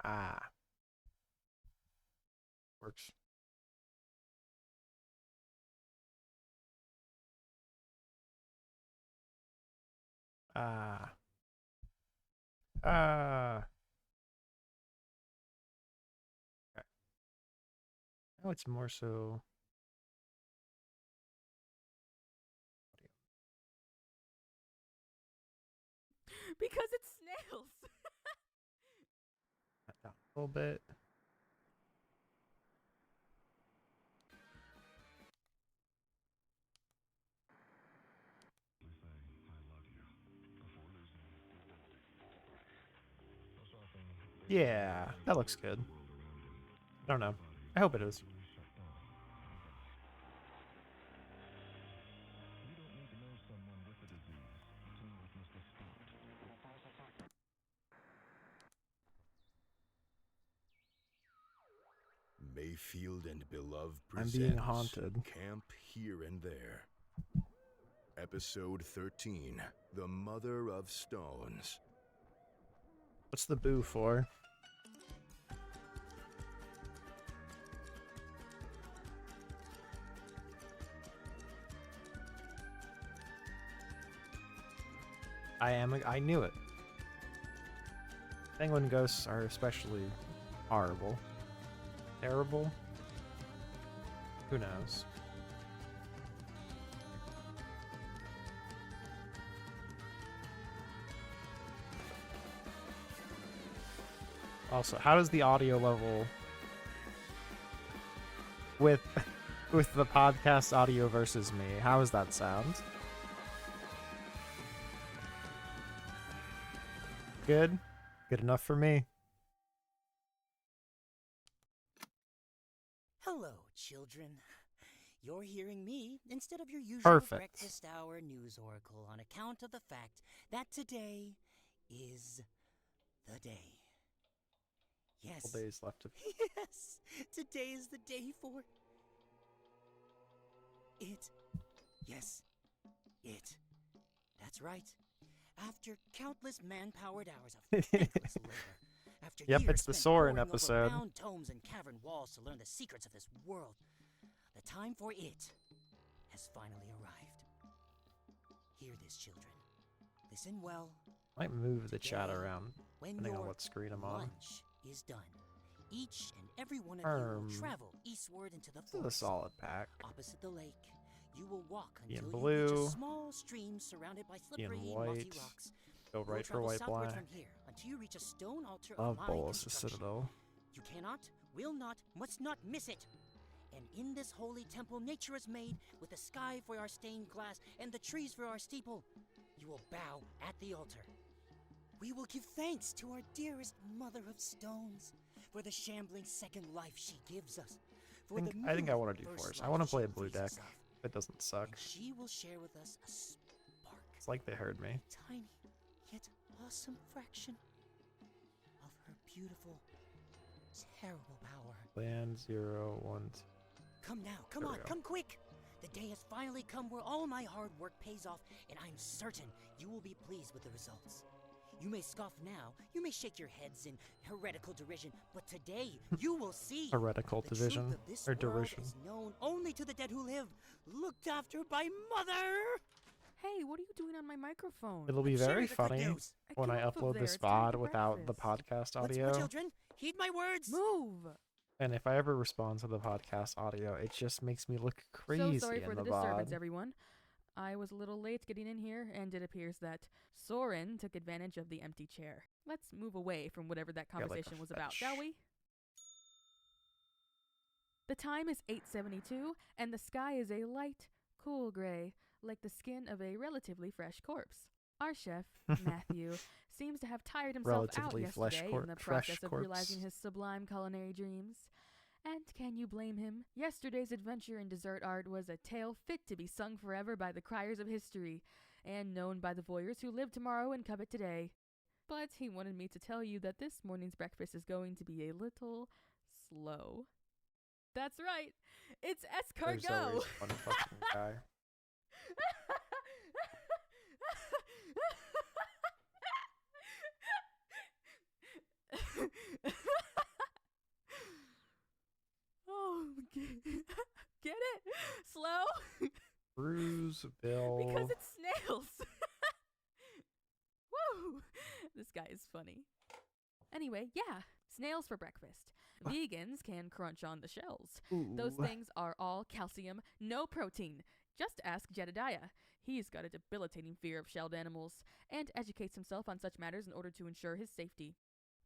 Ah, works. Ah. Ah. Okay. Now it's more so. Because it's snails. A little bit. Yeah, that looks good. I don't know. I hope it is. Mayfield and Beloved I'm being presents haunted. Camp Here and There. Episode 13, The Mother of Stones. What's the boo for? I knew it. Penguin ghosts are especially horrible. Terrible? Who knows? Also, how does the audio level with with the podcast audio versus me? How does that sound? Good? Good enough for me. Hello, children. You're hearing me instead of your usual Perfect. breakfast hour news oracle on account of the fact that today is the day. Yes. Couple days left of Yes, today is the day for it. Yes, it. That's right. After countless man-powered hours of thankless labor, after Yep, years it's the spent Soren poring over episode. bound tomes and cavern walls to learn the secrets of this world, the time for it has finally arrived. Hear this, children. Listen well. Might move the chat Today, around when depending on your what screen I'm on. lunch is done, each and every one of you will travel eastward into the This is a forest. solid pack. Opposite the lake, you will walk Be in until you reach blue, a small stream surrounded by be in slippery, mossy white. rocks. Go You will right for travel white southward black. from here until you reach a stone altar Love of my Bolus' construction. Citadel. You cannot, will not, must not miss it. And in this holy temple nature is made, with the sky for our stained glass and the trees for our steeple, you will bow at the altar. We will give thanks to our dearest mother of stones for the shambling second life she gives us. For I think I want to do first forest. I life want to she play a blue frees us deck. of. If it doesn't suck. And she will share with us a spark. It's like they heard me. A tiny, yet awesome fraction of her beautiful, terrible power. Land 0, 1, 2. Come now, come on, come quick! The day has finally come where all my hard work pays off, and I'm certain you will be pleased with the results. You may scoff now, you may shake your heads in heretical derision, but today you will see Heretical the division truth of this or world derision. is known only to the dead who live, looked after by Mother! Hey, what are you doing on my microphone? It'll be I'm sharing very the good funny news. when I Get off of upload there, this it's time VOD for without the breakfast. podcast Once audio. more, children, heed my words. Move! And if I ever respond to the podcast audio, it just makes me look crazy So sorry for in the the disturbance, VOD. everyone. I was a little late getting in here, and it appears that Soren took advantage of the empty chair. Let's move away from whatever that Yeah, like a conversation was about, fetch. shall we? The time is 8:72, and the sky is a light, cool gray, like the skin of a relatively fresh corpse. Our chef, Matthew, seems to have tired himself out Relatively yesterday in the fresh process of corpse. realizing his sublime culinary dreams. And can you blame him? Yesterday's adventure in dessert art was a tale fit to be sung forever by the criers of history, and known by the voyeurs who live tomorrow and covet today. But he wanted me to tell you that this morning's breakfast is going to be a little slow. That's right, it's There's escargot! always one fucking guy. Bruise Bill. Because it's snails. Woo! This guy is funny. Anyway, yeah, snails for breakfast. Vegans can crunch on the shells. Those Ooh. things are all calcium, no protein. Just ask Jedediah. He's got a debilitating fear of shelled animals and educates himself on such matters in order to ensure his safety.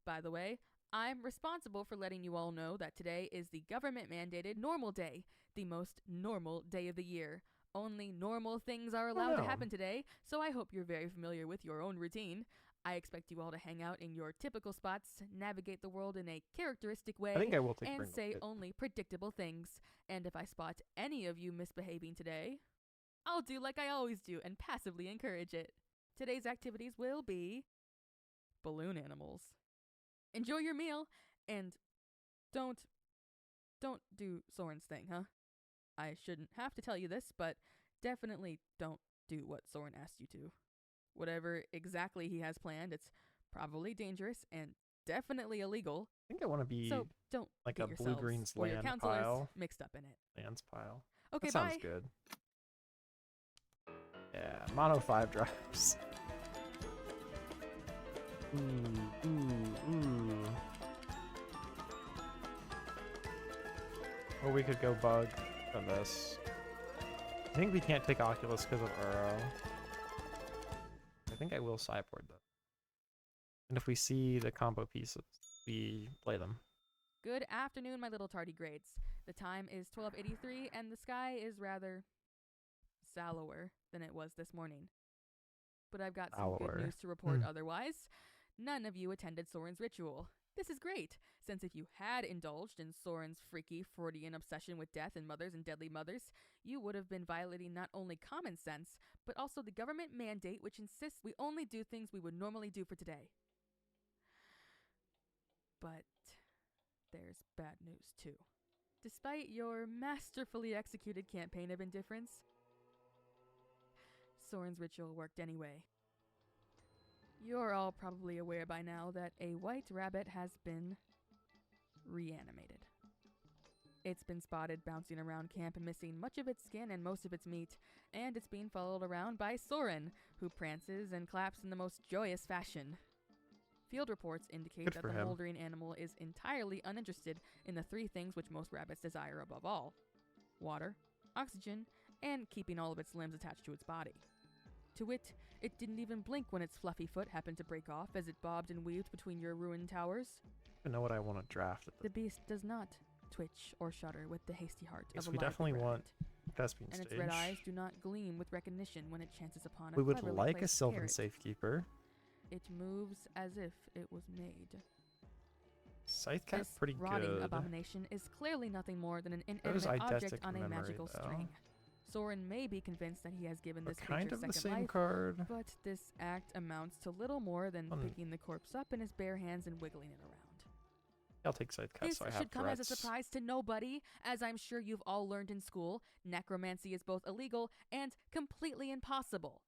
By the way, I'm responsible for letting you all know that today is the government-mandated normal day, the most normal day of the year. Only normal things are allowed to happen today, so I hope you're very familiar with your own routine. I expect you all to hang out in your typical spots, navigate the world in a characteristic way, I think I will take and Pringle say Kid. only predictable things. And if I spot any of you misbehaving today, I'll do like I always do and passively encourage it. Today's activities will be balloon animals. Enjoy your meal, and don't do Soren's thing, huh? I shouldn't have to tell you this, but definitely don't do what Soren asked you to. Whatever exactly he has planned, it's probably dangerous and definitely illegal. I think I want to be So don't like get a yourselves blue-greens or your land counselors pile. mixed up in it. Lands pile. Okay, That sounds bye. good. Yeah, mono 5 drives. Ooh. Or we could go bug for this. I think we can't take Oculus because of Uro. I think I will sideboard them. And if we see the combo pieces, we play them. Good afternoon, my little tardigrades. The time is 12:83, and the sky is rather sallower than it was this morning. But I've got some good news to report otherwise. None of you attended Soren's ritual. This is great, since if you had indulged in Soren's freaky Freudian obsession with death and mothers and deadly mothers, you would have been violating not only common sense, but also the government mandate which insists we only do things we would normally do for today. But there's bad news too. Despite your masterfully executed campaign of indifference, Soren's ritual worked anyway. You're all probably aware by now that a white rabbit has been reanimated. It's been spotted bouncing around camp and missing much of its skin and most of its meat, and it's being followed around by Soren, who prances and claps in the most joyous fashion. Field reports indicate that the moldering animal is entirely uninterested in the three things which most rabbits desire above all: water, oxygen, and keeping all of its limbs attached to its body. To wit, it didn't even blink when its fluffy foot happened to break off as it bobbed and weaved between your ruined towers. I know what I want to draft. The beast does not twitch or shudder with the hasty heart of a we definitely want Thespian and stage. its red eyes do not gleam with recognition when it chances upon a We would cleverly like a placed Sylvan carrot. Safekeeper. It moves as if it was made. Scythe Cat This pretty rotting good. abomination is clearly nothing more than an Those inanimate object Eidestic on a Memory, magical though. string. Soren may be convinced that he has given But this kind creature of the second same life, card. but this act amounts to little more than Hmm. picking the corpse up in his bare hands and wiggling it around. I'll take Scythe Cat This so I have should come as a threats. surprise to nobody, as I'm sure you've all learned in school. Necromancy is both illegal and completely impossible.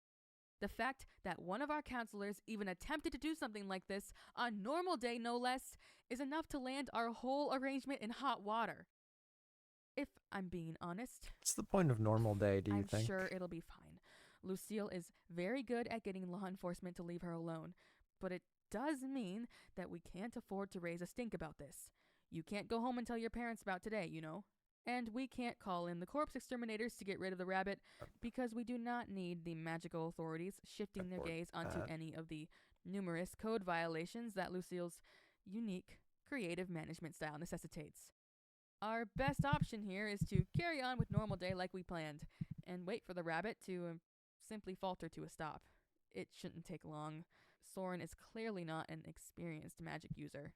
The fact that one of our counselors even attempted to do something like this, on normal day no less, is enough to land our whole arrangement in hot water. If I'm being honest, What's the point of normal day, do you I'm think? sure it'll be fine. Lucille is very good at getting law enforcement to leave her alone, but it does mean that we can't afford to raise a stink about this. You can't go home and tell your parents about today, you know. And we can't call in the corpse exterminators to get rid of the rabbit because we do not need the magical authorities shifting their gaze onto any of the numerous code violations that Lucille's unique creative management style necessitates. Our best option here is to carry on with normal day like we planned and wait for the rabbit to simply falter to a stop. It shouldn't take long. Soren is clearly not an experienced magic user.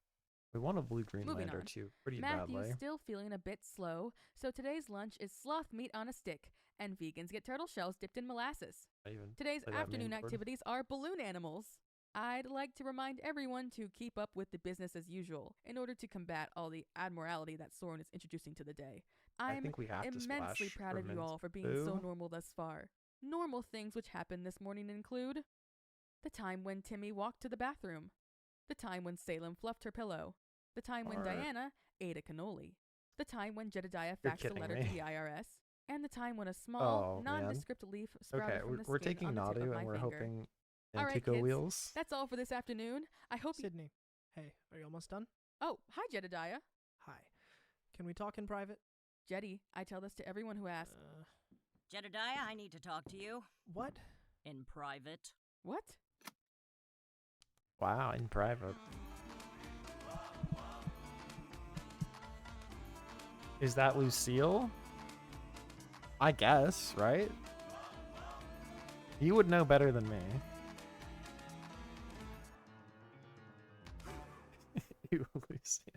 We want a blue-green Moving lander on. too, pretty Matthew's badly. still feeling a bit slow, so today's lunch is sloth meat on a stick, and vegans get turtle shells dipped in molasses. I even Today's play that afternoon main board. activities are balloon animals. I'd like to remind everyone to keep up with the business as usual in order to combat all the admiralty that Soren is introducing to the day. I I'm think we have to immensely splash proud of you for all for being so Boo. normal thus far. Normal things which happened this morning include the time when Timmy walked to the bathroom, the time when Salem fluffed her pillow, the time when Or- Diana ate a cannoli, the time when Jedediah You're faxed a kidding letter me. to the IRS, and the time when a small, Oh, man. nondescript leaf sprouted Okay, from the we're skin taking on the tip of Nadu my and we're finger. hoping All right, Antico kids, wheels. That's all for this afternoon. I hope you... Sydney, hey, are you almost done? Oh, hi, Jedediah. Hi. Can we talk in private? Jetty, I tell this to everyone who asks. Jedediah, I need to talk to you. What? In private. What? Wow, in private. Is that Lucille? I guess, right? You would know better than me. You, Lucille.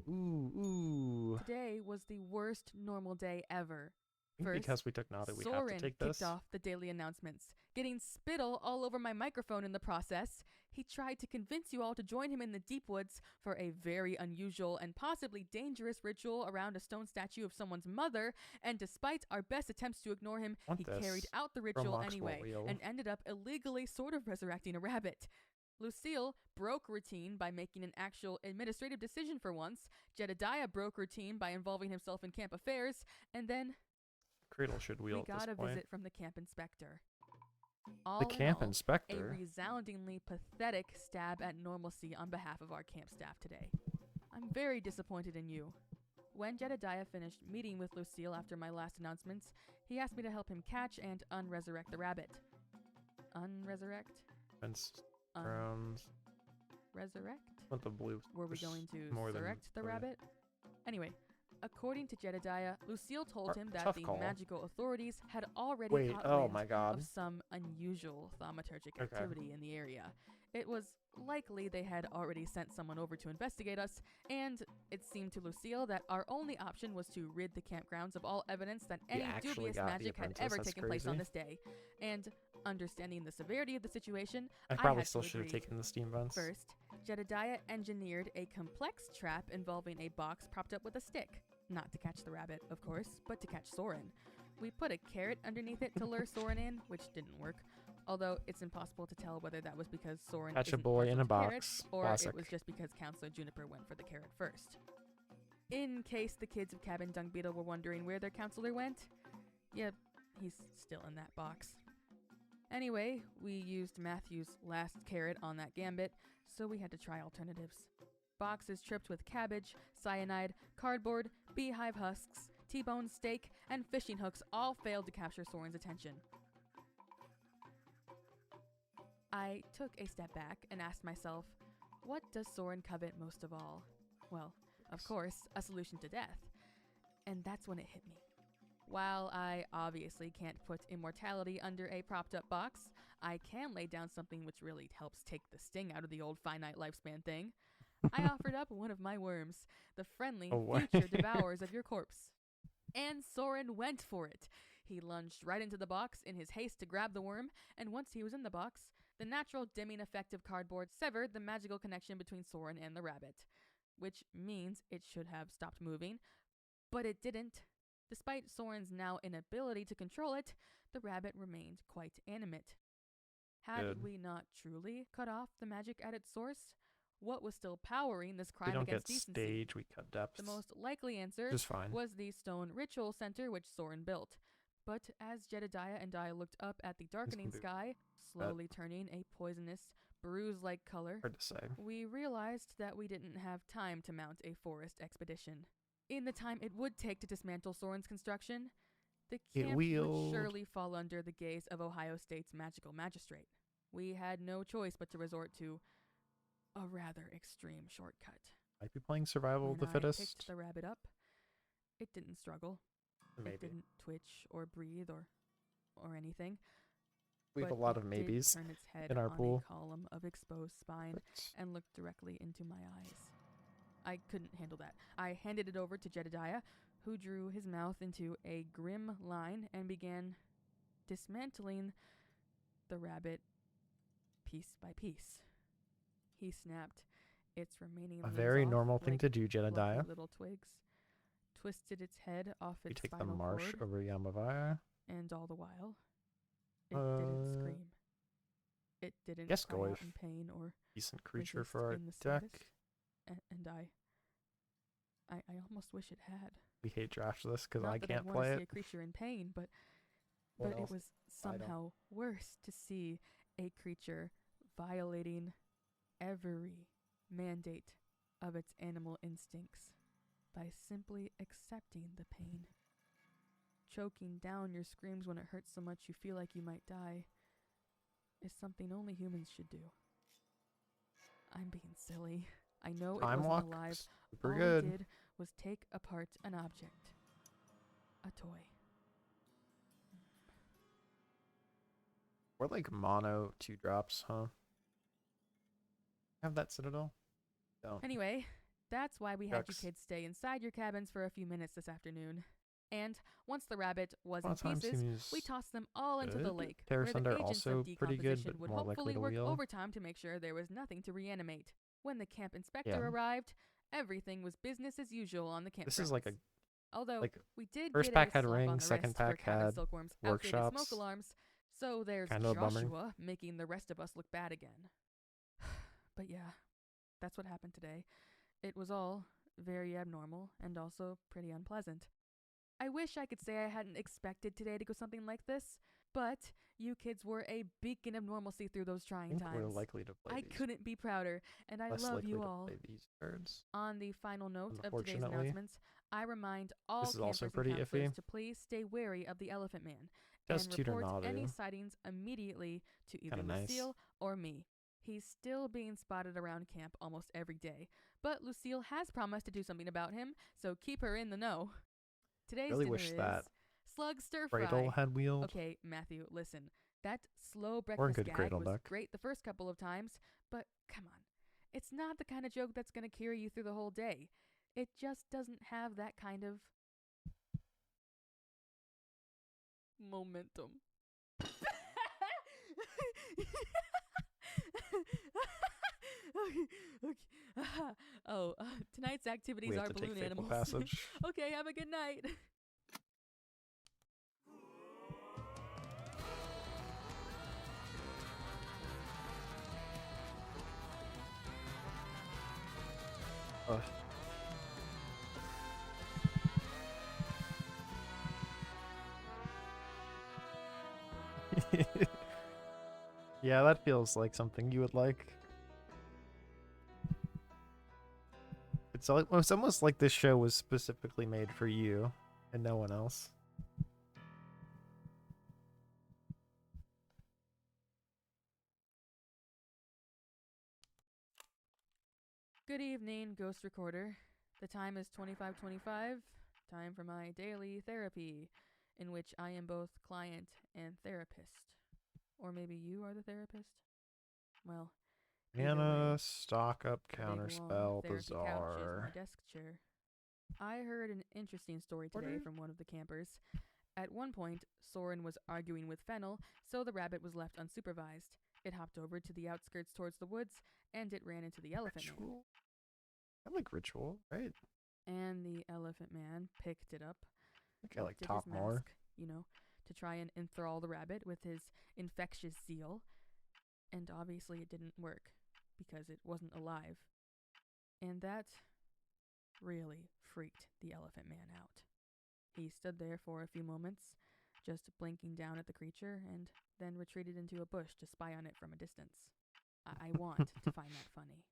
Ooh. Today was the worst normal day ever. I think First, because we took Nadu, we have Soren to take this. kicked off the daily announcements, getting spittle all over my microphone in the process. He tried to convince you all to join him in the deep woods for a very unusual and possibly dangerous ritual around a stone statue of someone's mother, and despite our best attempts to ignore him, Want he this carried out the from ritual Maxwell anyway, Wheel. and ended up illegally sort of resurrecting a rabbit. Lucille broke routine by making an actual administrative decision for once. Jedediah broke routine by involving himself in camp affairs, and then Cradle should wheel we at got this a point. visit from the camp inspector. All The in camp all, inspector? a resoundingly pathetic stab at normalcy on behalf of our camp staff today. I'm very disappointed in you. When Jedediah finished meeting with Lucille after my last announcements, he asked me to help him catch and unresurrect the rabbit. Unresurrect? Fence Un- grounds. Resurrect? Want the blue. Were we There's going to more than resurrect the three. rabbit? Anyway, according to Jedediah, Lucille told him that tough the call. magical authorities had already Wait, caught oh wind my god. of some unusual thaumaturgic Okay. activity in the area. It was likely they had already sent someone over to investigate us, and it seemed to Lucille that our only option was to rid the campgrounds of all evidence that We any actually dubious got the magic had apprentice, ever that's taken place on crazy. this day. And understanding the severity of the situation, I I probably had to still should have agree. taken the steam vents. First, Jedediah engineered a complex trap involving a box propped up with a stick. Not to catch the rabbit, of course, but to catch Soren. We put a carrot underneath it to lure Soren in, which didn't work. Although it's impossible to tell whether that was because Soren Catch a isn't boy in partial a to carrots, box. or Classic. it was just because Counselor Juniper went for the carrot first. In case the kids of Cabin Dung Beetle were wondering where their counselor went, yep, he's still in that box. Anyway, we used Matthew's last carrot on that gambit, so we had to try alternatives. Boxes tripped with cabbage, cyanide, cardboard, beehive husks, T-bone steak, and fishing hooks all failed to capture Soren's attention. I took a step back and asked myself, what does Soren covet most of all? Well, of course, a solution to death. And that's when it hit me. While I obviously can't put immortality under a propped up box, I can lay down something which really helps take the sting out of the old finite lifespan thing. I offered up one of my worms, the friendly future devourers of your corpse. And Soren went for it. He lunged right into the box in his haste to grab the worm, and once he was in the box, the natural dimming effect of cardboard severed the magical connection between Soren and the rabbit. Which means it should have stopped moving, but it didn't. Despite Soren's now inability to control it, the rabbit remained quite animate. Had Good. we not truly cut off the magic at its source? What was still powering this We crime don't get against decency? stage, we cut depths. The most likely answer Just fine. was the stone ritual center which Soren built. But as Jedediah and I looked up at the darkening be sky, slowly turning a poisonous, bruise-like color, Hard to say. we realized that we didn't have time to mount a forest expedition. In the time it would take to dismantle Soren's construction, the It camp would wheeled. surely fall under the gaze of Ohio State's magical magistrate. We had no choice but to resort to a rather extreme shortcut. Might be playing survival of the When I fittest. picked the rabbit up, it didn't struggle. It Maybe. didn't twitch or breathe or anything. We have a but lot it of did maybes turn its head in our on pool. a column of exposed spine but and looked directly into my eyes. I couldn't handle that. I handed it over to Jedediah, who drew his mouth into a grim line and began dismantling the rabbit piece by piece. He snapped its remaining A limbs very off normal thing like to do, fluffy Jedediah. little twigs, twisted its head off We its take the spinal marsh cord, over Yamavaya. and all the while, it didn't scream. It didn't guess cry Goyf. out in pain or Decent creature resist for our in the deck. slightest. And I almost wish it had. we hate trash this because Not I that can't I play want to it. see a creature in pain, but What it else? was I don't. somehow worse to see a creature violating every mandate of its animal instincts by simply accepting the pain. Choking down your screams when it hurts so much you feel like you might die is something only humans should do. I'm being silly. I know it Time wasn't walk. alive. Super All good. we did was take apart an object. A toy. We're like mono 2-drops, huh? Have that Citadel? Don't. Anyway, that's why we had you Shucks. kids stay inside your cabins for a few minutes this afternoon. And once the rabbit was in Time pieces, seems we tossed them all into the good. lake, Terror where the Thunder agents also of pretty good, decomposition but would more likely hopefully to work wheel. overtime to make sure there was nothing to reanimate. When the camp inspector Yeah. arrived, everything was business as usual on the camp. This is like a Although like we did first get pack a had slap on rings, the second wrist for pack cabin had silkworm's outdated smoke workshops. alarms, so there's Kind of a bummer. Joshua making the rest of us look bad again. But yeah, that's what happened today. It was all very abnormal and also pretty unpleasant. I wish I could say I hadn't expected today to go something like this, but you kids were a beacon of normalcy through those I trying think times. we're likely to play I these. couldn't be prouder, and I Less love likely you to all. play these cards. On the final note of today's Unfortunately. announcements, I remind all This is also campers pretty and counselors iffy. to please stay wary of the Elephant Man Does and tutor report any Nadu. sightings immediately to either Kinda nice. Lucille or me. He's still being spotted around camp almost every day, but Lucille has promised to do something about him, so keep her in the know. Today's Really dinner wish is that slug stir fry. Cradle had wheeled. Okay, Matthew, listen. That slow Or a breakfast good gag cradle was duck. great the first couple of times, but come on. It's not the kind of joke that's going to carry you through the whole day. It just doesn't have that kind of momentum. okay. Oh, tonight's activities We have are to take balloon Fateful animals. Passage. Okay, have a good night. Ugh. Yeah, that feels like something you would like. It's almost like this show was specifically made for you and no one else. Good evening, Ghost Recorder. The time is 25:25. Time for my daily therapy, in which I am both client and therapist. Or maybe you are the therapist? Well, either Mana, way, stock up, the big, counterspell, long therapy couch is my bizarre. desk chair. I heard an interesting story today Order? from one of the campers. At one point, Soren was arguing with Fennel, so the rabbit was left unsupervised. It hopped over to the outskirts towards the woods, and it ran into the Elephant Man. Ritual? I like ritual, right? And the Elephant Man picked it up. I think I like lifted top his more. mask, to try and enthrall the rabbit with his infectious zeal. And obviously it didn't work, because it wasn't alive. And that really freaked the Elephant Man out. He stood there for a few moments, just blinking down at the creature, and then retreated into a bush to spy on it from a distance. I want to find that funny,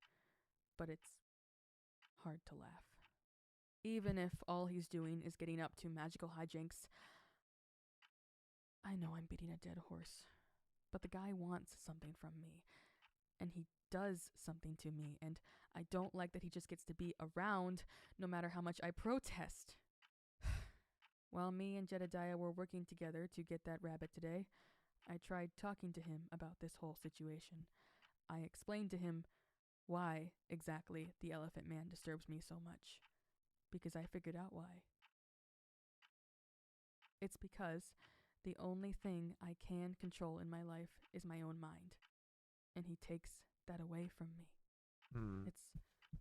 but it's hard to laugh. Even if all he's doing is getting up to magical hijinks, I know I'm beating a dead horse, but the guy wants something from me, and he does something to me, and I don't like that he just gets to be around no matter how much I protest. While me and Jedediah were working together to get that rabbit today, I tried talking to him about this whole situation. I explained to him why exactly the Elephant Man disturbs me so much, because I figured out why. It's because the only thing I can control in my life is my own mind, and he takes that away from me. It's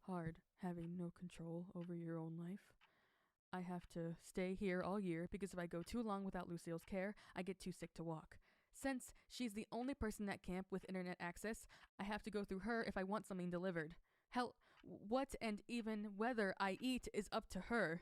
hard having no control over your own life. I have to stay here all year because if I go too long without Lucille's care, I get too sick to walk. Since she's the only person at camp with internet access, I have to go through her if I want something delivered. Hell, what and even whether I eat is up to her.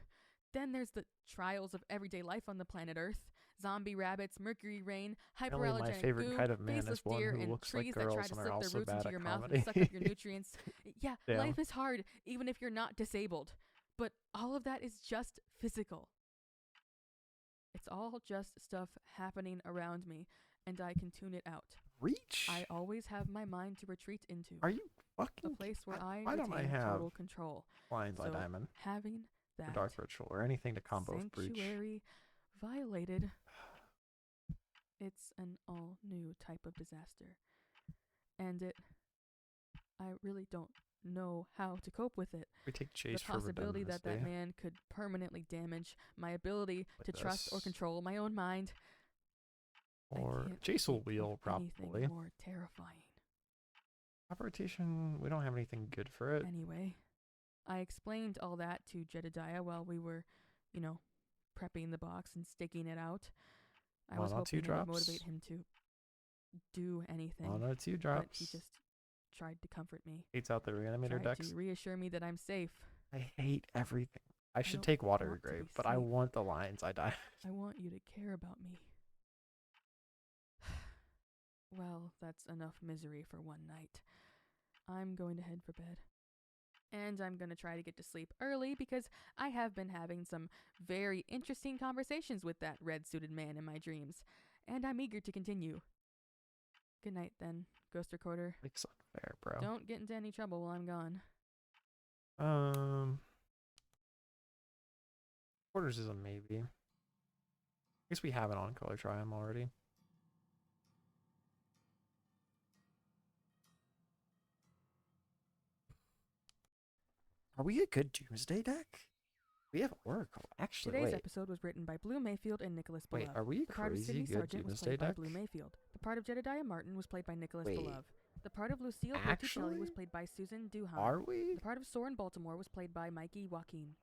Then there's the trials of everyday life on the planet Earth. Zombie rabbits, mercury rain, Apparently my hyperallergenic favorite goo, kind of man faceless is one deer, who and looks like trees that try girls to and are slip their also roots bad into at your mouth comedy. and suck up your nutrients. Yeah, Damn. life is hard, even if you're not disabled. But all of that is just physical. It's all just stuff happening around me, and I can tune it out. Reach? I always have my mind to retreat into. Are you A fucking place where I why don't I retain have total control. Lines by So Diamond having or that Dark Ritual or anything to combo with Breach? sanctuary violated, it's an all new type of disaster. And I really don't know how to cope with it. We take Chase The for possibility that redundancy. man could permanently damage my ability Like to trust or this. control my own mind. I Or can't Chase will think of wheel, probably. anything more terrifying. Top rotation, we don't have anything good for it. Anyway, I explained all that to Jedediah while we were, prepping the box and staking it out. I was One or two hoping it would drops. motivate him to do anything, 1 or 2 but drops. he just tried to comfort me. Hates out the reanimator Tried decks. to reassure me that I'm safe. I hate everything. I should don't take Water want to Grave, be but I safe. want the lines. I die. I want you to care about me. Well, that's enough misery for one night. I'm going to head for bed. And I'm going to try to get to sleep early because I have been having some very interesting conversations with that red-suited man in my dreams. And I'm eager to continue. Good night, then, Ghost Recorder. It's unfair, bro. Don't get into any trouble while I'm gone. Quarters is a maybe. I guess we have it on Color Triumph already. Are we a good Doomsday deck? We have Oracle. Actually, Today's wait. episode was written by Blue Mayfield and Nicholas Wait, Belove. are we a The part of crazy Sidney good Sargent was Doomsday played by deck? Blue Mayfield. The part of Jedediah Martin was played by Nicholas Wait. Belove. The part of Lucille Bertuccelli Actually? was played by Susan Duhan. Are we? The part of Soren Baltimore was played by Mikey Joaquin.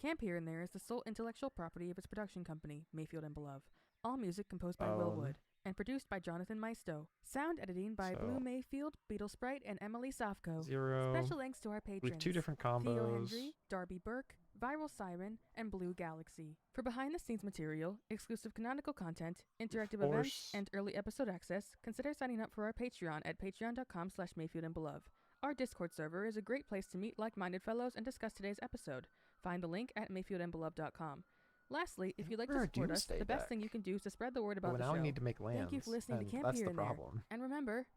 Camp Here and There is the sole intellectual property of its production company, Mayfield and Belove. All music composed by Will Wood and produced by Jonathan Maisto. Sound editing by Blue So- Mayfield, Beetle Sprite, and Emily Sofko. 0. Special thanks to our We patrons. have 2 different Theo combos. Hendry, Darby Burke, Viral Siren, and Blue Galaxy. For behind-the-scenes material, exclusive canonical content, interactive events, Force. and early episode access, consider signing up for our Patreon at patreon.com/mayfieldandbelove. Our Discord server is a great place to meet like-minded fellows and discuss today's episode. Find the link at mayfieldandbelove.com. Lastly, if you'd like to We're a support us, Doomsday the best thing deck. you can do is to spread the word But about the now show. we need to make lands. Thank you for listening to and Camp that's Here the and There. problem. And remember,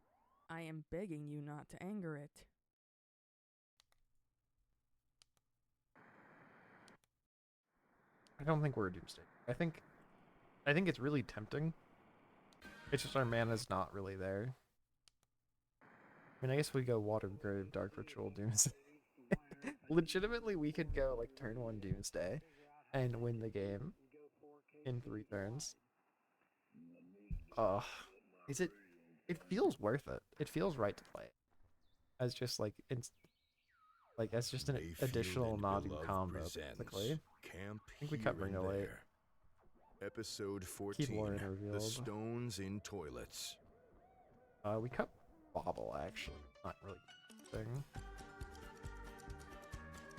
I am begging you not to anger it. I don't think we're a Doomsday. I think it's really tempting. It's just our mana's not really there. I mean, I guess we go Water Grave, Dark Ritual, Doomsday. Legitimately, we could go like turn 1 Doomsday and win the game in 3 turns. Is it? It feels worth it. It feels right to play as just like as just an Mayfield additional and Nadu Belove combo, presents basically. Camp think we Here cut and Ringo late. There. Episode 14. Lauren The revealed. Stones in Toilets. We cut Bobble actually. Not really a thing.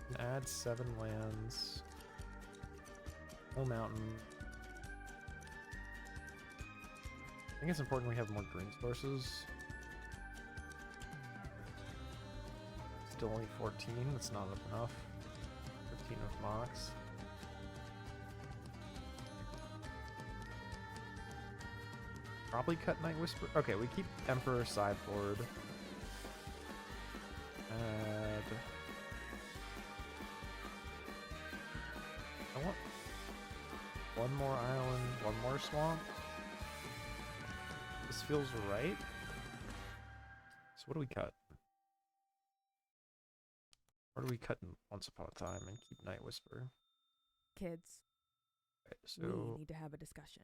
Can add 7 lands. No mountain. I think it's important we have more green sources. Still only 14. That's not enough. 15 with Mox. Probably cut Night Whisper. Okay, we keep Emperor sideboard. Add. I want 1 more island, 1 more swamp. This feels right. So what do we cut? Or do we cut in Once Upon a Time and keep Night Whisper? Kids, Okay, we so need to have a discussion.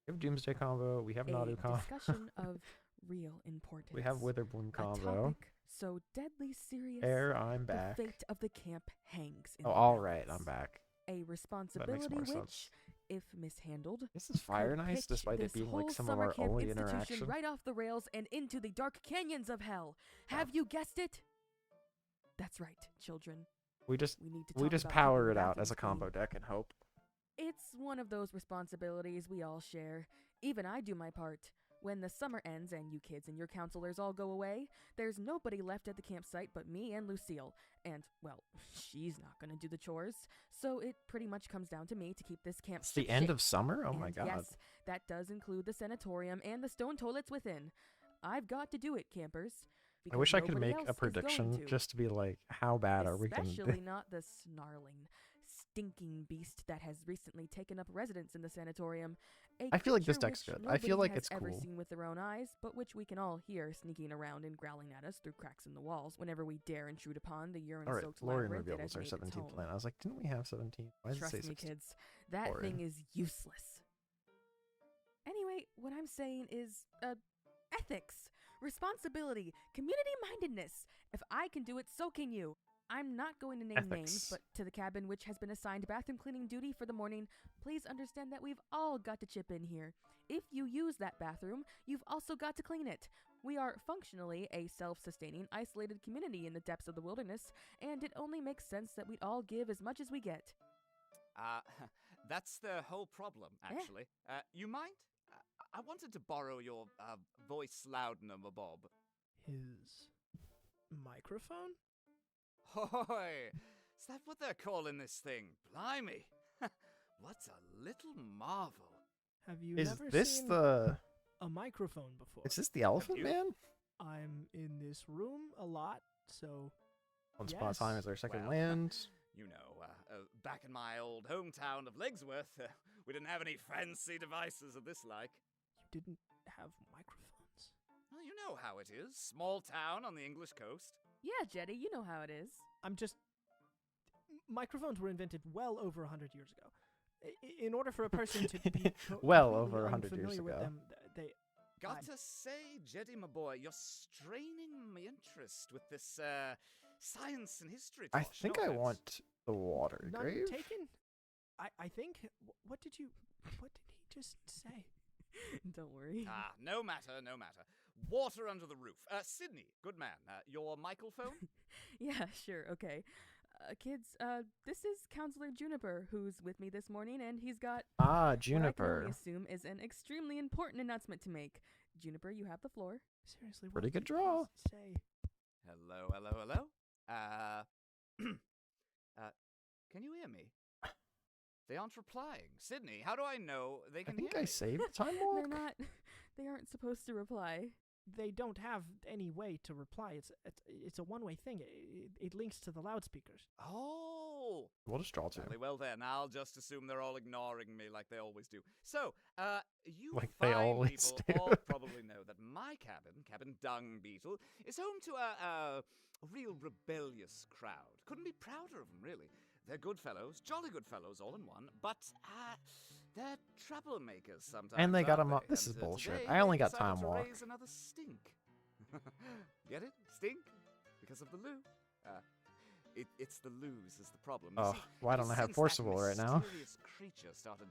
we have Doomsday combo, we have Nadu A combo, discussion of real importance. we have Witherbloom A combo. topic so deadly serious, Air, I'm the back. fate of the camp hangs in Oh, the alright, balance. I'm back. A responsibility more which, sense. if mishandled, This is Fire could Nice, pitch despite it this being like whole some of summer our camp only institution interaction. right off the rails and into the dark canyons of hell. Yeah. Have you guessed it? That's right, children. We just We need to we talk just about keeping power the it out as a bathrooms clean. combo deck and hope. It's one of those responsibilities we all share. Even I do my part. When the summer ends and you kids and your counselors all go away, there's nobody left at the campsite but me and Lucille. And, well, she's not gonna do the chores. So it pretty much comes down to me to keep this camp It's the end ship-shape. of summer? Oh my And god. yes, that does include the sanatorium and the stone toilets within. I've got to do it, campers. I Because wish I could nobody make else a is going prediction to. just to be like, how bad are we gonna Especially do? not the snarling, stinking beast that has recently taken up residence in the sanatorium. A I feel like this creature deck's which good. I feel nobody like has it's ever cool. seen with their own eyes, but which we can all hear sneaking around and growling at us through cracks in the walls whenever we dare intrude upon the Alright, urine-soaked Lorian labyrinth it revealed has was our made its 17th home. plan. I was like, didn't we have 17? Why did Trust it say me, 16? kids, that Lorian. thing is useless. Anyway, what I'm saying is, ethics, responsibility, community-mindedness. If I can do it, so can you. I'm not going to name names, Ethics. but to the cabin which has been assigned bathroom cleaning duty for the morning, please understand that we've all got to chip in here. If you use that bathroom, you've also got to clean it. We are functionally a self-sustaining, isolated community in the depths of the wilderness, and it only makes sense that we'd all give as much as we get. That's the whole problem, actually. You mind? I wanted to borrow your voice loudener, Bob. His microphone? Hoy! Is that what they're calling this thing? Blimey! What a little marvel. Have you Is never this seen the... a microphone before? Is this the Elephant you? Man? I'm in this room a lot, so Once upon a time Yes. is our second Well, land. You know, back in my old hometown of Legsworth, we didn't have any fancy devices of this like. you didn't have microphones. Well, you know how it is. Small town on the English coast. Yeah, Jetty, you know how it is. I'm just microphones were invented well over 100 years ago. In order for a person to be Well completely over 100 years unfamiliar with ago. them, they Got to say, Jeddy, my boy, you're straining my interest with this science and history I tosh. think No I offense. want the water none grave. taken. I think. What did he just say? Don't worry. Ah, no matter, no matter. Water under the roof. Sydney, good man. Your microphone? Yeah, sure, okay. Kids, this is Counselor Juniper, who's with me this morning, and he's got Ah, what I can Juniper. only assume is an extremely important announcement to make. Juniper, you have the floor. Seriously, Pretty what good did he draw. Say. Hello, hello, hello. Can you hear me? They aren't replying. Sydney, how do I know they I can think hear I me? saved Time They're Walk. not. They aren't supposed to reply. They don't have any way to reply. It's a one-way thing. It links to the loudspeakers. Oh! We'll just draw two. Jolly well then, I'll just assume they're all ignoring me like they always do. So, you Like they fine always people do. all probably know that my cabin Dung Beetle, is home to a real rebellious crowd. Couldn't be prouder of them, really. They're good fellows, jolly good fellows all in one, but, they're troublemakers sometimes, And they got aren't 'em up. they? This And, is bullshit. today I only they got decided Time to Walk. raise another stink. Get it? Stink? Because of the loo. It's the loos is the problem. You Oh, see, why don't I have since that Forcible right now? mysterious creature started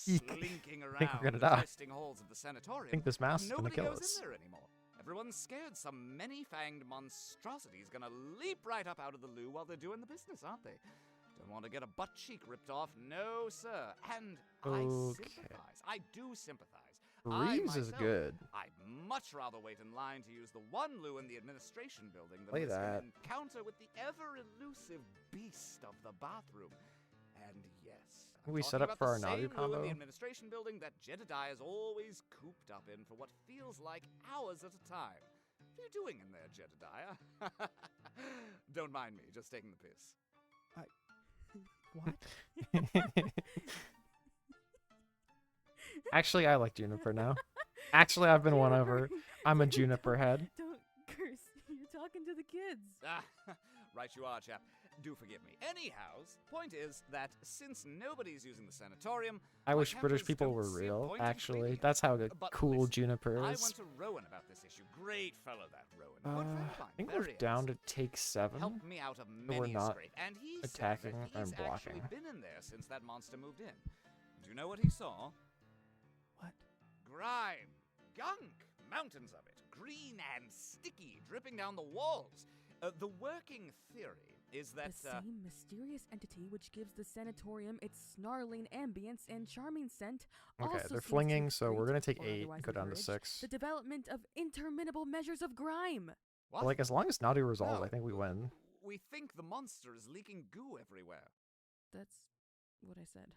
Eek. slinking I think around we're gonna the die. twisting halls of the I sanatorium, think this mask is gonna nobody kill goes us. in there anymore. Everyone's scared some many-fanged monstrosity is gonna leap right up out of the loo while they're doing the business, aren't they? Don't want to get a butt cheek ripped off, no sir. And I Okay. sympathize. I do sympathize. Reeves is myself, good. I'd much rather wait in line to use the one loo in the administration building than Play risk that. an encounter with the ever-elusive beast of the bathroom. And yes, I'm We set talking up for about our the Nadu same loo in combo? the administration building that Jedediah is always cooped up in for what feels like hours at a time. What are you doing in there, Jedediah? Don't mind me, just taking the piss. What? Actually, I like Juniper now. Actually, I've been won over. I'm a Juniper head. Don't curse. You're talking to the kids. Ah, right you are, chap. Do forgive me. Anyhows, point is that since nobody's using the sanatorium, I my wish British campers people don't were see a real. point in Actually, cleaning it. that's how But cool listen, Juniper I is. went to Rowan about this issue. Great fellow, that Rowan. Good friend of I mine. think There we're he is. down to take 7. Helped me out of we're many a not scrape, and he attacking said that and he's actually blocking. been in there since that monster moved in. Do you know what he saw? What? Grime, gunk, mountains of it, green and sticky, dripping down the walls. The working theory is that The same mysterious entity which gives the sanatorium its snarling ambience and charming scent. Okay, also they're seems to flinging, so we're gonna excrete, take or 8 otherwise and go down to encourage, 6. the development of interminable measures of grime. what? But, like, as long as Nadu resolves, I Well, think we win. We think the monster is leaking goo everywhere. That's what I said.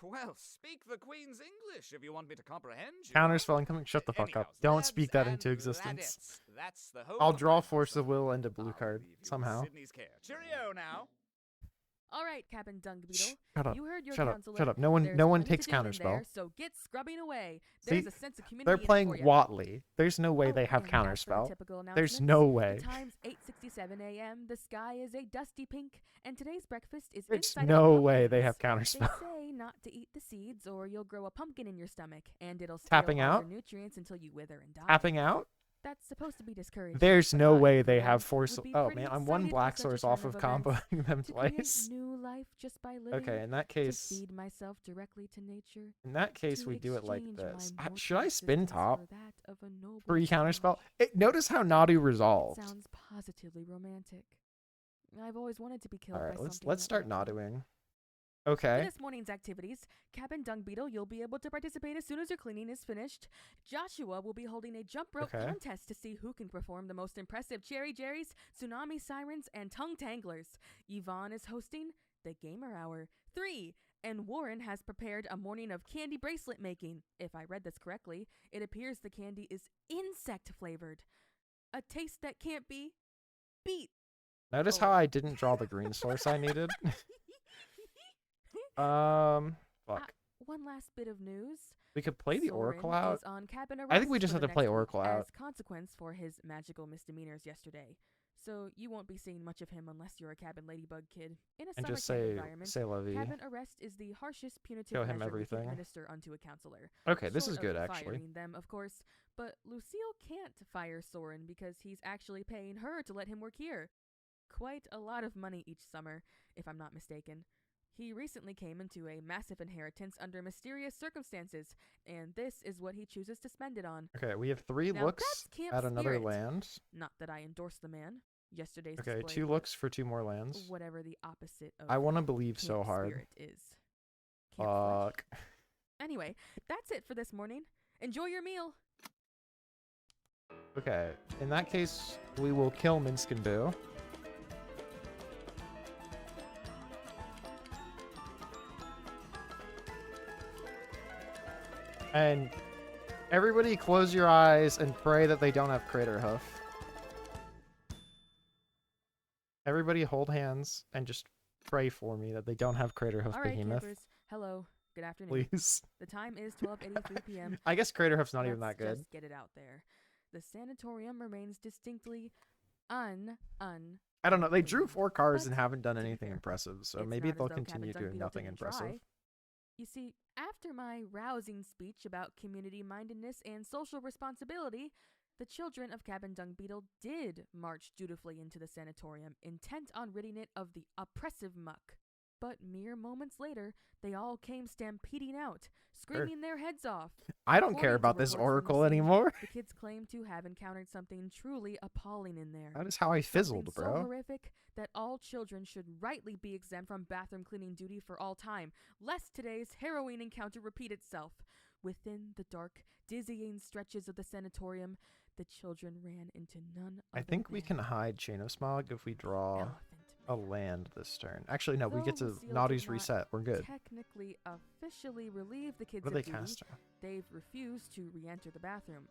Well, speak the Queen's English if you want me to comprehend you. know. Counterspell incoming. Shut the fuck up. Anyhows, Don't lads speak that and into existence. ladettes, that's the whole I'll of draw my Force of announcement. Will and a blue I'll card leave you in somehow. Sydney's care. Cheerio now. All right, Captain Dung Shh, Beetle. shut up. You heard your Shut up. counselor. Shut up. No one There's no one plenty takes to do in counterspell. there, so get scrubbing away. See, There's a sense of community they're in it playing for ya. Watley. There's no way Oh, they have and as for the counterspell. typical There's announcements, no way. The time's 8:67 a.m. The sky is a dusty pink, and today's breakfast is There's inside no of way they have pumpkins. counterspell. They say not to eat the seeds, or you'll grow a pumpkin in your stomach, and it'll steal Tapping all out? your nutrients until you wither and die. Tapping out? That's supposed to be discouraged. There's but no I, way for they one, have Force. would be Oh pretty man, I'm one excited for black such a source turn off of events. comboing them To create twice. new life just by living. Okay, in that To case, feed myself directly to nature. in that case, To we do it like exchange this. my Should I mortal spin existence top? for that of a noble Free soul. counterspell. Notice how Nadu It resolved. sounds positively romantic. I've always wanted to be killed All right, by let's something. let's that start loved me. Naduing. For Okay. this morning's activities, Cabin Dung Beetle, you'll be able to participate as soon as your cleaning is finished. Joshua will be holding a jump rope Okay. contest to see who can perform the most impressive cherry jerrys, tsunami sirens, and tongue tanglers. Yvonne is hosting the Gamer Hour 3, and Warren has prepared a morning of candy bracelet making. If I read this correctly, it appears the candy is insect flavored. A taste that can't be beat. Notice how I didn't draw the green source I needed. Fuck. One last bit of news. We could play the Soren Oracle out. is on cabin I think we arrest just for have the to play next week Oracle out. as consequence for his magical misdemeanors yesterday. So you won't be seeing much of him unless you're a cabin ladybug kid. In a And summer just camp say environment, la vie. cabin arrest is the harshest punitive Show him measure we can everything. administer unto a counselor. Okay, this Short is of good actually. firing them, of course, but Lucille can't fire Soren because he's actually paying her to let him work here. Quite a lot of money each summer, if I'm not mistaken. He recently came into a massive inheritance under mysterious circumstances, and this is what he chooses to spend it on. Okay, we have 3 Now looks that's camp at another spirit. land. Not that I endorse the man. Yesterday's Okay, display 2 was looks for 2 more lands. whatever the opposite of I want to believe so camp hard. spirit is. Camp flesh. Fuck. Anyway, that's it for this morning. Enjoy your meal. Okay, in that case, we will kill Minsk and Boo. And everybody close your eyes and pray that they don't have Crater Hoof. Everybody hold hands and just pray for me that they don't have Crater Hoof All right, Behemoth. campers. Hello. Good afternoon. Please. The time is 12:83 p.m. I guess Crater Hoof's not even Let's that good. Just get it out there. The sanatorium remains distinctly un. I don't know. They drew clean. 4 cards But and haven't done to be anything fair, impressive, so it's maybe not as they'll though continue Cabin Dung doing Beetle nothing didn't impressive. try. You see, after my rousing speech about community mindedness and social responsibility, the children of Cabin Dung Beetle did march dutifully into the sanatorium, intent on ridding it of the oppressive muck. But mere moments later, they all came stampeding out, screaming their heads off. I don't care According to about this reports from the Oracle scene, anymore. The kids claim to have encountered something truly appalling in there. That is how I fizzled, Something so bro. horrific that all children should rightly be exempt from bathroom cleaning duty for all time, lest today's harrowing encounter repeat itself. Within the dark, dizzying stretches of the sanatorium, the children ran into none other I think we than can hide Chain of Smog if we draw Elephant a Man. land this turn. Actually, no, we get Though to Lucille did Naughty's not reset. We're good. Technically, officially relieve the kids What are of they duty, casting? they've refused to re-enter the bathroom,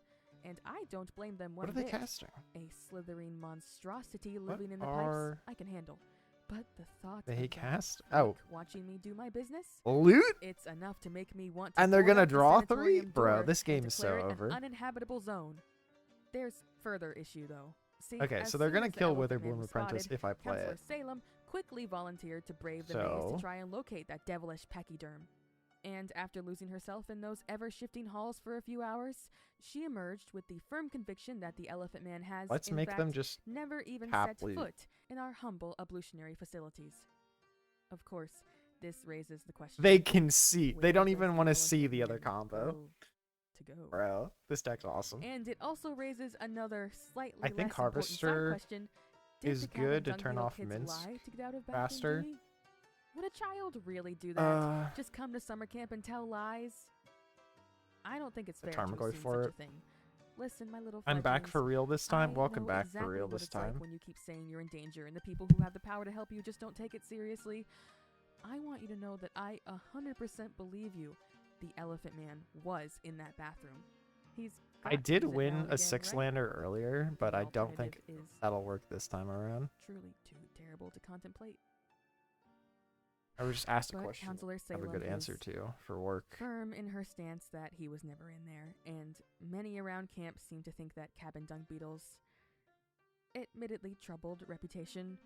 and I don't blame them one What are they bit. casting? A slithering monstrosity What living in the are pipes I can handle. But the thought they of that cast? freak Oh. watching me do my business, Loot? it's enough to make me want to And they're board gonna up the draw 3? sanatorium Bro, door this and game is so declare it over. an uninhabitable zone. There's further issue though. See, Okay, as so they're soon gonna as the kill Elephant Man Witherbloom was Apprentice spotted, if I play Counselor it. Salem quickly volunteered to brave the maze So- to try and locate that devilish pachyderm. And after losing herself in those ever-shifting halls for a few hours, she emerged with the firm conviction that the Elephant Man has, Let's in make fact, them just never even tap set loot. foot in our humble ablutionary facilities. Of course, this raises the question. They can see. They where don't does even want to Elephant see the other Man combo. go to go? Bro, this deck's awesome. And it also raises another slightly I think less important side Harvester- question. Did is the Cabin good to Dung turn Beetle off kids mints lie to get out of bathroom faster. duty? Would a child really do that? Just come to summer camp and tell lies? I don't think it's The fair to Tarmogoyf assume for such it. a thing. Listen, my little I'm back fledglings, for real this time. I Welcome know back exactly for real what this it's like time. when you keep saying you're in danger and the people who have the power to help you just don't take it seriously. I want you to know that I 100% believe you. The Elephant Man was in that bathroom. He's got I to did use it now win and a again, 6-lander earlier, but The I don't think alternative is that'll work this time around. truly too terrible to contemplate. I was just asked a But question. Counselor Have a Salem good answer is to for work. firm in her stance that he was never in there, and many around camp seem to think that Cabin Dung Beetle's admittedly troubled reputation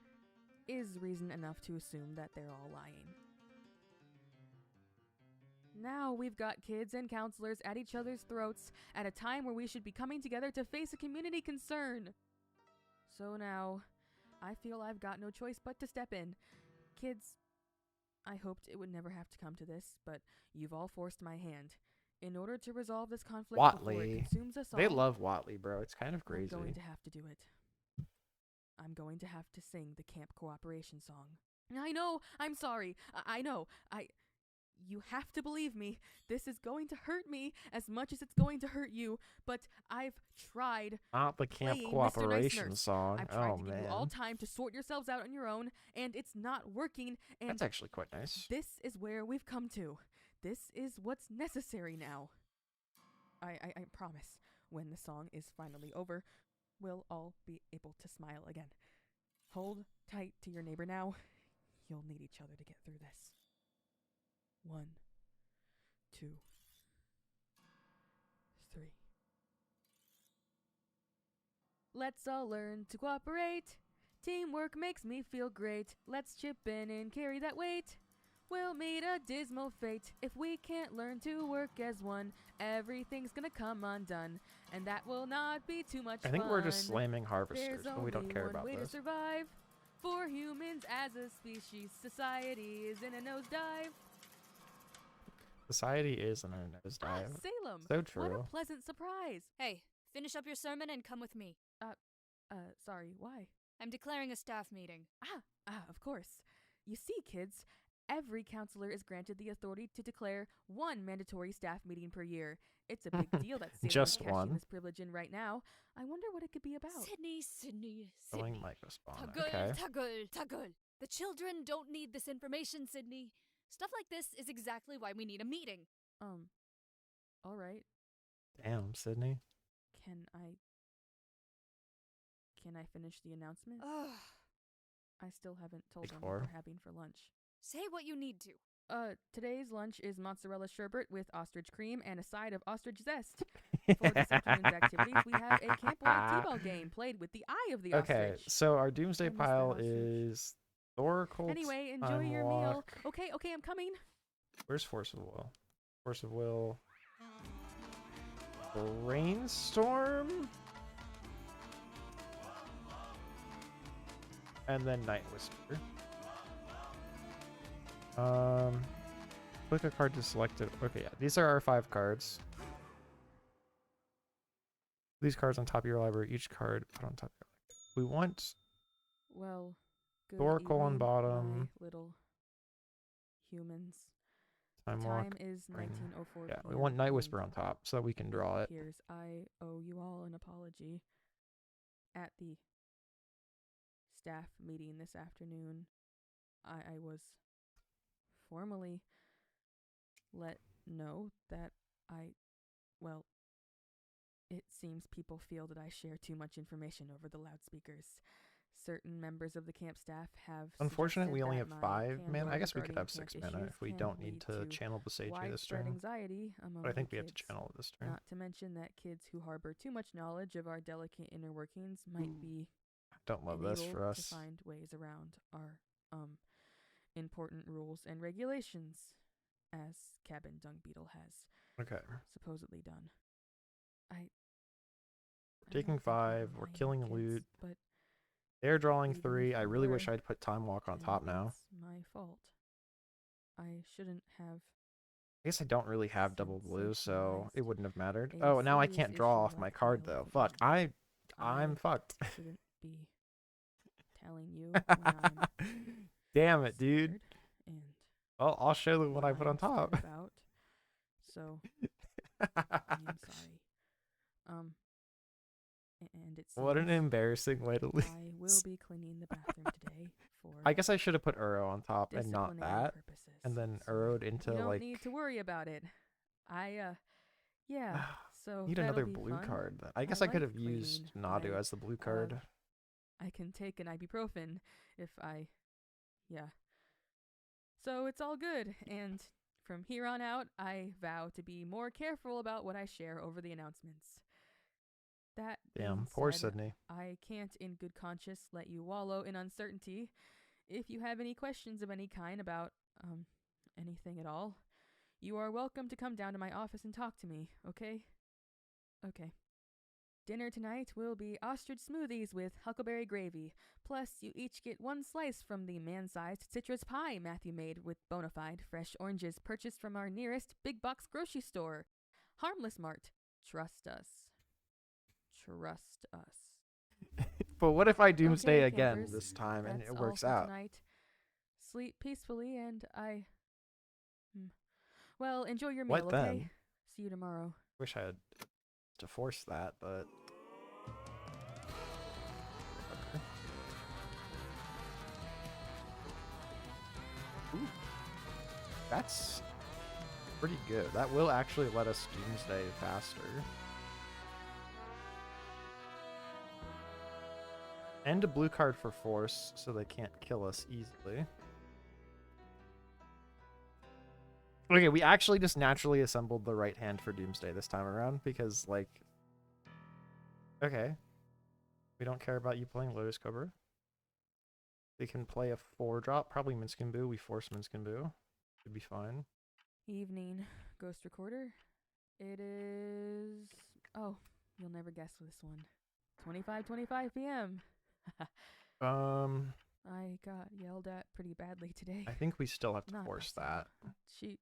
is reason enough to assume that they're all lying. Now we've got kids and counselors at each other's throats at a time where we should be coming together to face a community concern. So now, I feel I've got no choice but to step in. Kids, I hoped it would never have to come to this, but you've all forced my hand. In order to resolve this conflict before it Watley. consumes us all, They love Watley, bro. It's kind of I'm crazy. going to have to do it. I'm going to have to sing the camp cooperation song. I know, I'm sorry. I know. You have to believe me. This is going to hurt me as much as it's going to hurt you, but I've tried. Not the camp playing Mr. Nice cooperation Nurse. song. I've tried Oh to give man, you all time to sort yourselves out on your own, and it's not working, and that's actually quite nice. this is where we've come to. This is what's necessary now. I promise, when the song is finally over, we'll all be able to smile again. Hold tight to your neighbor now. You'll need each other to get through this. 1, 2, 3. Let's all learn to cooperate. Teamwork makes me feel great. Let's chip in and carry that weight. We'll meet a dismal fate if we can't learn to work as one. Everything's gonna come undone, and that will not be too much I fun. think we're just slamming harvesters, There's but we don't only care one about way this. to survive. For humans as a species, society is in a nosedive. Society is in a nosedive. Salem! So What true. a pleasant surprise! Hey, finish up your sermon and come with me. Sorry, why? I'm declaring a staff meeting. Of course. You see, kids, every counselor is granted the authority to declare one mandatory staff meeting per year. It's a big deal that Salem's Just cashing one. this privilege in right now. I wonder what it could be about. Sydney. Going microspawn. Tuggle, Okay. tuggle. The children don't need this information, Sydney. Stuff like this is exactly why we need a meeting. All right. Damn, Sydney. Can I finish the announcement? Ugh. I still haven't told them what Before. we're having for lunch. Say what you need to. Today's lunch is mozzarella sherbet with ostrich cream and a side of ostrich zest. For this afternoon's activities, we have a camp-wide t-ball game played with the eye of the Okay, ostrich. so our doomsday I miss that pile ostrich. is Thor, Colt, Anyway, enjoy Time your meal. Walk. Okay, I'm coming. Where's Force of Will? Force of Will. Brainstorm? And then Night Whisper. Click a card to select it. Okay, yeah. These are our 5 cards. These cards on top of your library. Each card put on top of your library. We want Well, good Oracle on evening, bottom. my little humans. Time Time Walk. is Bring- 19:04 Yeah, we PM, want Night and Whisper on top so that we can draw it. Here's I owe you all an apology. At the staff meeting this afternoon, I was formally let know that it seems people feel that I share too much information over the loudspeakers. Certain members of the camp staff have Unfortunately, we suggested only that have my 5 mana. candor I guess we could regarding have camp 6 mana issues if we can don't need lead to channel Besage this widespread turn. anxiety among But I think the we have to kids. channel it this turn. Not to mention that kids who harbor too much knowledge of our delicate inner workings might be Don't love this unable for to us. find ways around our important rules and regulations, as Cabin Dung Beetle has Okay. supposedly done. I Taking don't think 5, we're lying, killing kids, loot. but They're drawing even 3. if I we really wish were, I'd put Time Walk on then top now. It's my fault. I shouldn't have. I guess I don't really have double blue, so it sensationalized wouldn't have mattered. a Oh, now I serious can't draw issue off my like card the though. elephant Fuck. man. I'm I fucked. shouldn't be telling you when I'm Damn it, dude. scared and Well, I'll show them what I put I'm on top. upset about. So I am sorry. And it What an seems embarrassing way to leave. I will be cleaning the bathroom today for I guess I should have put Uro on top and not disciplinary that, purposes. and then So Uro'd into you don't like. need to worry about it. Yeah. So Need that'll another be blue fun. card. I guess I could like have used cleaning, Nadu right? as the blue card. I can take an ibuprofen if yeah. So it's all good, and from here on out, I vow to be more careful about what I share over the announcements. That Damn, being poor said, Sydney. I can't in good conscience let you wallow in uncertainty. If you have any questions of any kind about, anything at all, you are welcome to come down to my office and talk to me, okay? Okay. Dinner tonight will be ostrich smoothies with huckleberry gravy. Plus, you each get one slice from the man-sized citrus pie Matthew made with bona fide fresh oranges purchased from our nearest big box grocery store. Harmless Mart. Trust us. Trust us. But what if I doomsday Okay, again campers, this time and that's it all works for out? Tonight. Sleep peacefully, and well, enjoy your meal, What okay? then? See you tomorrow. Wish I had to force that, but. Okay. Ooh. That's pretty good. That will actually let us doomsday faster. And a blue card for force, so they can't kill us easily. Okay, we actually just naturally assembled the right hand for doomsday this time around, because, like... Okay. We don't care about you playing Lotus Cobra. They can play a 4-drop, probably Minskin Boo. We force Minskin Boo. Should be fine. Evening. Ghost Recorder. It is... Oh, you'll never guess this one. 25:25 p.m. I got yelled at pretty badly today. I think we still have to Not force by that. Sam.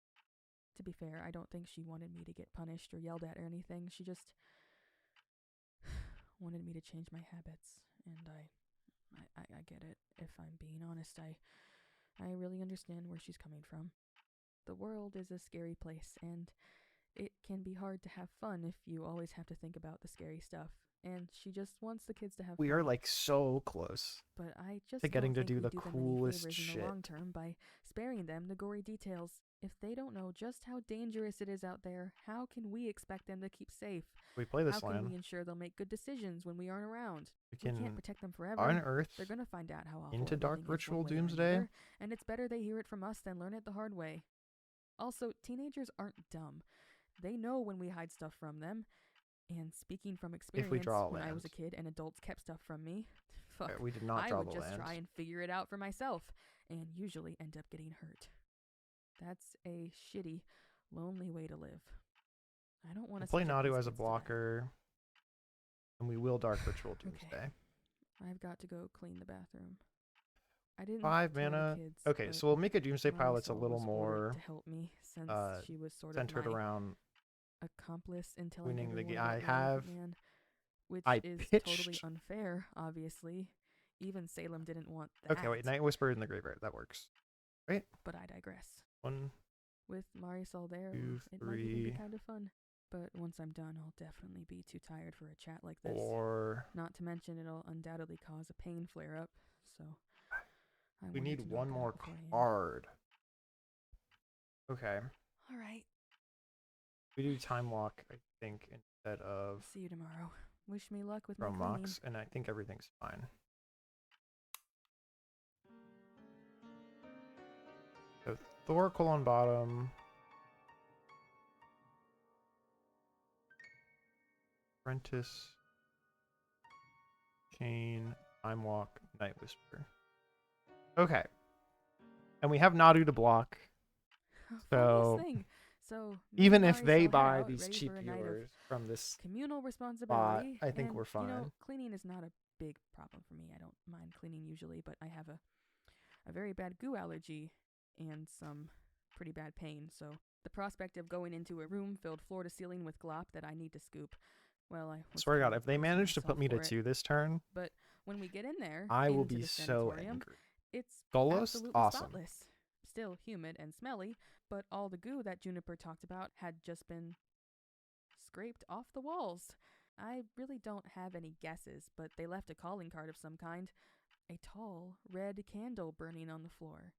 To be fair, I don't think she wanted me to get punished or yelled at or anything. She just wanted me to change my habits, and I get it. If I'm being honest, I really understand where she's coming from. The world is a scary place, and it can be hard to have fun if you always have to think about the scary stuff. And she just wants the kids to have We fun. are like so close. But I just to getting don't to think do we the them any coolest favors in shit. the long term by sparing them the gory details. If they don't know just how dangerous it is out there, how can we expect them to keep safe? We play this How can land. we ensure they'll make good decisions when we aren't around? We We can can't protect them forever. unearth They're gonna find out how awful into Dark everything is Ritual one way or Doomsday. another, and it's better they hear it from us than learn it the hard way. Also, teenagers aren't dumb. They know when we hide stuff from them. And speaking from experience, draw when I land. was a kid and adults kept stuff from me, fuck, We did not I draw would the just land. try and figure it out for myself, and usually end up getting hurt. That's a shitty, lonely way to live. I don't want We'll to play Nadu as a blocker, and we will Dark Ritual Doomsday. I've got to go clean the bathroom. I didn't 5 tell the mana. kids, Okay, but so we'll make a Doomsday pile that's a Marisol little was ordered more to help me since she was sort centered of my around accomplice in telling winning the everyone game. I about have. Man, which I is pitched. totally unfair, obviously. Even Salem didn't want that. Okay, wait. Night Whisper in the graveyard. That works. Right? But I digress. 1, With Marisol there, 2, it might even be 3, kind of fun. But once I'm done, I'll definitely be too tired for a chat like this. 4. Not to mention it'll undoubtedly cause a pain flare-up, so... I We wanted need to knock one it out more beforehand. card. Okay. Alright, We do Time Walk, I think, instead of see you tomorrow. Wish me luck with my from cleaning. Mox, and I think everything's fine. So Thoracle on bottom. Apprentice. Chain. Time Walk. Night Whisper. Okay. And we have Nadu to block. So, Thing. So even me if and they Marisol head buy out, these ready cheap for a night of viewers from this communal spot, responsibility. I think and, we're fine. You know, cleaning is not a big problem for me. I don't mind cleaning usually, but I have a very bad goo allergy and some pretty bad pain. So the prospect of going into a room filled floor to ceiling with glop that I need to scoop Well, I was Swear to God, kinda if they bracing manage to put myself me to for it, 2 this turn, but when we get in there, I will into be the so sanatorium, angry. it's Golos, absolutely awesome. spotless. Still humid and smelly, but all the goo that Juniper talked about had just been scraped off the walls. I really don't have any guesses, but they left a calling card of some kind. A tall, red candle burning on the floor,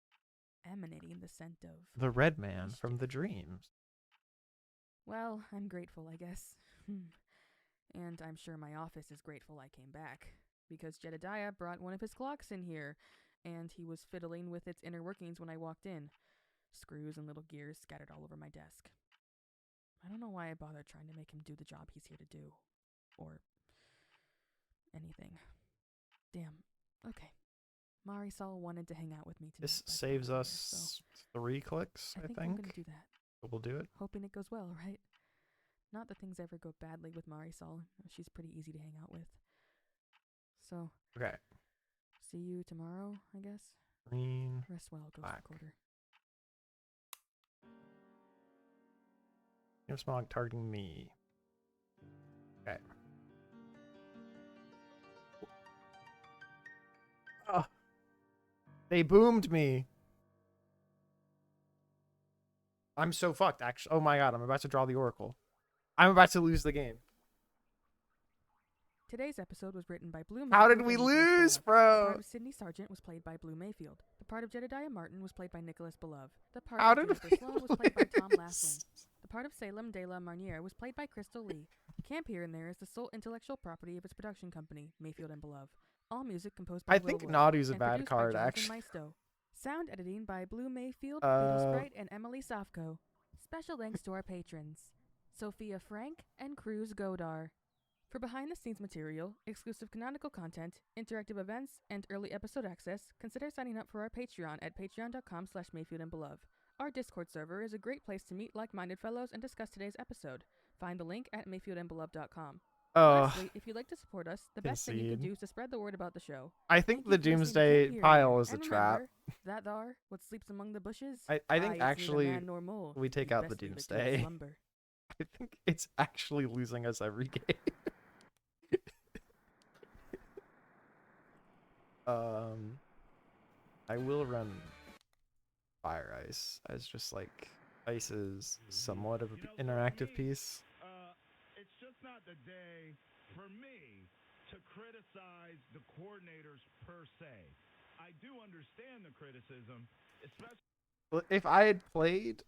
emanating the scent of... The red man from mischief. the dreams. Well, I'm grateful, I guess. And I'm sure my office is grateful I came back, because Jedediah brought one of his clocks in here, and he was fiddling with its inner workings when I walked in. Screws and little gears scattered all over my desk. I don't know why I bothered trying to make him do the job he's here to do. Or anything. Damn. Okay. Marisol wanted to hang out with me tonight. This by the saves sounds of us 3 clicks, it, so I I'm think. gonna do that. But we'll do it. Hoping it goes well, right? Not that things ever go badly with Marisol. She's pretty easy to hang out with. So, Okay. see you tomorrow, I guess. Green. Rest well, Ghost Black. Recorder. Smog targeting me. Okay. Oh. They boomed me. I'm so fucked, actually. Oh my god, I'm about to draw the Oracle. I'm about to lose the game. Today's episode was written by Blue Mayfield. How did we and Nicholas lose, Beloved. The bro? part of Sydney Sargent was played by Blue Mayfield. The part of Jedediah Martin was played by Nicholas Beloved. The part How of did Jennifer we Sloan was played by Tom lose? Laslin. The part of Salem de la Marniere was played by Crystal Lee. Camp Here and There is the sole intellectual property of its production company, Mayfield and Beloved. All music composed by I Will think Wood Nadu's a and bad produced by card, Jonathan actually. Maisto. Sound editing by Blue Mayfield, Beetle Sprite, and Emily Sofko. Special thanks to our patrons, Sophia Frank and Cruz Godar. For behind-the-scenes material, exclusive canonical content, interactive events, and early episode access, consider signing up for our Patreon at patreon.com/MayfieldandBeloved. Our Discord server is a great place to meet like-minded fellows and discuss today's episode. Find the link at mayfieldandbeloved.com. Lastly, if you'd like to support us, the best thing you can concede. do is to spread the word about the show. I Thank think you the for listening to Camp Doomsday Here and pile There. is a And trap. remember, that thar, what sleeps among the bushes? I Aye, think it's neither actually man nor mole. we take You'd out the best leave it to its Doomsday. slumber. I think it's actually losing us every game. I will run Fire Ice as just like Ice is somewhat of an interactive piece. It's just not the day for me to criticize the coordinators per se. I do understand the criticism, especially If I had played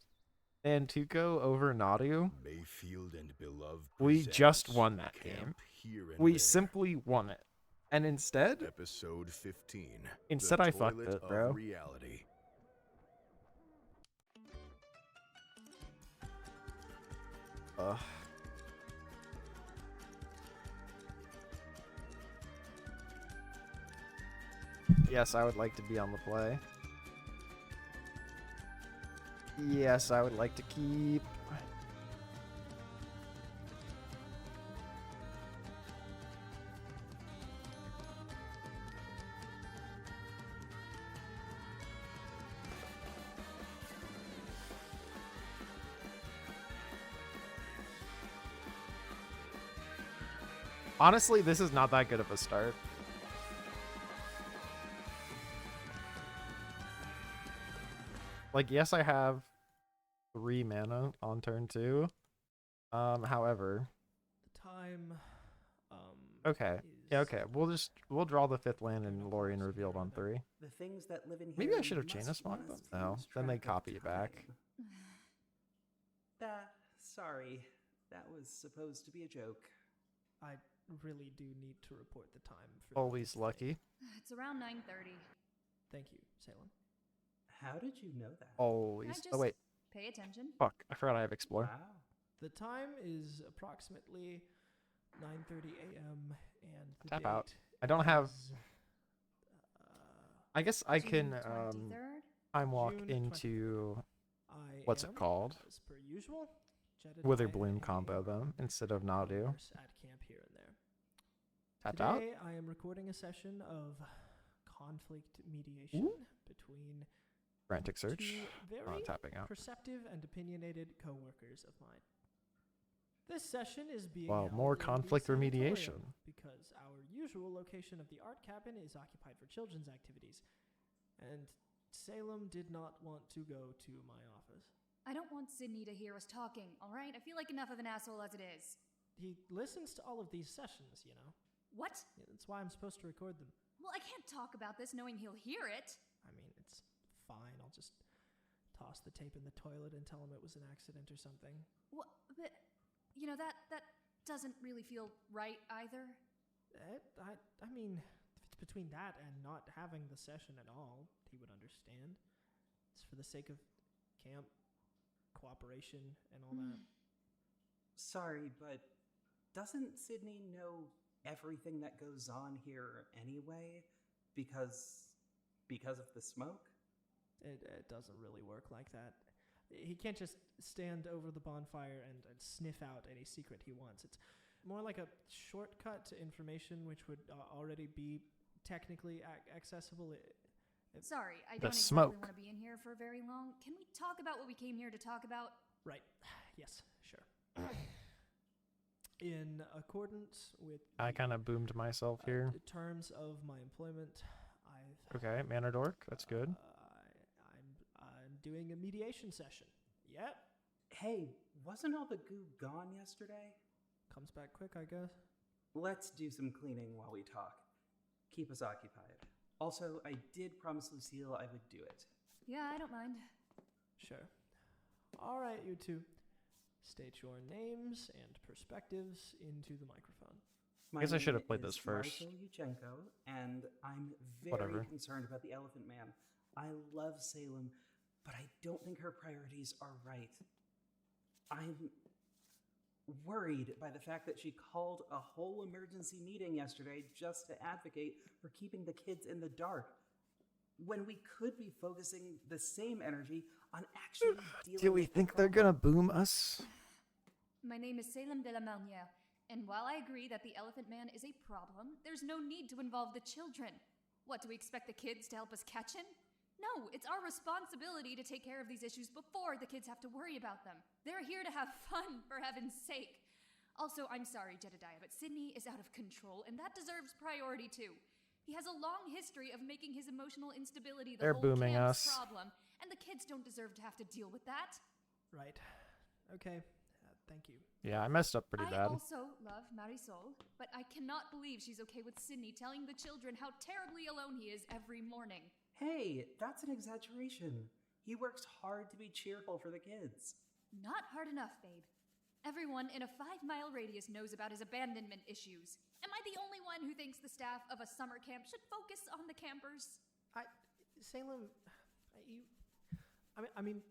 Antuco over Nadu, Mayfield and Beloved we just presents won that Camp game. Here and We There. simply won it. And instead, Episode 15. Instead the I fucked Toilet it, of bro. Reality. Yes, I would like to be on the play. Yes, I would like to keep. Honestly, this is not that good of a start. Like, yes, I have 3 mana on turn 2. However, The time. okay. is- Yeah, okay. We'll draw the 5th land and Lorien revealed on 3. The things that live in Maybe I here should have chain must smoked them. must No, lose then they track of copy it back. time. Sorry. That was supposed to be a joke. I really do need to report the time. For the Always next day. lucky. It's around 9:30. Thank you, Salem. How did you know that? Always. just- Oh wait, Pay attention. fuck! I forgot I have explore. Wow. The time is approximately 9:30 a.m. and the Tap date out. I don't have. is, I guess I June can 23rd? time walk June into I what's am, it called? as per usual, Wither Jedediah Bloom A. combo them instead of Nadu. Commerce at Camp Here and There. Tapped out. Today I am recording a session of conflict mediation Ooh. between Frantic search. two very Tapping out. perceptive and opinionated co-workers of mine. This session is being Wow, held more in the conflict sanatorium remediation. because our usual location of the art cabin is occupied for children's activities, and Salem did not want to go to my office. I don't want Sydney to hear us talking, all right? I feel like enough of an asshole as it is. He listens to all of these sessions, you know. What? Yeah, that's why I'm supposed to record them. Well, I can't talk about this knowing he'll hear it. I mean, it's fine. I'll just toss the tape in the toilet and tell him it was an accident or something. What? But, you know, that doesn't really feel right either. I mean, if it's between that and not having the session at all, he would understand. It's for the sake of camp, cooperation, and all that. Sorry, but doesn't Sydney know everything that goes on here anyway? Because of the smoke? It doesn't really work like that. He can't just stand over the bonfire and sniff out any secret he wants. It's more like a shortcut to information which would already be technically accessible. Sorry, I The don't exactly smoke. want to be in here for very long. Can we talk about what we came here to talk about? Right. Yes, sure. In accordance with I kind of boomed myself here. terms of my employment, I've Okay, Manor Dork, that's good. I'm doing a mediation session. Yep. Hey, wasn't all the goo gone yesterday? Comes back quick, I guess. Let's do some cleaning while we talk. Keep us occupied. Also, I did promise Lucille I would do it. Yeah, I don't mind. Sure. All right, you two. State your names and perspectives into the microphone. My Guess I should name have played this is first. Marshall Yuchenko, and I'm very Whatever. concerned about the Elephant Man. I love Salem, but I don't think her priorities are right. I'm worried by the fact that she called a whole emergency meeting yesterday just to advocate for keeping the kids in the dark, when we could be focusing the same energy on actually dealing Do we with the think they're problem. gonna boom us? My name is Salem de la Marnière, and while I agree that the Elephant Man is a problem, there's no need to involve the children. What, do we expect the kids to help us catch him? No, it's our responsibility to take care of these issues before the kids have to worry about them. They're here to have fun, for heaven's sake. Also, I'm sorry, Jedediah, but Sydney is out of control, and that deserves priority too. He has a long history of making his emotional instability the They're whole booming camp's us. problem, and the kids don't deserve to have to deal with that. Right. Okay. Thank you. Yeah, I messed up pretty I bad. also love Marisol, but I cannot believe she's okay with Sydney telling the children how terribly alone he is every morning. Hey, that's an exaggeration. He works hard to be cheerful for the kids. Not hard enough, babe. Everyone in a 5-mile radius knows about his abandonment issues. Am I the only one who thinks the staff of a summer camp should focus on the campers? Salem, I mean,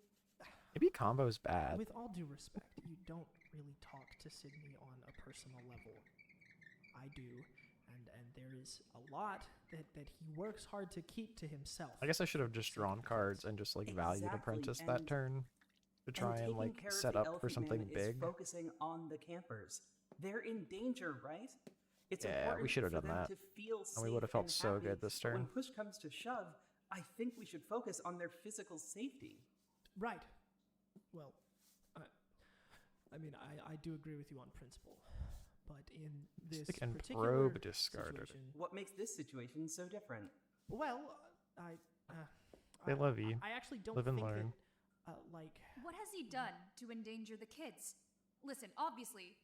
Maybe combo's bad. with all due respect, you don't really talk to Sydney on a personal level. I do, and there is a lot that he works hard to keep to himself. I guess I should have just drawn cards and just like valued Exactly, Apprentice that and- turn to try and taking like care of set the up for Elephant something Man is big. focusing on the campers. They're in danger, right? It's Yeah, we important should have for done them that. to feel And we safe would have felt and so happy, good this but when turn. push comes to shove, I think we should focus on their physical safety. Right. Well, I mean, I do agree with you on principle, but in this Stick and particular probe discarded. situation, What makes this situation so different? well, They love you. I actually don't Live and think learn. that, like, What has he done to endanger the kids? Listen, obviously,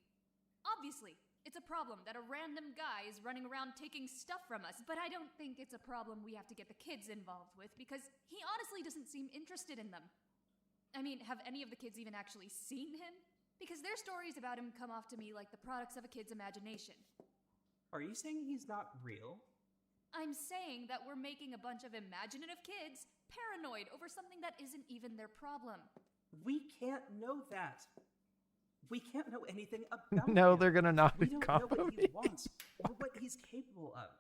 it's a problem that a random guy is running around taking stuff from us, but I don't think it's a problem we have to get the kids involved with, because he honestly doesn't seem interested in them. I mean, have any of the kids even actually seen him? Because their stories about him come off to me like the products of a kid's imagination. Are you saying he's not real? I'm saying that we're making a bunch of imaginative kids paranoid over something that isn't even their problem. We can't know that. We can't know anything about No, him. they're gonna not We don't know combo what he me. wants or what he's capable of.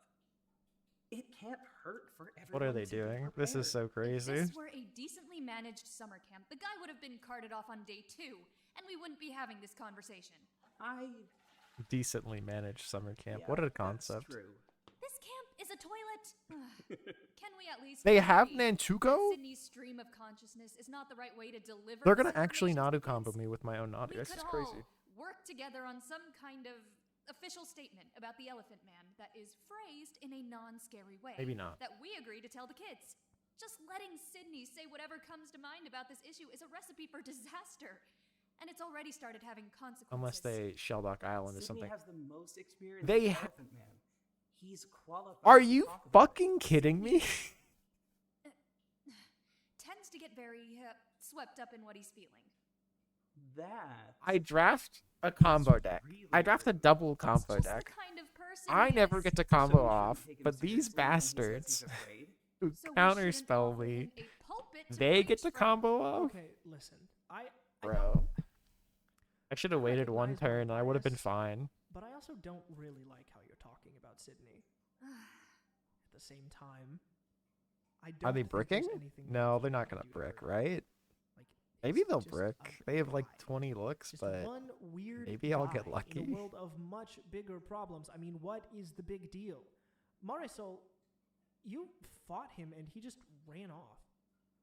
It can't hurt for everyone. What are they to be doing? This is prepared. so crazy. If this were a decently managed summer camp, the guy would have been carted off on day 2, and we wouldn't be having this conversation. Decently managed summer camp. Yeah, What a that's concept. true. This camp is a toilet. Can we at least They have agree that Nantuko? Sydney's stream of consciousness is not the right way to deliver They're this gonna actually information to Nadu the combo kids? me with my own Nadu. We This could is all crazy. work together on some kind of official statement about the Elephant Man that is phrased in a non-scary way. Maybe not. That we agree to tell the kids. Just letting Sydney say whatever comes to mind about this issue is a recipe for disaster. And it's already started having consequences. Unless they Shelldock Island or Sydney something. has the most experience They with ha- Elephant Man. He's qualified. Are to you talk about fucking it. kidding me? Tends to get very swept up in what he's feeling. That I draft a combo deck. really I draft a rude. double That's combo just deck. the kind of person I he never is. get to So combo we shouldn't off, take him but these seriously when he says bastards he's afraid. who So we counter shouldn't spell offer me, him a pulpit to they get preach to from. combo off? Okay, listen. I Bro. don't, I should have waited one recognize my turn and I would have been bias. fine. but I also don't really like how you're talking about Sydney. At the same time, I don't Are they think there's bricking? anything No, that they're not can gonna do to brick, her. right? Like, Maybe it's they'll just brick. a They have like guy. 20 looks, Just but one weird maybe I'll get guy lucky. in a world of much bigger problems. I mean, what is the big deal? Marisol, you fought him and he just ran off.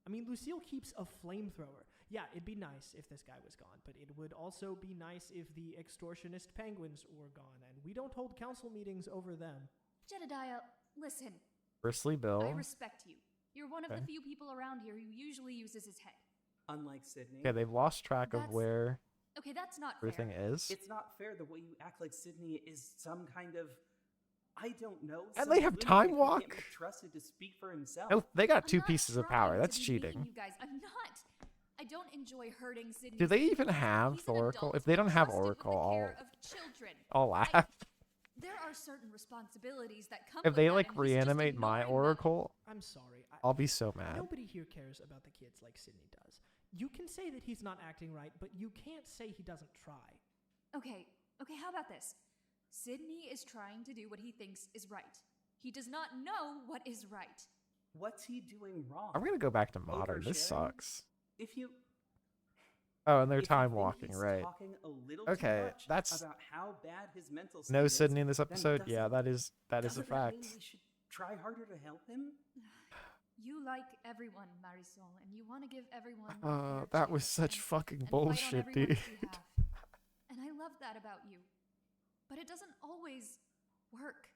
I mean, Lucille keeps a flamethrower. Yeah, it'd be nice if this guy was gone, but it would also be nice if the extortionist penguins were gone, and we don't hold council meetings over them. Jedediah, listen. Firstly, I Bill. respect you. You're one of Okay. the few people around here who usually uses his head. Unlike Sydney, Okay, they've lost track of That's where Okay, that's not everything fair. is. it's not fair the way you act like Sydney is some kind of, I don't know. And some they have lunatic time who walk? Can't be trusted to speak for himself. Oh, they got I'm 2 not pieces of trying power. to That's be mean, cheating. you guys. I'm not. I don't enjoy hurting Sydney. Do they even have He's an Oracle? adult If they don't have entrusted with the Oracle, care of children. I'll laugh. There are certain responsibilities that come If with they that, like and he's just reanimate my ignoring them. Oracle, I'm sorry. I'll be so mad. Nobody here cares about the kids like Sydney does. You can say that he's not acting right, but you can't say he doesn't try. Okay, how about this? Sydney is trying to do what he thinks is right. He does not know what is right. What's he doing wrong? I'm gonna go back to modern. This Oversharing? sucks. If you Oh, and they're if you time think walking, he's right? talking a little Okay, too much that's- about how bad his mental state No is, Sydney in this then episode. Yeah, that is a doesn't that fact. mean we should try harder to help him? You like everyone, Marisol, and you want to give everyone a fair That was chance such and- fucking and fight on bullshit, everyone's dude. behalf. And I love that about you. But it doesn't always work.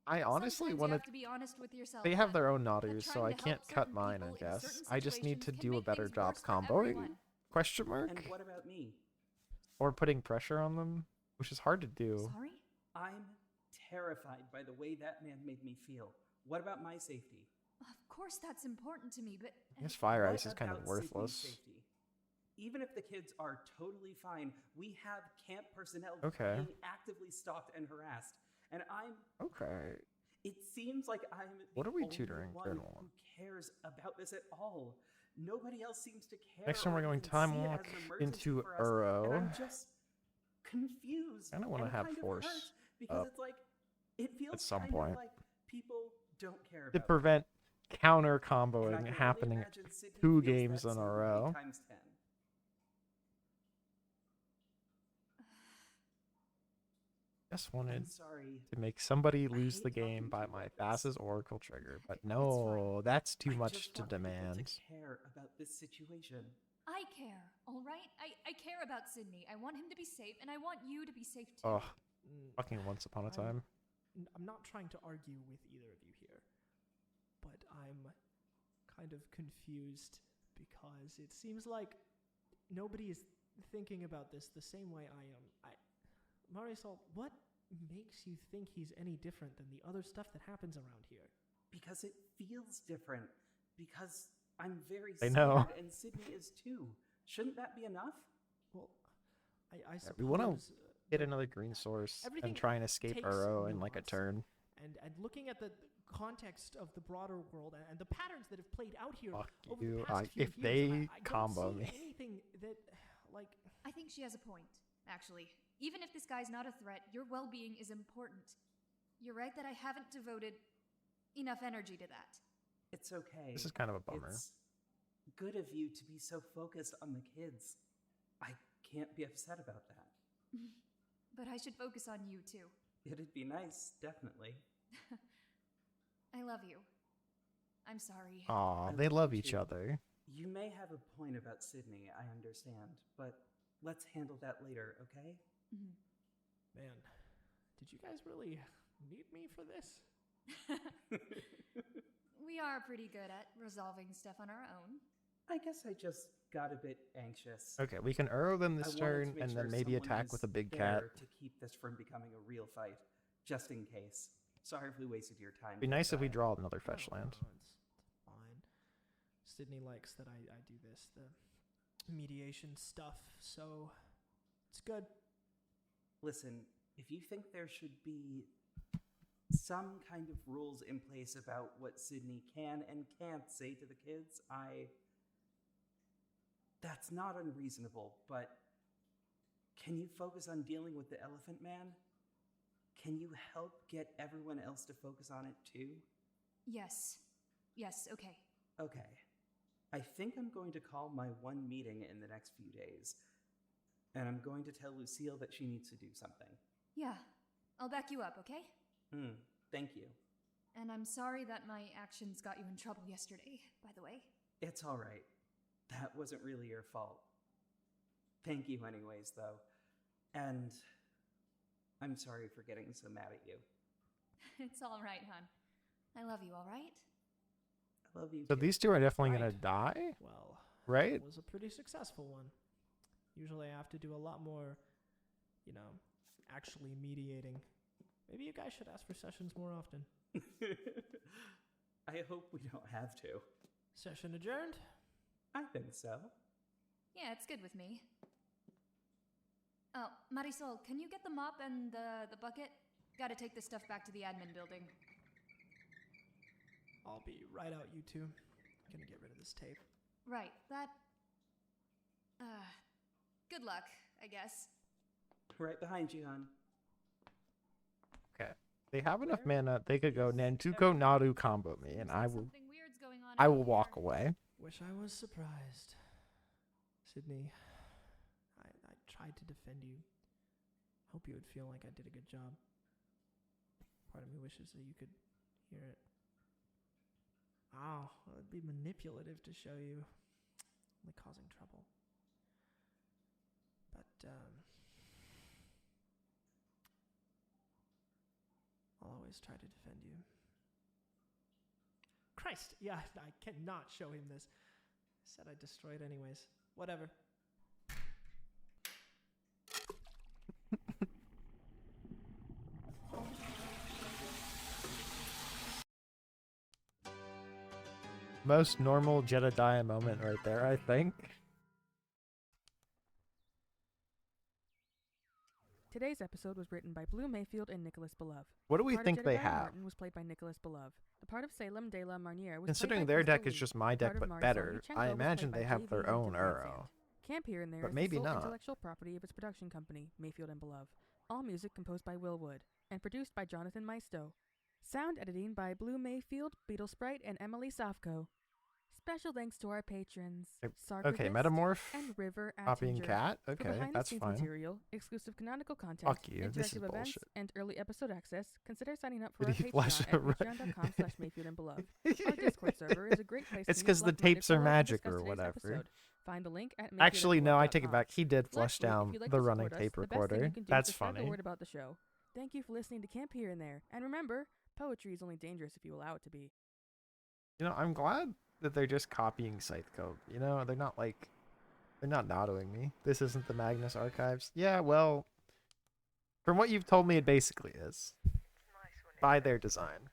I honestly Sometimes want you have to be honest with yourself. They have that- their own that Nauters, so trying I to can't help cut certain mine, I people in guess. certain I just need situations to can do a make better things job worse for comboing? everyone. Question mark? And what about me? Or putting pressure on them, which is hard to do. Sorry? I'm terrified by the way that man made me feel. What about my safety? Of course that's important to me, but I guess Fire What Ice is kind of about Sydney's worthless. safety? Even if the kids are totally fine, we have camp personnel Okay. being actively stalked and harassed. And Okay. it seems like I'm What the are we only tutoring? one Third who one. cares about this at all. Nobody else seems to care. Next time or we're going even time see it as walk an emergency into for us, and I'm Uro. just confused. I don't wanna and have kind of force hurt because up it's like it feels some kind point. of like people don't care To about prevent counter it. And I comboing can only happening imagine Sydney 2 feels games that in a same way row. times 10. Just I'm wanted sorry. to make somebody I lose hate the game talking to by you my like this. fastest Oracle trigger, but It's no, fine. that's too I much just to want people demand. to care about this situation. I care, all right? I care about Sydney. I want him to be safe, and I want you to be safe too. Oh, Mm, fucking Once Upon a Time. I'm not trying to argue with either of you here, but I'm kind of confused because it seems like nobody is thinking about this the same way I am. Marisol, what makes you think he's any different than the other stuff that happens around here? Because it feels different. Because I'm very I scared, know. and Sydney is too. Shouldn't that be enough? Well, I suppose we wanna Get another green source everything and try and escape takes Uro in like a nuance. turn. and looking at the context of the broader world and the patterns that have played out here Fuck over you. the past few If years, they I combo don't see me. anything that like I think she has a point, actually. Even if this guy's not a threat, your well-being is important. You're right that I haven't devoted enough energy to that. It's okay. This is kind of a bummer. It's good of you to be so focused on the kids. I can't be upset about that. But I should focus on you too. It'd be nice, definitely. I love you. I'm sorry. Aw, I they love love you each too. other. You may have a point about Sydney, I understand, but let's handle that later, okay? Mhm. Man, did you guys really need me for this? We are pretty good at resolving stuff on our own. I guess I just got a bit anxious. Okay, we can arrow them I this wanted to turn make and sure then maybe someone attack was with a big there cat. to keep this from becoming a real fight, just in case. Sorry if we wasted your time. It'd be nice if we Josiah. draw another fetch land. It's fine. Sydney likes that I do this, the mediation stuff, so it's good. Listen, if you think there should be some kind of rules in place about what Sydney can and can't say to the kids, that's not unreasonable, but can you focus on dealing with the Elephant Man? Can you help get everyone else to focus on it too? Yes. Yes, okay. Okay. I think I'm going to call my one meeting in the next few days, and I'm going to tell Lucille that she needs to do something. Yeah. I'll back you up, okay? Thank you. And I'm sorry that my actions got you in trouble yesterday, by the way. It's all right. That wasn't really your fault. Thank you anyways, though. And I'm sorry for getting so mad at you. It's all right, hon. I love you, all right? I love you So too. these two are definitely Right. gonna die, Well, right? it was a pretty successful one. Usually I have to do a lot more, actually mediating. Maybe you guys should ask for sessions more often. I hope we don't have to. Session adjourned? I think so. Yeah, it's good with me. Oh, Marisol, can you get the mop and the bucket? Gotta take this stuff back to the admin building. I'll be right out, you two. Gonna get rid of this tape. Right, that... good luck, I guess. Right behind you, hon. Okay. They have enough mana. They could go Nantuko Naru combo me, and I will. Something weird's going on I out will walk here. away. Wish I was surprised. Sydney, I tried to defend you. Hope you would feel like I did a good job. Part of me wishes that you could hear it. Oh, it would be manipulative to show you. Only causing trouble. But, I'll always try to defend you. Christ, yeah, I cannot show him this. I said I'd destroy it anyways. Whatever. Most normal Jedediah moment right there, I think. Today's episode was written by Blue Mayfield and Nicholas Belove. What do we The part of think they Jedediah have? Martin was played by Nicholas Belove. The part of Salem de la Marniere was Considering played by their Crystal deck is Lee. just my The part deck of but Marisol better, Yuchenko I was imagine played they by have JV their own Vintage arrow. Camp Here and There But is maybe the sole not. intellectual property of its production company, Mayfield and Belove. All music composed by Will Wood and produced by Jonathan Maisto. Sound editing by Blue Mayfield, Beetle Sprite, and Emily Sofko. Special thanks to our patrons, Okay, Sarkagist Metamorph, and River copying Attinger cat. for Okay, that's behind-the-scenes fine. material, exclusive canonical content, Fuck you, this is interactive events, bullshit. and early episode access. Consider signing up for Did our he flash Patreon it at right? patreon.com/Mayfield and Beloved. Our Discord server is a great place It's to meet 'cause the select-minded tapes are fellows and magic discuss or today's whatever. episode. Find the link at Actually, no, I take it mayfieldandbeloved.com. back. He did flush Lastly, if down you'd like the to running support us, tape the best thing recorder. you can do is That's to spread the funny. word about the show. Thank you for listening to Camp Here and There. And remember, poetry is only dangerous if you allow it to be. You know, I'm glad that they're just copying Scythe Code. You know, they're not Nadoing me. This isn't the Magnus Archives. Yeah, well, from what you've told me, it basically is. By their design.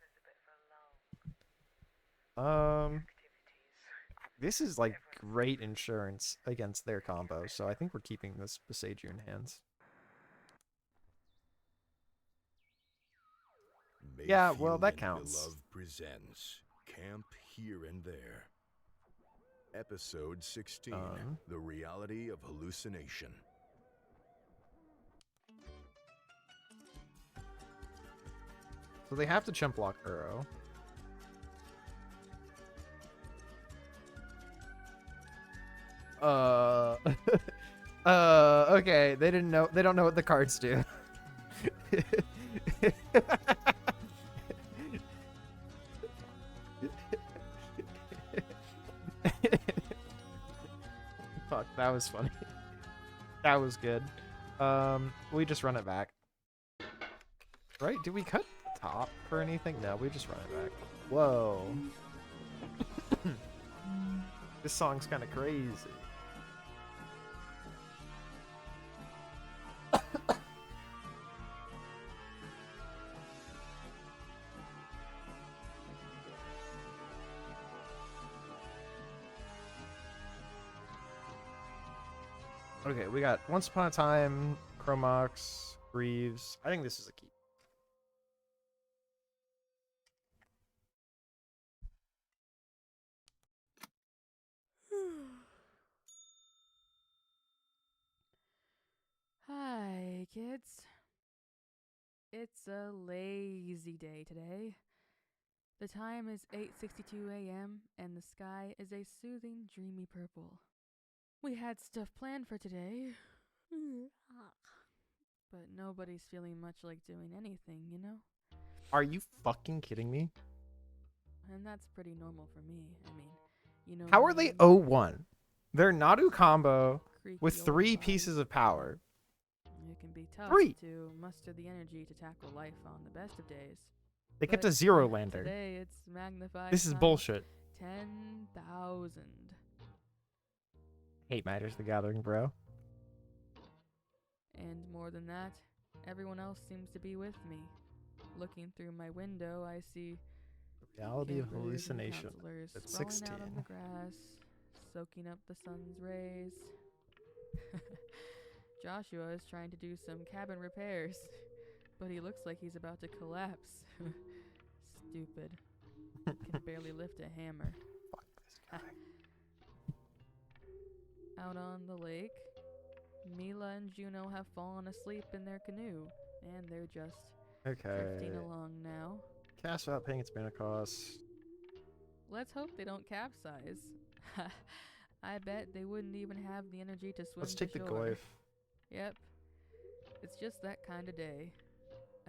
This is like great insurance against their combo, so I think we're keeping this Besager in hands. Yeah, well, that Mayfield and counts. Beloved presents Camp Here and There. Episode 16, The Reality of Hallucination. So they have to chump block Uro. Okay, they don't know what the cards do. Fuck, that was funny. That was good. We just run it back. Right? Did we cut the top for anything? No, we just run it back. Whoa. This song's kind of crazy. Okay, we got Once Upon a Time, Chromox, Greaves. I think this is a keep. Hi, kids. It's a lazy day today. The time is 8:62 a.m. and the sky is a soothing, dreamy purple. We had stuff planned for today, but nobody's feeling much like doing anything, you know? Are you fucking kidding me? And that's pretty normal for me. I mean, you know. How are they me, 0-1? They're Nadu combo creaky with old 3 body. pieces of power. It can be tough 3. to muster the energy to tackle life on the best of days. They kept But a 0 lander. Today it's magnified. This is times bullshit. 10,000. Hate Matters the Gathering, bro. And more than that, everyone else seems to be with me. Looking through my window, I see Reality of campers and hallucination. counselors At sprawling 16. out on the grass, soaking up the sun's rays. Joshua is trying to do some cabin repairs, but he looks like he's about to collapse. Stupid. Can barely lift a hammer. Fuck this guy. Out on the lake, Mila and Juno have fallen asleep in their canoe, and they're just drifting along now. Cast without paying its mana cost. Let's hope they don't capsize. I bet they wouldn't even have the energy to swim Let's to take the shore. Goyf. Yep. It's just that kind of day.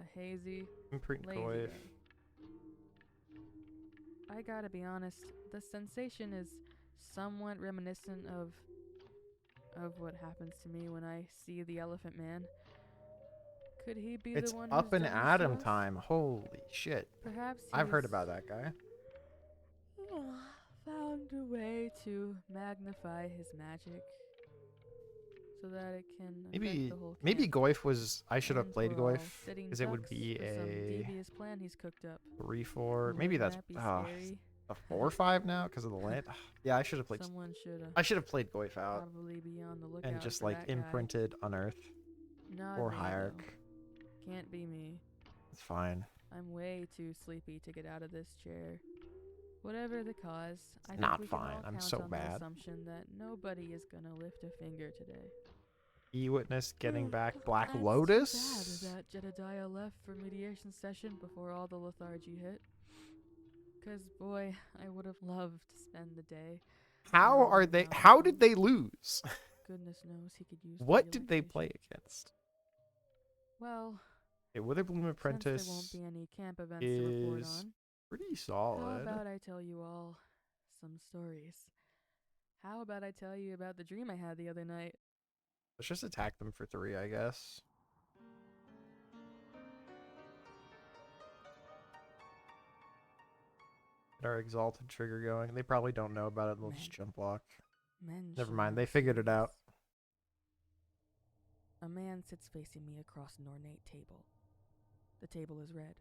A hazy, Imprint lazy Goyf. day. I gotta be honest, the sensation is somewhat reminiscent of what happens to me when I see the Elephant Man. Could he be It's the one up who's and done this to Adam us? time. Holy shit. Perhaps I've heard he's about that guy. found a way to magnify his magic so that it can affect the whole Maybe camp. Goyf was. I should have And played we're all Goyf sitting because it would ducks be for some a devious plan he's cooked up. 3-4. Maybe Wouldn't that's that be scary? a 4-5 now because of the land. Yeah, I should have played. Someone should I should have played Goyf out probably be on the lookout and just for like that guy. imprinted Unearth Not or me, Hierarch. though. Can't be me. It's fine. I'm way too sleepy to get out of this chair. Whatever the cause, I think not we can fine. all I'm count so on bad. the assumption that nobody is gonna lift a finger today. E-Witness getting back Black That's Lotus. too bad that Jedediah left for mediation session before all the lethargy hit. 'Cause boy, I would have loved to spend the day. How alone are they? without How him. did they lose? Goodness knows he could use. What the did they relaxation. play against? Well, Okay, Witherbloom Apprentice since there won't be any camp events to report is on, pretty how solid. about I tell you all some stories? How about I tell you about the dream I had the other night? Let's just attack them for 3, I guess. Get our Exalted trigger going. They probably don't know about it. They'll just jump block. Men Never should mind. have They figured it series. out. A man sits facing me across an ornate table. The table is red,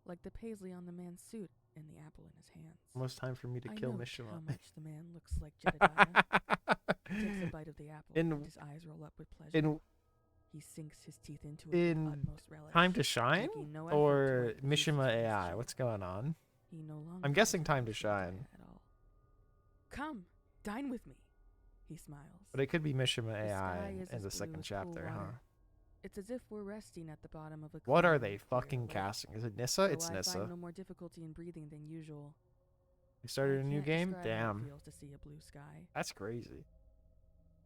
like the paisley on the man's suit and the apple in his hands. Almost time for me to I kill note Mishima. how much the man looks like Jedediah. He takes a bite of the apple, In- and his eyes roll up with pleasure. He sinks his teeth into it in with utmost relish. Time to Shine making no effort or to reduce his Mishima face AI? shape. What's going on? He no longer I'm guessing looks Time like to Jedediah Shine. at all. Come, dine with me. He smiles. But it could be Mishima The AI sky is in as the blue second as cool chapter, huh? water. It's as if we're resting at the bottom of a What clear, are they clear fucking lake. casting? Is it Nissa? Though It's I Nissa. find no more difficulty in breathing than usual. We started I a new can't game? describe how it Damn. feels to see a blue sky. That's crazy.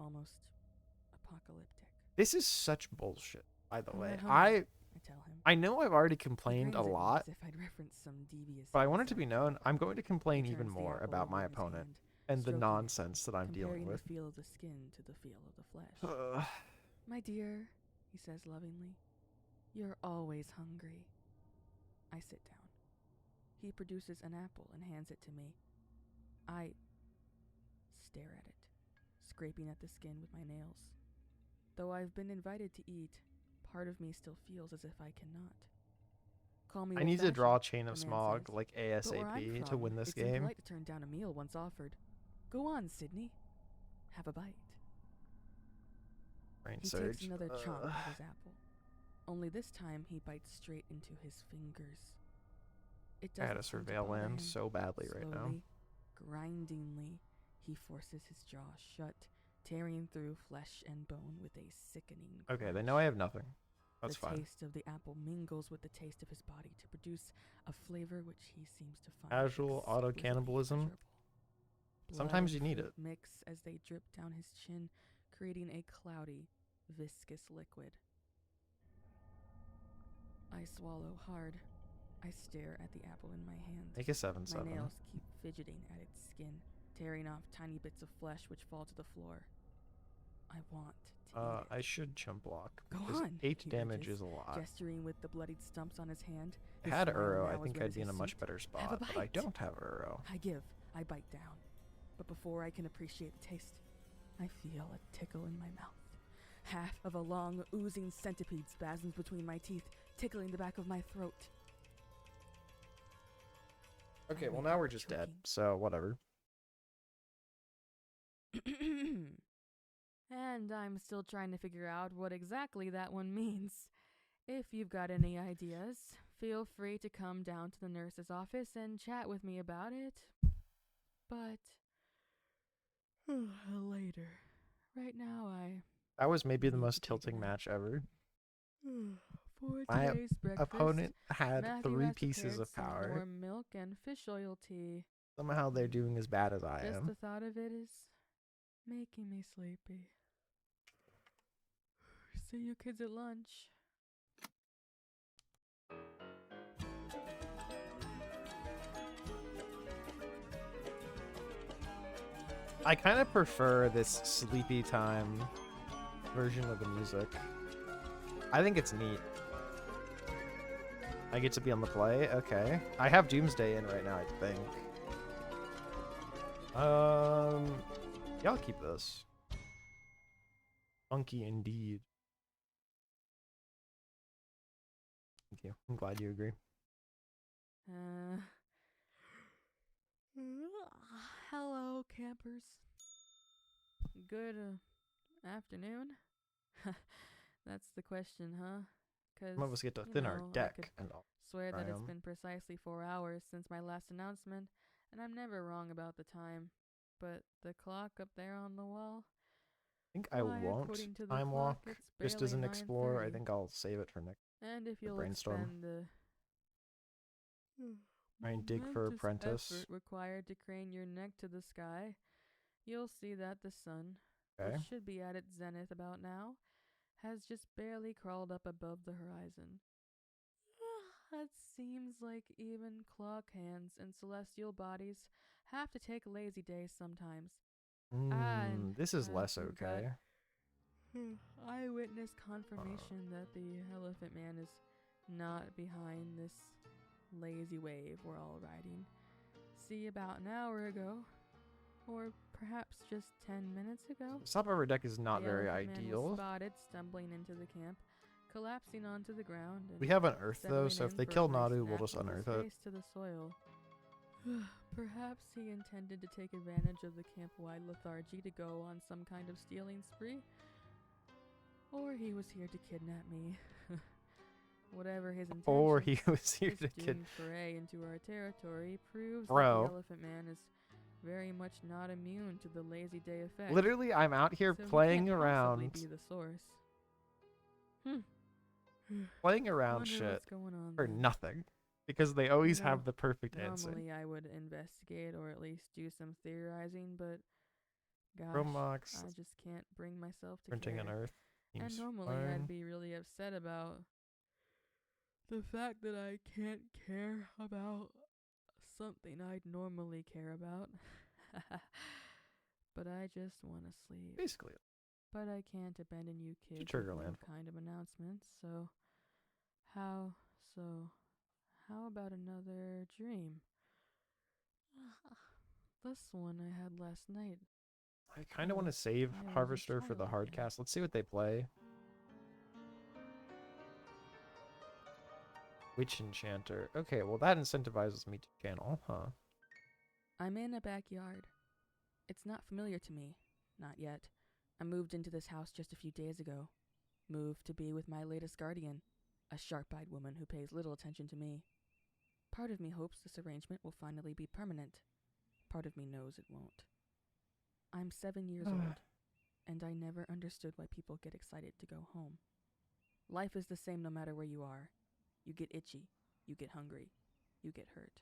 Almost apocalyptic. This is such bullshit, by the I'm way. not hungry, I tell him. I know I've already He complained grins a at me lot, as if I'd referenced some devious but I want it to be episode. known I'm going to complain He even turns the more apple about over my in his opponent hand, and the stroking it, nonsense that I'm dealing comparing with. the feel of the skin to the feel of the flesh. Ugh. My dear, he says lovingly. You're always hungry. I sit down. He produces an apple and hands it to me. I stare at it, scraping at the skin with my nails. Though I've been invited to eat, part of me still feels as if I cannot. Call me I need to old-fashioned, draw Chain the of man Smog says. like But where I'm ASAP to from, win this it's game. impolite to turn down a meal once offered. Go on, Sydney. Have a bite. Brain He surge. takes another chomp of his apple. Only this time he bites straight into his fingers. It I had doesn't to seem to surveil bother land him. so badly right now. Slowly, grindingly, he forces his jaw shut, tearing through flesh and bone with a sickening Okay, they crunch. know I have nothing. That's the fine. taste of the apple mingles with the taste of his body to produce a flavor which he seems to find Casual auto exquisitely cannibalism. pleasurable. Sometimes Blood you and need fruit it. mix as they drip down his chin, creating a cloudy, viscous liquid. I swallow hard. I stare at the apple in my hand. Make a My 7/7. nails keep fidgeting at its skin, tearing off tiny bits of flesh which fall to the floor. I want to eat it. I should chump block. Go because on, 8 he damage urges, is a lot. gesturing with the bloodied stumps on his hand. If His I had smile Uro, now I as think red I'd as be in a his much suit. better Have a spot, but I bite. don't have Uro. I give. I bite down. But before I can appreciate the taste, I feel a tickle in my mouth. Half of a long, oozing centipede spasms between my teeth, tickling the back of my throat. Okay, I well wake now up we're just dead, choking. so whatever. And I'm still trying to figure out what exactly that one means. If you've got any ideas, feel free to come down to the nurse's office and chat with me about it. But later. Right now, That was maybe the need most to take a tilting nap. match ever. For My today's breakfast, opponent had Matthew 3 has pieces prepared of some power. more milk and fish oil tea. Somehow they're doing as bad as I Just am. the thought of it is making me sleepy. See you kids at lunch. I kind of prefer this sleepy time version of the music. I think it's neat. I get to be on the play? Okay. I have Doomsday in right now, I think. Yeah, I'll keep this. Funky indeed. Thank you. I'm glad you agree. Hello, campers. Good afternoon. That's the question, huh? 'Cause, Some of us get to you thin our know, I deck could and all. swear that it's Triumph. been precisely 4 hours since my last announcement, and I'm never wrong about the time. But the clock up there on the wall? I think I Why, won't according to the time clock, walk it's just as barely an explorer. I 9:30. think I'll save it for next. And if the you'll brainstorm. expend the Try and dig for momentous apprentice. effort required to crane your neck to the sky, you'll see that the sun, Okay. which should be at its zenith about now, has just barely crawled up above the horizon. It seems like even clock hands and celestial bodies have to take lazy days sometimes. And This is less we've got okay. eyewitness confirmation that the Elephant Man is not behind this lazy wave we're all riding. See, about an hour ago, or perhaps just 10 minutes ago, Top of our deck is not the very Elephant Man was ideal. spotted stumbling into the camp, collapsing onto the ground. And We have an Earth though, settling so if in they for a kill nice Nadu, we'll nap just with his unearth it. face to the soil. Perhaps he intended to take advantage of the camp-wide lethargy to go on some kind of stealing spree. Or he was here to kidnap me. Whatever his intentions, Or he was here his to kid. doomed foray into our territory proves that Bro. the Elephant Man is very much not immune to the lazy day effect. Literally, I'm out here So he playing can't possibly around, be the source. playing around Wonder shit what's going on for then. nothing, because they always You know, have the perfect answer. Normally I would investigate or at least do some theorizing, but gosh, Chromox I just can't bring myself to printing care. an Earth. And Seems normally fine. I'd be really upset about the fact that I can't care about something I'd normally care about. But I just want to sleep. Basically, but I can't abandon you kids with trigger no landfall. kind of announcement, so how about another dream? This one I had last night. I kind of want to save I was a Harvester for the child hard again. cast. Let's see what they play. Witch Enchanter. Okay, well that incentivizes me to channel, huh? I'm in a backyard. It's not familiar to me. Not yet. I moved into this house just a few days ago. Moved to be with my latest guardian, a sharp-eyed woman who pays little attention to me. Part of me hopes this arrangement will finally be permanent. Part of me knows it won't. I'm 7 years old, and I never understood why people get excited to go home. Life is the same no matter where you are. You get itchy, you get hungry, you get hurt.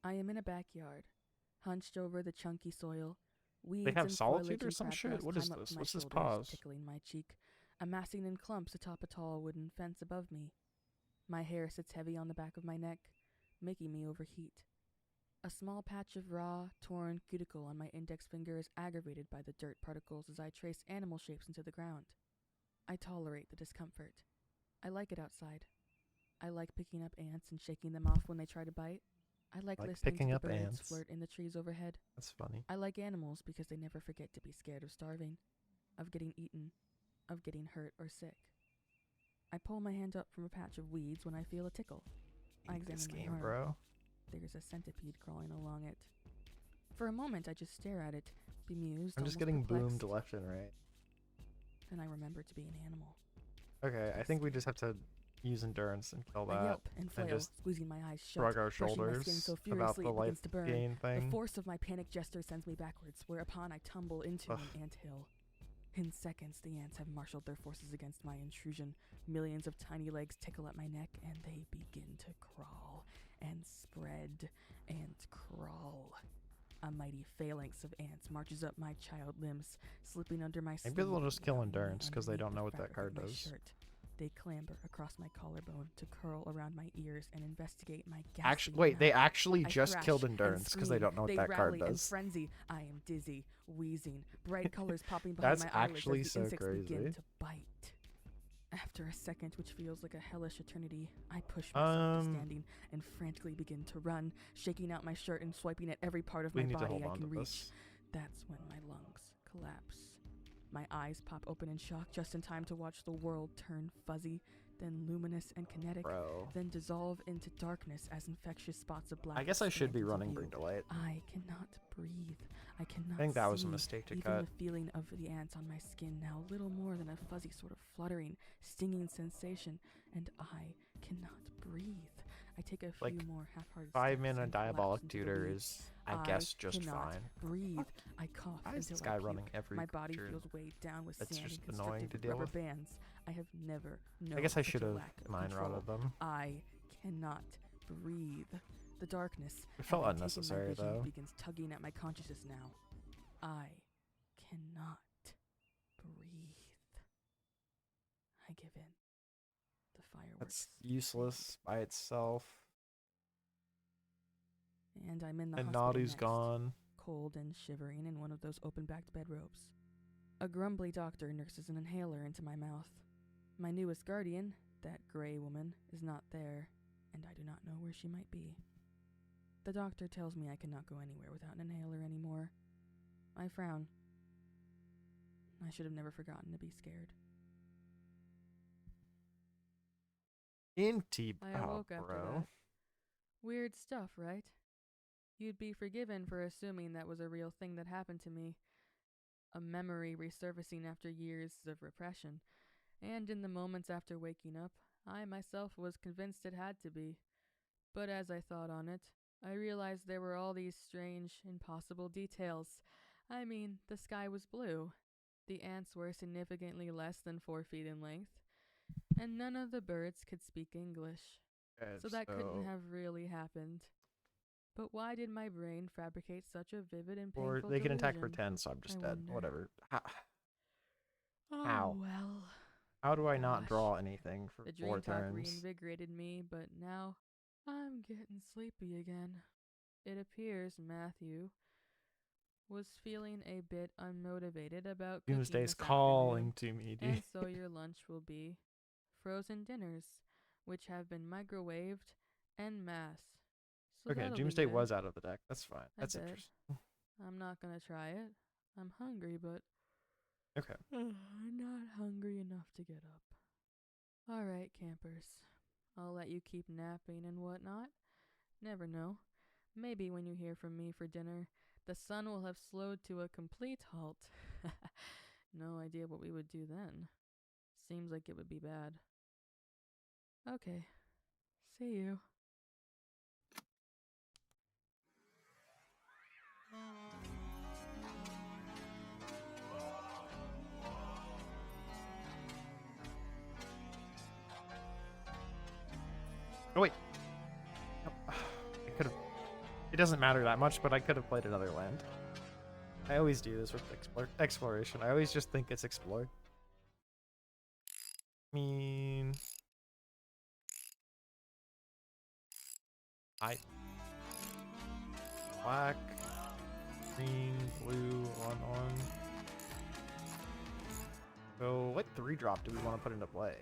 I am in a backyard, hunched over the chunky soil. Weeds have and solitude or foliage some and shit? crabgrass What is climb up this? to my What's this shoulders, pause? tickling my cheek, amassing in clumps atop a tall wooden fence above me. My hair sits heavy on the back of my neck, making me overheat. A small patch of raw, torn cuticle on my index finger is aggravated by the dirt particles as I trace animal shapes into the ground. I tolerate the discomfort. I like it outside. I like picking up ants and shaking them off when they try to bite. I like listening picking to the up birds ants. flirt in the trees overhead. That's funny. I like animals because they never forget to be scared of starving, of getting eaten, of getting hurt or sick. I pull my hand up from a patch of weeds when I feel a tickle. I Hate this examine my game, arm. bro. There's a centipede crawling along it. For a moment, I just stare at it, bemused, I'm just almost getting perplexed. boomed left and right. Then I remember to be an animal. Okay, I think we just have to use endurance and kill I that. yelp and flail, just squeezing my eyes shut, shrug our brushing my shoulders skin so about furiously the it life begins to burn. gain thing. The force of my panic gesture sends me backwards, whereupon I tumble into an anthill. In seconds, the ants have marshaled their forces against my intrusion. Millions of tiny legs tickle at my neck, and they begin to crawl and spread and crawl. A mighty phalanx of ants marches up my child limbs, slipping under my sleeve. Maybe they'll just and kill covering me endurance because they underneath don't the know what that fabric card of my does. shirt. They clamber across my collarbone to curl around my ears and investigate my ghastly Actually, wait, they mouth. actually I just thrash killed and endurance because they scream. don't know what They that card rally in does. frenzy. I am dizzy, wheezing, bright colors popping behind That's my eyelids actually as the so insects begin crazy. to bite. After a second, which feels like a hellish eternity, I push myself to standing and frantically begin to run, shaking out my shirt and swiping at every part of We my need to body hold I on can to reach. this. That's when my lungs collapse. My eyes pop open in shock just in time to watch the world turn fuzzy, then luminous and kinetic, Bro. then dissolve into darkness as infectious spots of black. I guess I should expand be into running view. Bring Delight. I cannot breathe. I cannot I think that was a see. mistake to Even cut. the feeling of the ants on my skin now little more than a fuzzy sort of fluttering, stinging sensation, and I cannot breathe. I take a few more half-hearted 5 steps mana and collapse Diabolic into the Tutor weeds. is, I guess, just cannot fine. breathe. I cough Why is until this I guy puke. running every My body creature feels weighed down with that's sand just and annoying constricted to with deal rubber with? bands. I have never known I guess I such should a have lack of mine control. rotted them. I cannot breathe. The darkness, It felt having taken my unnecessary, vision, though. begins tugging at my consciousness now. I cannot breathe. I give in. The fireworks. That's useless by itself. And I'm in the And hospital Nadu's next, gone. cold and shivering in one of those open-backed bedrobes. A grumbly doctor nurses an inhaler into my mouth. My newest guardian, that gray woman, is not there, and I do not know where she might be. The doctor tells me I cannot go anywhere without an inhaler anymore. I frown. I should have never forgotten to be scared. I awoke after that. Weird stuff, right? You'd be forgiven for assuming that was a real thing that happened to me. A memory resurfacing after years of repression. And in the moments after waking up, I myself was convinced it had to be. But as I thought on it, I realized there were all these strange, impossible details. I mean, the sky was blue. The ants were significantly less than 4 feet in length. And none of the birds could speak English. So that couldn't have really happened. But why did my brain fabricate such a vivid and painful Or they can attack for delusion? 10, so I'm just I dead. wonder. Whatever. Oh, How? well. How do I not Gosh. draw anything for The 4 dream talk turns? reinvigorated me, but now I'm getting sleepy again. It appears, Matthew, was feeling a bit unmotivated about cooking Doomsday's this calling afternoon, to me, and dude. so your lunch will be frozen dinners, which have been microwaved en masse. So Okay, that'll be Doomsday good. was out of the deck. That's fine. I That's bet. interesting. I'm not gonna try it. I'm hungry, but Okay. I'm not hungry enough to get up. All right, campers. I'll let you keep napping and whatnot. Never know. Maybe when you hear from me for dinner, the sun will have slowed to a complete halt. No idea what we would do then. Seems like it would be bad. Okay. See you. Oh wait. I could have. It doesn't matter that much, but I could have played another land. I always do this with exploration. I always just think it's explore. I mean, black, green, blue, on. So what 3-drop do we want to put into play?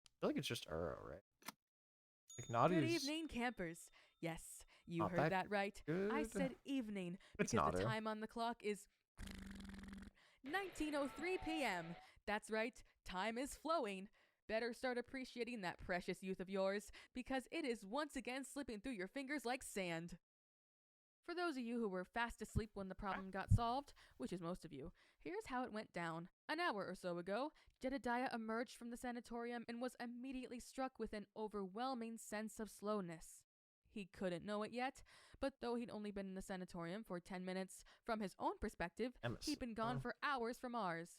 I feel like it's just Uro, right? Like Good Nadu's evening, campers. Yes, you not heard that right. I good. said evening It's because the Nadu. time on the clock is 19:03 p.m. That's right, time is flowing. Better start appreciating that precious youth of yours because it is once again slipping through your fingers like sand. For those of you who were fast asleep when the problem got solved, which is most of you, here's how it went down. An hour or so ago, Jedediah emerged from the sanatorium and was immediately struck with an overwhelming sense of slowness. He couldn't know it yet, but though he'd only been in the sanatorium for 10 minutes, from his own perspective, he'd been gone for hours from ours.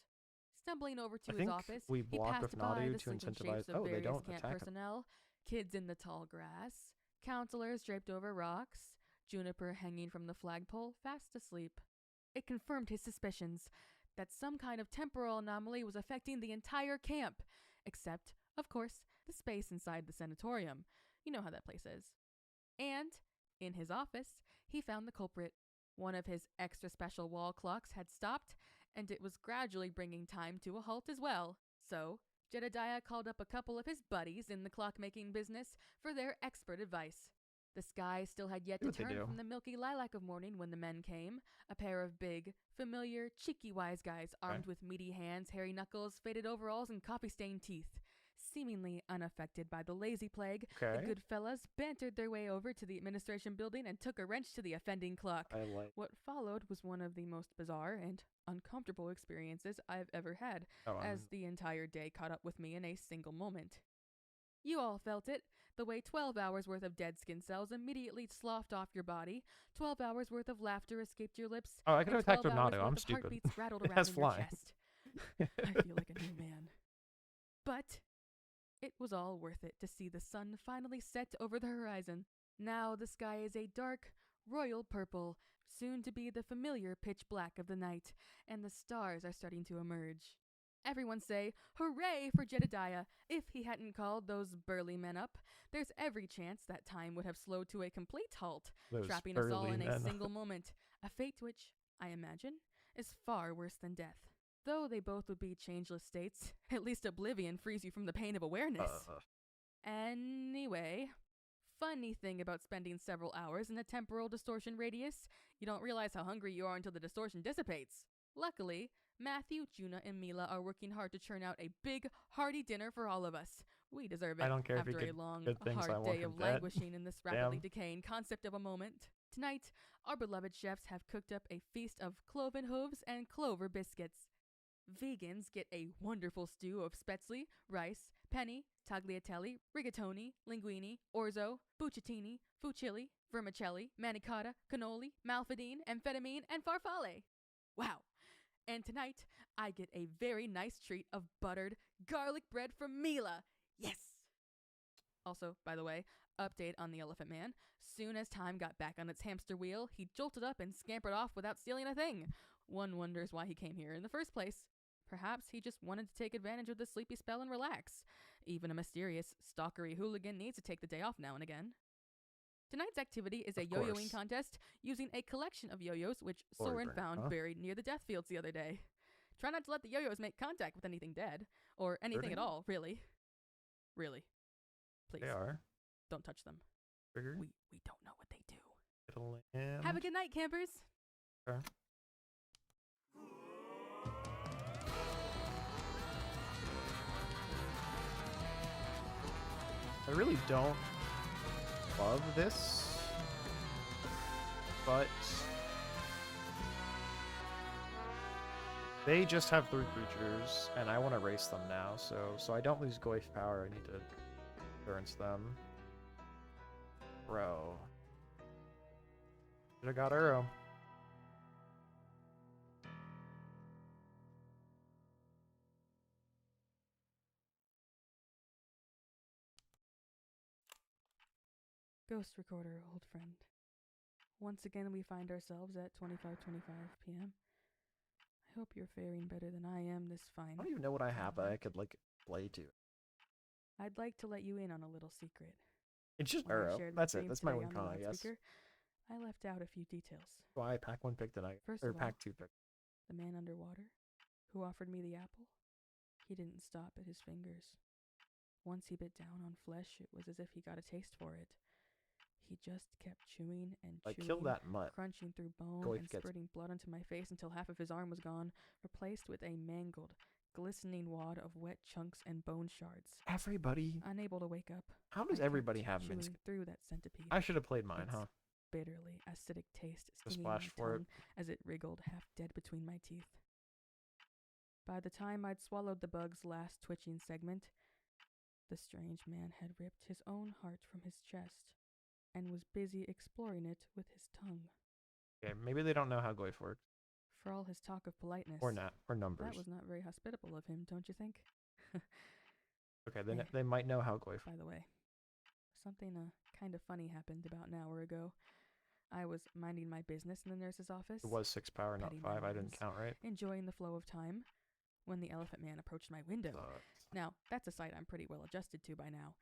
Stumbling over to I his think office, we he block passed with by Nadu the to sleeping incentivize. shapes of Oh, they various don't camp attack him. personnel, kids in the tall grass, counselors draped over rocks, Juniper hanging from the flagpole, fast asleep. It confirmed his suspicions that some kind of temporal anomaly was affecting the entire camp, except, of course, the space inside the sanatorium. You know how that place is. And, in his office, he found the culprit. One of his extra special wall clocks had stopped, and it was gradually bringing time to a halt as well. So, Jedediah called up a couple of his buddies in the clock-making business for their expert advice. The sky still had yet to turn from the milky lilac of morning when the men came, a pair of big, familiar, cheeky wise guys armed with meaty hands, hairy knuckles, faded overalls, and coffee-stained teeth. Seemingly unaffected by the lazy plague, the good fellas bantered their way over to the administration building and took a wrench to the offending clock. What followed was one of the most bizarre and uncomfortable experiences I've ever had, as the entire day caught up with me in a single moment. You all felt it. The way 12 hours worth of dead skin cells immediately sloughed off your body, 12 hours worth of laughter escaped your lips, Oh, I could have attacked with Nadu. I'm of stupid. heartbeats rattled It around has in flying. your chest. I feel like a new man. But it was all worth it to see the sun finally set over the horizon. Now the sky is a dark, royal purple, soon to be the familiar pitch black of the night, and the stars are starting to emerge. Everyone say, hooray for Jedediah! If he hadn't called those burly men up, there's every chance that time would have slowed to a complete halt, trapping us all in a single moment, a fate which, I imagine, is far worse than death. Though they both would be changeless states, at least oblivion frees you from the pain of awareness. Anyway, funny thing about spending several hours in a temporal distortion radius, you don't realize how hungry you are until the distortion dissipates. Luckily, Matthew, Juna, and Mila are working hard to churn out a big, hearty dinner for all of us. We deserve it I don't care if after you a long, good things, hard I want day him of dead. languishing in this rapidly decaying concept of a moment. Tonight, our beloved chefs have cooked up a feast of cloven hooves and clover biscuits. Vegans get a wonderful stew of spätzle, rice, penne, tagliatelle, rigatoni, linguine, orzo, bucatini, fucilli, vermicelli, manicotti, cannoli, malfadine, amphetamine, and farfalle. Wow! And tonight, I get a very nice treat of buttered garlic bread from Mila. Yes! Also, by the way, update on the Elephant Man. Soon as time got back on its hamster wheel, he jolted up and scampered off without stealing a thing. One wonders why he came here in the first place. Perhaps he just wanted to take advantage of the sleepy spell and relax. Even a mysterious, stalkery hooligan needs to take the day off now and again. Tonight's activity is a Of yo-yoing course. contest using a collection of yo-yos which Glory Soren burn, found huh? buried near the death fields the other day. Try not to let the yo-yos make contact with anything dead, or anything at Hurting? all, really. Really. Please, They are. don't touch them. Trigger. We don't know what they do. It'll land. Have a good night, campers! Okay. I really don't love this, but they just have 3 creatures, and I want to race them now, so I don't lose Goyf power. I need to endurance them. Bro. Should have got Uro. Ghost Recorder, old friend. Once again, we find ourselves at 25:25 p.m. I hope you're faring better than I am this fine. I don't even know what I have that I could, like, play to. I'd like to let you in on a little secret. It's just When I Uro. shared the That's it. dream That's my today one on the con, I guess. loudspeaker, I left out a few details. Why pack 1 pick tonight? First Or of all, pack 2 pick. the man underwater, who offered me the apple, he didn't stop at his fingers. Once he bit down on flesh, it was as if he got a taste for it. He just kept chewing and Like, chewing, kill that mutt. crunching through bone Goyf and gets- spurting blood onto my face until half of his arm was gone, replaced with a mangled, glistening wad of wet chunks and bone shards. Everybody. Unable to wake up, How does I everybody kept have chewing Minsk? through that centipede. I should have played mine, Its huh? bitterly acidic taste The stinging splash my for it. tongue as it wriggled half dead between my teeth. By the time I'd swallowed the bug's last twitching segment, the strange man had ripped his own heart from his chest and was busy exploring it with his tongue. Okay, maybe they don't know how Goyf works. For all his talk of politeness, Or not. Or numbers. that was not very hospitable of him, don't you think? Okay, then Yeah. they might know how Goyf By the way, something kind of funny happened about an hour ago. I was minding my business in the nurse's office, It was 6 power, not petting 5. my I didn't wounds, count right. enjoying the flow of time, when the elephant man approached my window. Now, that's a sight I'm pretty well adjusted to by now.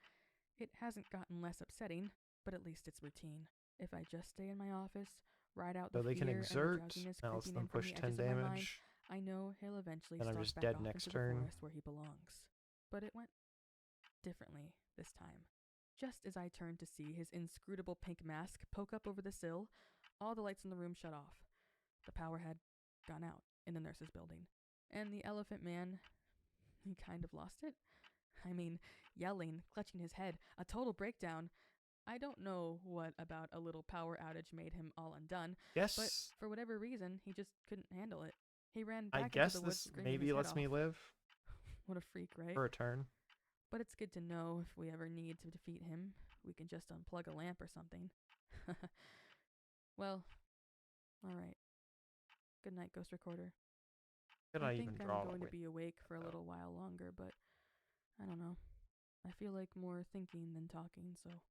It hasn't gotten less upsetting, but at least it's routine. If I just stay in my office, ride out the So they can fear exert. and the drowsiness Now let's creeping them in from push the 10 edges of my mind, damage. I know he'll eventually Then I'm stalk just back dead off next into turn. the forest where he belongs. But it went differently this time. Just as I turned to see his inscrutable pink mask poke up over the sill, all the lights in the room shut off. The power had gone out in the nurse's building. And the elephant man, he kind of lost it. I mean, yelling, clutching his head, a total breakdown. I don't know what about a little power outage made him all undone, but Yes. for whatever reason, he just couldn't handle it. He ran I back guess into the woods this screaming maybe his head lets me off. live What a freak, right? for a turn. But it's good to know if we ever need to defeat him, we can just unplug a lamp or something. Well, alright. Good night, Ghost Recorder. Could I I think even I'm draw going to with- be awake for a little while longer, but I don't know. I feel like more thinking than talking, so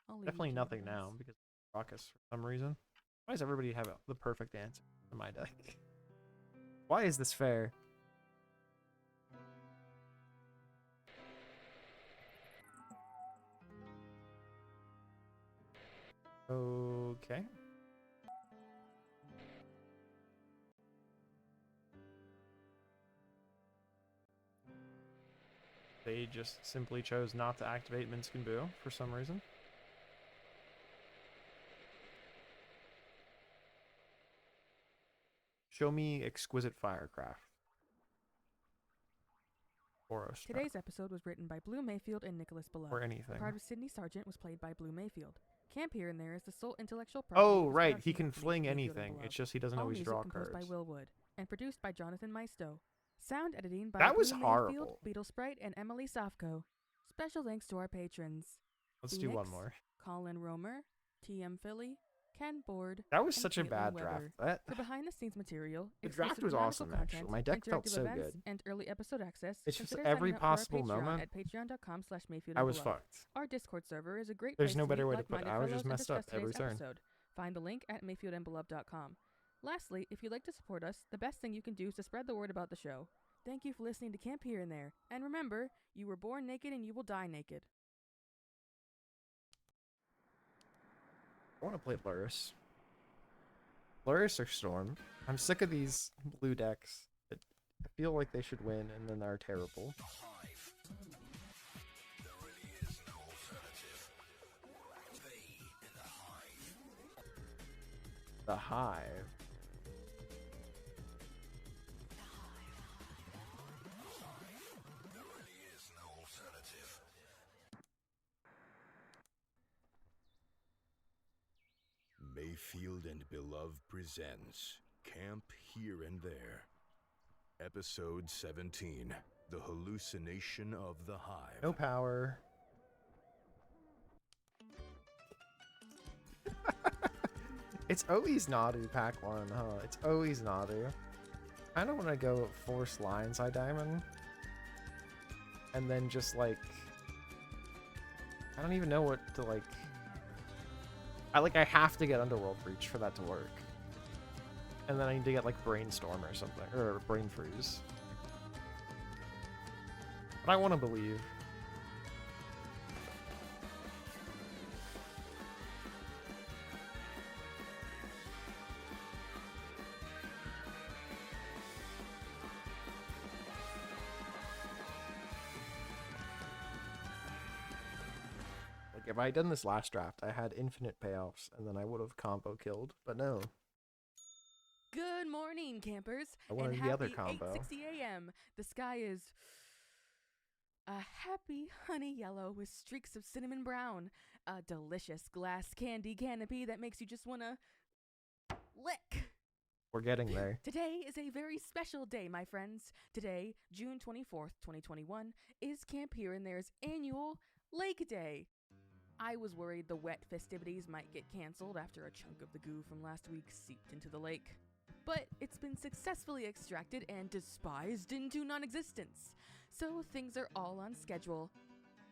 I'll leave you Definitely to nothing it, now guys. because Raucous for some reason. Why does everybody have the perfect answer to my deck? Why is this fair? Okay. They just simply chose not to activate Minsk and Boo for some reason. Show me exquisite firecraft. Or Ostrom. Today's episode was written by Blue Mayfield and Nicholas Below. Or anything. The part of Sidney Sargent was played by Blue Mayfield. Camp Here and There is the sole intellectual property Oh, of this right. He production can company, fling Mayfield and anything. Below. It's just he doesn't All always music draw composed cards. by Will Wood and produced by Jonathan Maisto. Sound editing by That was Blue horrible. Mayfield, Beetle Sprite, and Emily Sofko. Special thanks to our patrons. Let's do one Phoenix, more. Colin Romer, TM Philly, Ken Board. That was and such a Caitlin bad Weber. draft. For behind-the-scenes material, The draft exclusive was canonical awesome, content, actually. My deck felt interactive so events, good. and early episode access. It's just consider every signing up for our possible Patreon moment. at patreon.com/Mayfield. I was fucked. Our Discord server is a great There's place no to better meet way to put it. like-minded I was fellows just and messed up discuss every today's turn. episode. Find the link at mayfieldandbeloved.com. Lastly, if you'd like to support us, the best thing you can do is to spread the word about the show. Thank you for listening to Camp Here and There. And remember, you were born naked and you will die naked. I want to play Lurrus. Lurrus or Storm. I'm sick of these blue decks that I feel like they should win and then are terrible. The Hive. Mayfield and Beloved presents Camp Here and There. Episode 17, The Hallucination of the Hive. No power. It's always Nadu pack 1, huh? It's always Nadu. I don't want to go force lines high diamond. And then just like... I don't even know what to like... I have to get Underworld Breach for that to work. And then I need to get like Brainstorm or something. Or Brain Freeze. But I want to believe. If I had done this last draft, I had infinite payoffs, and then I would have combo killed, but no. Good morning, campers. I wanted and the other happy combo. 8:60 a.m. The sky is a happy honey yellow with streaks of cinnamon brown. A delicious glass candy canopy that makes you just want to lick. We're getting there. Today is a very special day, my friends. Today, June 24th, 2021, is Camp Here and There's annual Lake Day. I was worried the wet festivities might get canceled after a chunk of the goo from last week seeped into the lake. But it's been successfully extracted and despised into non-existence. So things are all on schedule.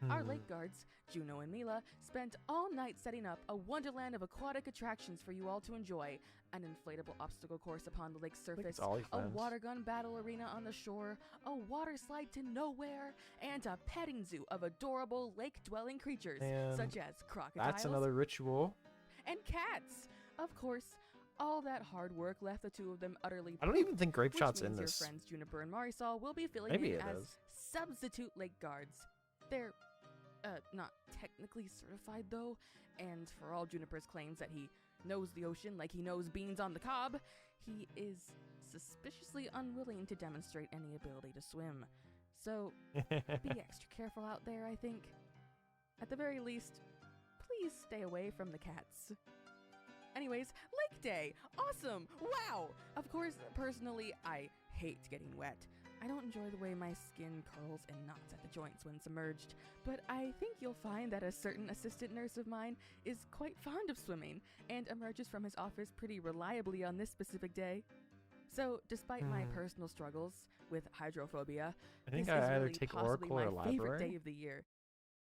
Our lake guards, Juno and Mila, spent all night setting up a wonderland of aquatic attractions for you all to enjoy. An inflatable obstacle course upon the lake's surface, a water gun battle arena on the shore, a water slide to nowhere, and a petting zoo of adorable lake-dwelling creatures, And such as crocodiles that's another ritual. and cats. Of course, all that hard work left the two of them utterly I don't even think Grape which Shot's means in this. Your friends Juniper and Marisol will be filling Maybe in it as is. substitute lake guards. They're not technically certified though, and for all Juniper's claims that he knows the ocean like he knows beans on the cob, he is suspiciously unwilling to demonstrate any ability to swim. So be extra careful out there, I think. At the very least, please stay away from the cats. Anyways, Lake Day! Awesome! Wow! Of course, personally, I hate getting wet. I don't enjoy the way my skin curls and knots at the joints when submerged, but I think you'll find that a certain assistant nurse of mine is quite fond of swimming and emerges from his office pretty reliably on this specific day. So, despite my personal struggles with hydrophobia, I think this I is either really take possibly Oracle or my favorite Library. day of the year.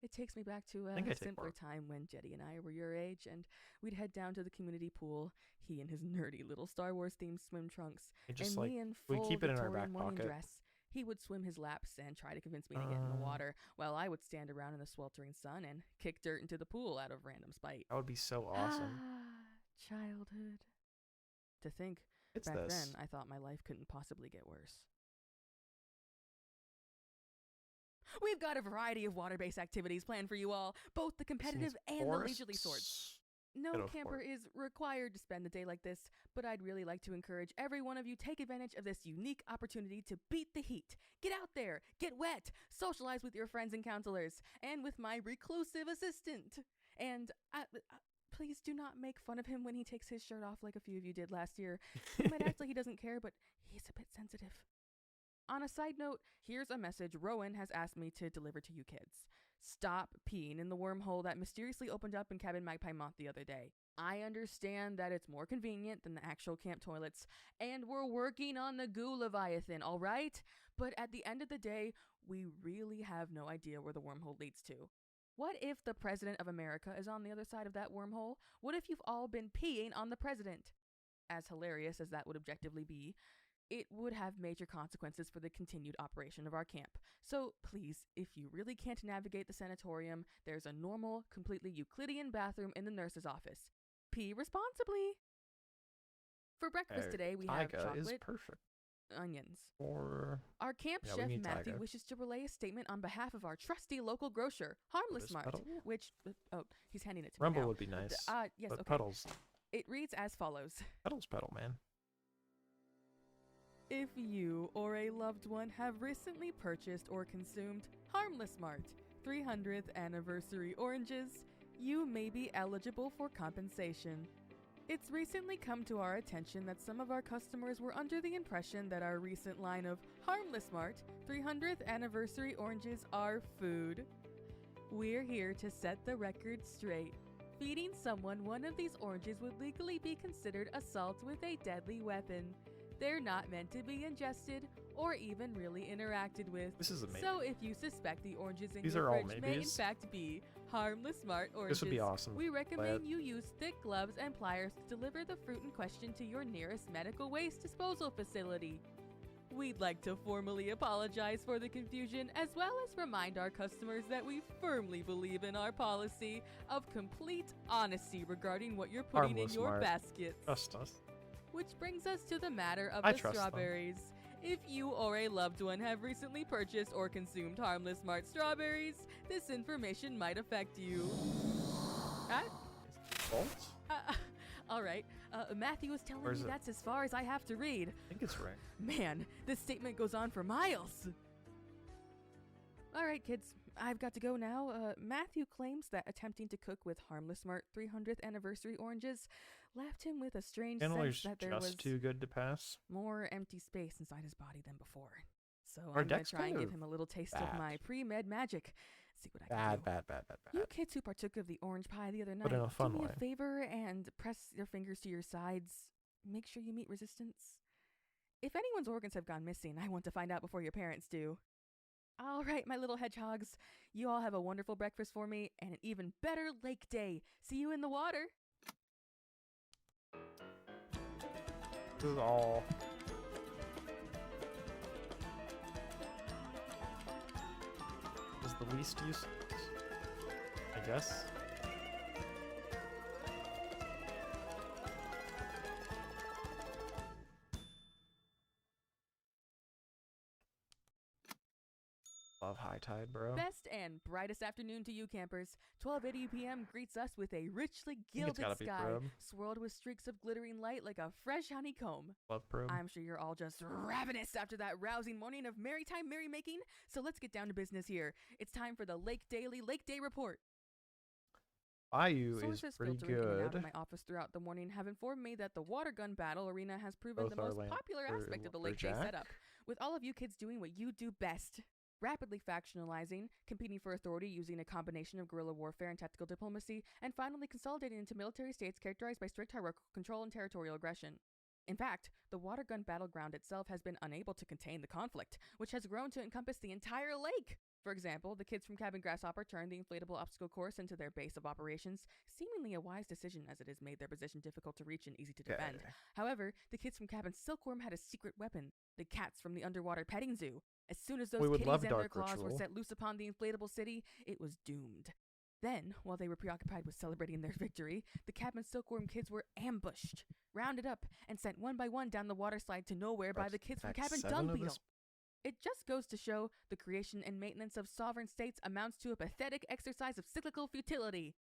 It takes me back to think I a take simpler Oracle. time when Jetty and I were your age, and we'd head down to the community pool, he in his nerdy little Star Wars themed swim trunks, It just and like me in we full keep it in our Victorian back morning pocket. dress. He would swim his laps and try to convince me to get in the water, while I would stand around in the sweltering sun and kick dirt into the pool out of random spite. That would be so awesome. Childhood. To think, It's back this. then I thought my life couldn't possibly get worse. We've got a variety of water-based activities planned for you all, both the competitive and the leisurely sorts. No Go for camper it. is required to spend a day like this, but I'd really like to encourage every one of you take advantage of this unique opportunity to beat the heat. Get out there, get wet, socialize with your friends and counselors, and with my reclusive assistant. And please do not make fun of him when he takes his shirt off like a few of you did last year. He might act like he doesn't care, but he's a bit sensitive. On a side note, here's a message Rowan has asked me to deliver to you kids. Stop peeing in the wormhole that mysteriously opened up in Cabin Magpie Moth the other day. I understand that it's more convenient than the actual camp toilets, and we're working on the goo Leviathan, alright? But at the end of the day, we really have no idea where the wormhole leads to. What if the President of America is on the other side of that wormhole? What if you've all been peeing on the President? As hilarious as that would objectively be, it would have major consequences for the continued operation of our camp. So please, if you really can't navigate the sanatorium, there's a normal, completely Euclidean bathroom in the nurse's office. pee responsibly. For breakfast today, we have Tyga is chocolate, perfect. onions. Or Our camp Yeah, we chef need Matthew Tyga. wishes to relay a statement on behalf of our trusty local grocer, Harmless Lotus Mart, Petal? which he's handing it to Rumble me now. would be nice. Yes, but okay. Puddles. It reads as follows. Puddles pedal, man. If you or a loved one have recently purchased or consumed Harmless Mart 300th anniversary oranges, you may be eligible for compensation. It's recently come to our attention that some of our customers were under the impression that our recent line of Harmless Mart 300th anniversary oranges are food. We're here to set the record straight. Feeding someone one of these oranges would legally be considered assault with a deadly weapon. They're not meant to be ingested or even really interacted with. This is amazing. So if you suspect the oranges in These your are all fridge may in maybes. fact be Harmless Mart oranges, This would be awesome. we recommend but you use thick gloves and pliers to deliver the fruit in question to your nearest medical waste disposal facility. We'd like to formally apologize for the confusion, as well as remind our customers that we firmly believe in our policy of complete honesty regarding what you're putting Harmless in your Mart. baskets. Trust us. Which brings us to the matter of I the trust them. strawberries. If you or a loved one have recently purchased or consumed Harmless Mart strawberries, this information might affect you. Fault? All right. Matthew was telling Where's me it? that's as far as I have to read. I think it's right. Man, this statement goes on for miles. All right, kids, I've got to go now. Matthew claims that attempting to cook with Harmless Mart 300th anniversary oranges left him with a strange Candler's sense that there just was too good to pass. more empty space inside his body than before. So Our I'm going deck's to try and kind give of him a little taste of bad. my pre-med magic. See what I can do. Bad. You kids who partook of the orange pie the other night, But in a fun do me way. a favor and press your fingers to your sides. Make sure you meet resistance. If anyone's organs have gone missing, I want to find out before your parents do. All right, my little hedgehogs. You all have a wonderful breakfast for me and an even better lake day. See you in the water. This is all. Is the least use, I guess. Love high tide, bro. Best and brightest afternoon to you, campers. 12:80 p.m. greets us with a richly think it's gilded gotta be sky, probe. swirled with streaks of glittering light like a fresh honeycomb. Love probe. I'm sure you're all just ravenous after that rousing morning of maritime merrymaking, so let's get down to business here. It's time for the Lake Daily Lake Day Report. Bayou is Sources pretty filtering in and out good. of my office throughout the morning have informed me that the water gun battle arena has proven Both the are most lamp- popular or aspect of the Lake Day lumberjack. setup, with all of you kids doing what you do best. Rapidly factionalizing, competing for authority using a combination of guerrilla warfare and tactical diplomacy, and finally consolidating into military states characterized by strict hierarchical control and territorial aggression. In fact, the water gun battleground itself has been unable to contain the conflict, which has grown to encompass the entire lake. For example, the kids from Cabin Grasshopper turned the inflatable obstacle course into their base of operations, seemingly a wise decision as it has made their position difficult to reach and easy to defend. Okay. However, the kids from Cabin Silkworm had a secret weapon, the cats from the underwater petting zoo. As soon as those We would kitties love and their Dark claws were Ritual. set loose upon the inflatable city, it was doomed. Then, while they were preoccupied with celebrating their victory, the Cabin Silkworm kids were ambushed, rounded up, and sent one by one down the water slide to nowhere by That's the kids from fact Cabin 7 Dung of Beetle. this- It just goes to show the creation and maintenance of sovereign states amounts to a pathetic exercise of cyclical futility.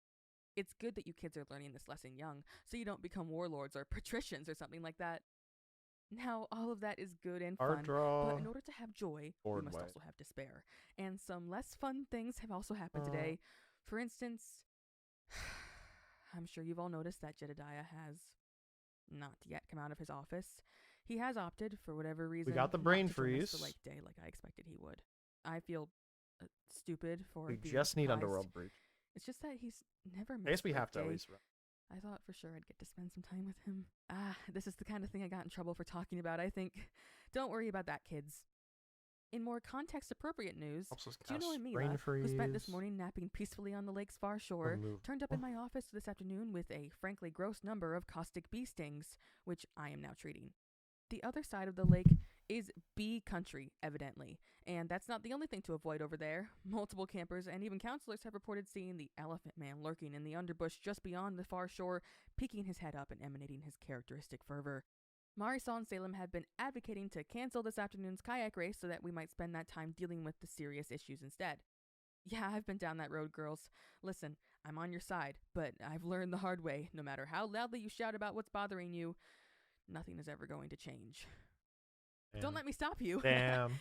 It's good that you kids are learning this lesson young, so you don't become warlords or patricians or something like that. Now, all of that is good and Card fun, draw. but in order to have joy, we Board must wipe. also have despair. And some less fun things have also happened today. For instance, I'm sure you've all noticed that Jedediah has not yet come out of his office. He has opted, for whatever reason, got the not brain to join us for freeze. Lake Day like I expected he would. I feel stupid for We being just need surprised. Underworld Breach. It's just that he's never missed I guess we Lake have to at Day. least. I thought for sure I'd get to spend some time with him. This is the kind of thing I got in trouble for talking about, I think. Don't worry about that, kids. In more context-appropriate news, Helps us Juno cast and brain Mila, who spent this freeze. morning napping peacefully on the lake's far shore, Remove- turned up in my office this afternoon with a frankly gross number of caustic bee stings, which I am now treating. The other side of the lake is bee country, evidently, and that's not the only thing to avoid over there. Multiple campers and even counselors have reported seeing the elephant man lurking in the underbush just beyond the far shore, peeking his head up and emanating his characteristic fervor. Marisol and Salem have been advocating to cancel this afternoon's kayak race so that we might spend that time dealing with the serious issues instead. Yeah, I've been down that road, girls. Listen, I'm on your side, but I've learned the hard way. No matter how loudly you shout about what's bothering you, nothing is ever going to change. Damn. Don't let me stop you. Damn.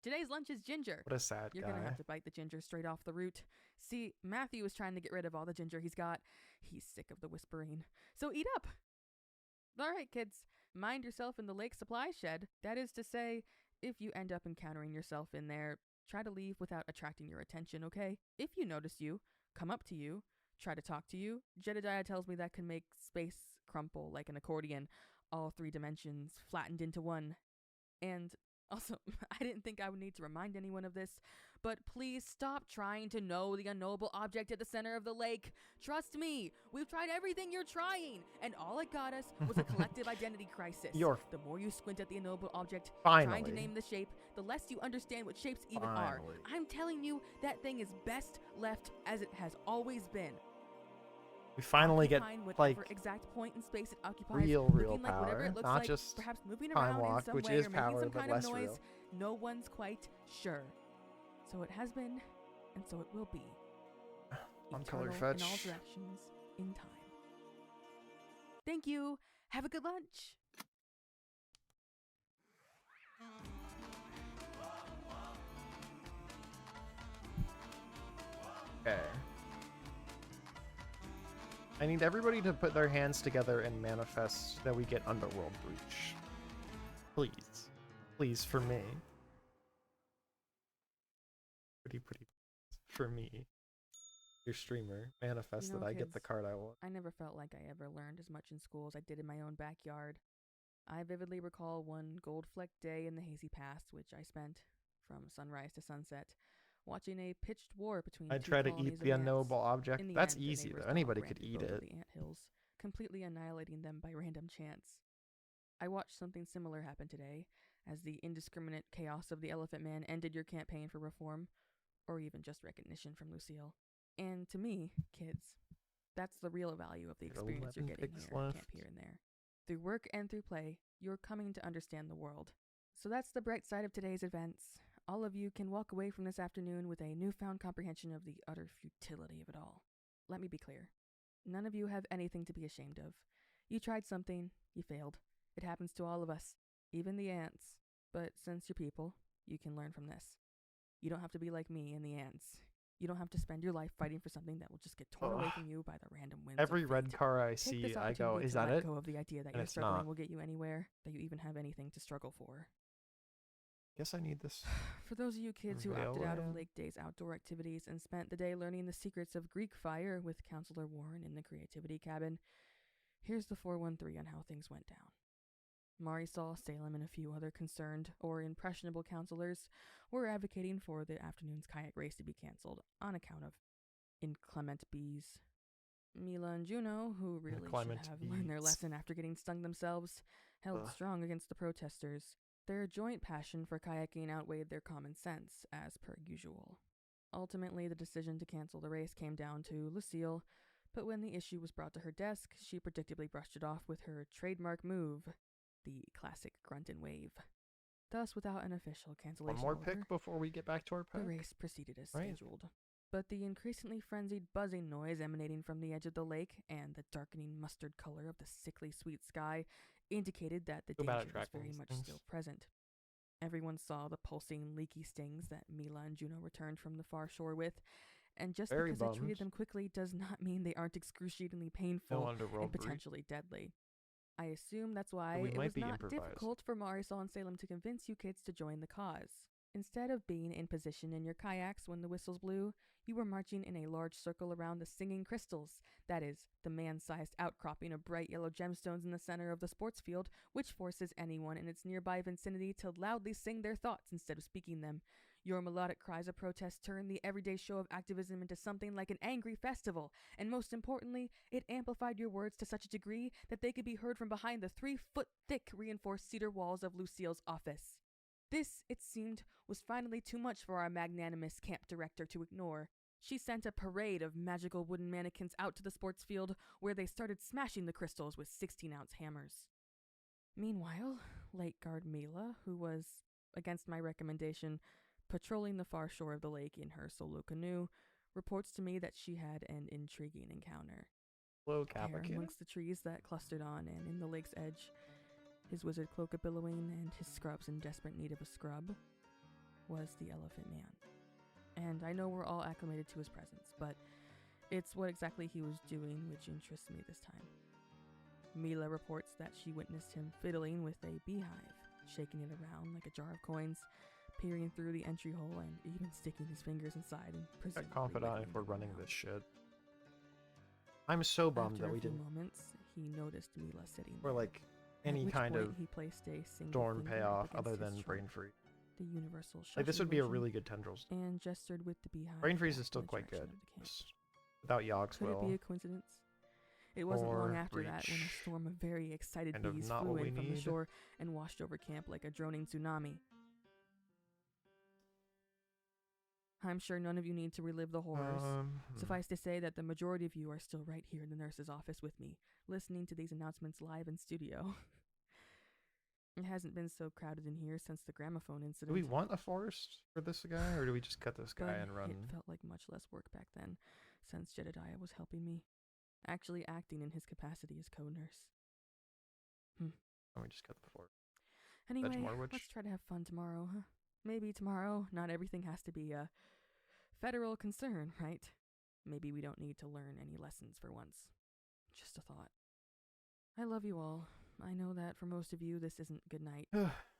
Today's lunch is ginger. What a sad You're guy. going to have to bite the ginger straight off the root. See, Matthew is trying to get rid of all the ginger he's got. He's sick of the whispering. So eat up. All right, kids. Mind yourself in the lake supply shed. That is to say, if you end up encountering yourself in there, try to leave without attracting your attention, okay? If you notice you, come up to you, try to talk to you. Jedediah tells me that can make space crumple like an accordion, all 3 dimensions flattened into one. And also, I didn't think I would need to remind anyone of this, but please stop trying to know the unknowable object at the center of the lake. Trust me, we've tried everything you're trying, and all it got us was a collective identity crisis. The more you squint at the unknowable object, trying to name the shape, the less you understand what shapes even are. I'm telling you, that thing is best left as it has always been. We finally get like exact point in space it occupies, real like power, it not like, just perhaps moving time around walk, in some which way is or making power some but kind less of noise. real. No one's quite sure. So it has been, and so it will be. On color Eternal fetch. in all directions, in time. Thank you. Have a good lunch. Okay. I need everybody to put their hands together and manifest that we get Underworld Breach. Please. Please, for me. Pretty. For me. Your streamer. Manifest that I get the card I want. I never felt like I ever learned as much in school as I did in my own backyard. I vividly recall one gold-flecked day in the hazy past, which I spent, from sunrise to sunset, watching a pitched war between I'd two try to colonies eat of the ants. unknowable object. In the That's end, the easy, neighbors though. Anybody all could ramped eat over it. the anthills, completely annihilating them by random chance. I watched something similar happen today, as the indiscriminate chaos of the Elephant Man ended your campaign for reform, or even just recognition from Lucille. And to me, kids, that's the real value of the experience you're getting here at Camp Here and There. Through work and through play, you're coming to understand the world. So that's the bright side of today's events. All of you can walk away from this afternoon with a newfound comprehension of the utter futility of it all. Let me be clear. None of you have anything to be ashamed of. You tried something, you failed. It happens to all of us, even the ants. But since you're people, you can learn from this. You don't have to be like me and the ants. You don't have to spend your life fighting for something that will just get torn away from you by the random winds. Every of red fate. car I Take see, this I go, opportunity is to that let it? go of the idea that And your it's struggling not. will get you anywhere, that you even have anything to struggle for. Guess I need this. For those of you kids who opted out of Railway. Lake Day's outdoor activities and spent the day learning the secrets of Greek fire with Counselor Warren in the Creativity Cabin, here's the 413 on how things went down. Marisol, Salem, and a few other concerned or impressionable counselors were advocating for the afternoon's kayak race to be canceled on account of inclement bees. Mila and Juno, who really Inclement should have learned their bees. lesson after getting stung themselves, held strong against the protesters. Their joint passion for kayaking outweighed their common sense, as per usual. Ultimately, the decision to cancel the race came down to Lucille, but when the issue was brought to her desk, she predictably brushed it off with her trademark move, the classic grunt and wave. Thus, without an official cancellation One more order, pick before we get back to our pick. the race proceeded as scheduled. But the increasingly frenzied buzzing noise emanating from the edge of the lake and the darkening mustard color of the sickly sweet sky indicated that the danger was very much still present. Everyone saw the pulsing, leaky stings that Mila and Juno returned from the far shore with, and just because they treated them quickly does not mean they aren't excruciatingly painful and potentially deadly. I assume that's why it was not difficult for Marisol and Salem to convince you kids to join the cause. Instead of being in position in your kayaks when the whistles blew, you were marching in a large circle around the singing crystals, that is, the man-sized outcropping of bright yellow gemstones in the center of the sports field, which forces anyone in its nearby vicinity to loudly sing their thoughts instead of speaking them. Your melodic cries of protest turned the everyday show of activism into something like an angry festival, and most importantly, it amplified your words to such a degree that they could be heard from behind the 3-foot-thick reinforced cedar walls of Lucille's office. This, it seemed, was finally too much for our magnanimous camp director to ignore. She sent a parade of magical wooden mannequins out to the sports field, where they started smashing the crystals with 16-ounce hammers. Meanwhile, late guard Mila, who was, against my recommendation, patrolling the far shore of the lake in her solo canoe, reports to me that she had an intriguing encounter. Hello, Kappa There, amongst the trees that clustered on and in the lake's edge, his wizard cloak a-billowing and his scrubs in desperate need of a scrub, was the Elephant Man. And I know we're all acclimated to his presence, but it's what exactly he was doing which interests me this time. Mila reports that she witnessed him fiddling with a beehive, shaking it around like a jar of coins, peering through the entry hole, and even sticking his fingers inside and presumably confidant if we're wiggling running around. this shit. I'm so bummed After that a we few didn't, moments, he noticed Mila sitting or there, like at any which kind point of he placed a single storm finger payoff up other against his than trunk, brain freeze. the universal Like this shushing would be a motion, really good tendrils. and gestured with the beehive. Brain freeze back is still in the quite direction good. of the camp. Just without Yogg's Could it will. be a coincidence? It wasn't long Or after that when a reach. storm of very excited Kind of bees not flew what we in from the need. shore and washed over camp like a droning tsunami. I'm sure none of you need to relive the horrors. Suffice to say that the majority of you are still right here in the nurse's office with me, listening to these announcements live in studio. It hasn't been so crowded in here since the gramophone Do incident. we want a forest for this guy, or do we just cut this guy But and run? it felt like much less work back then, since Jedediah was helping me, actually acting in his capacity as co-nurse. And we just cut the forest. Anyway, Morwich? let's try to have fun tomorrow, huh? Maybe tomorrow, not everything has to be a federal concern, right? Maybe we don't need to learn any lessons for once. Just a thought. I love you all. I know that for most of you, this isn't good night,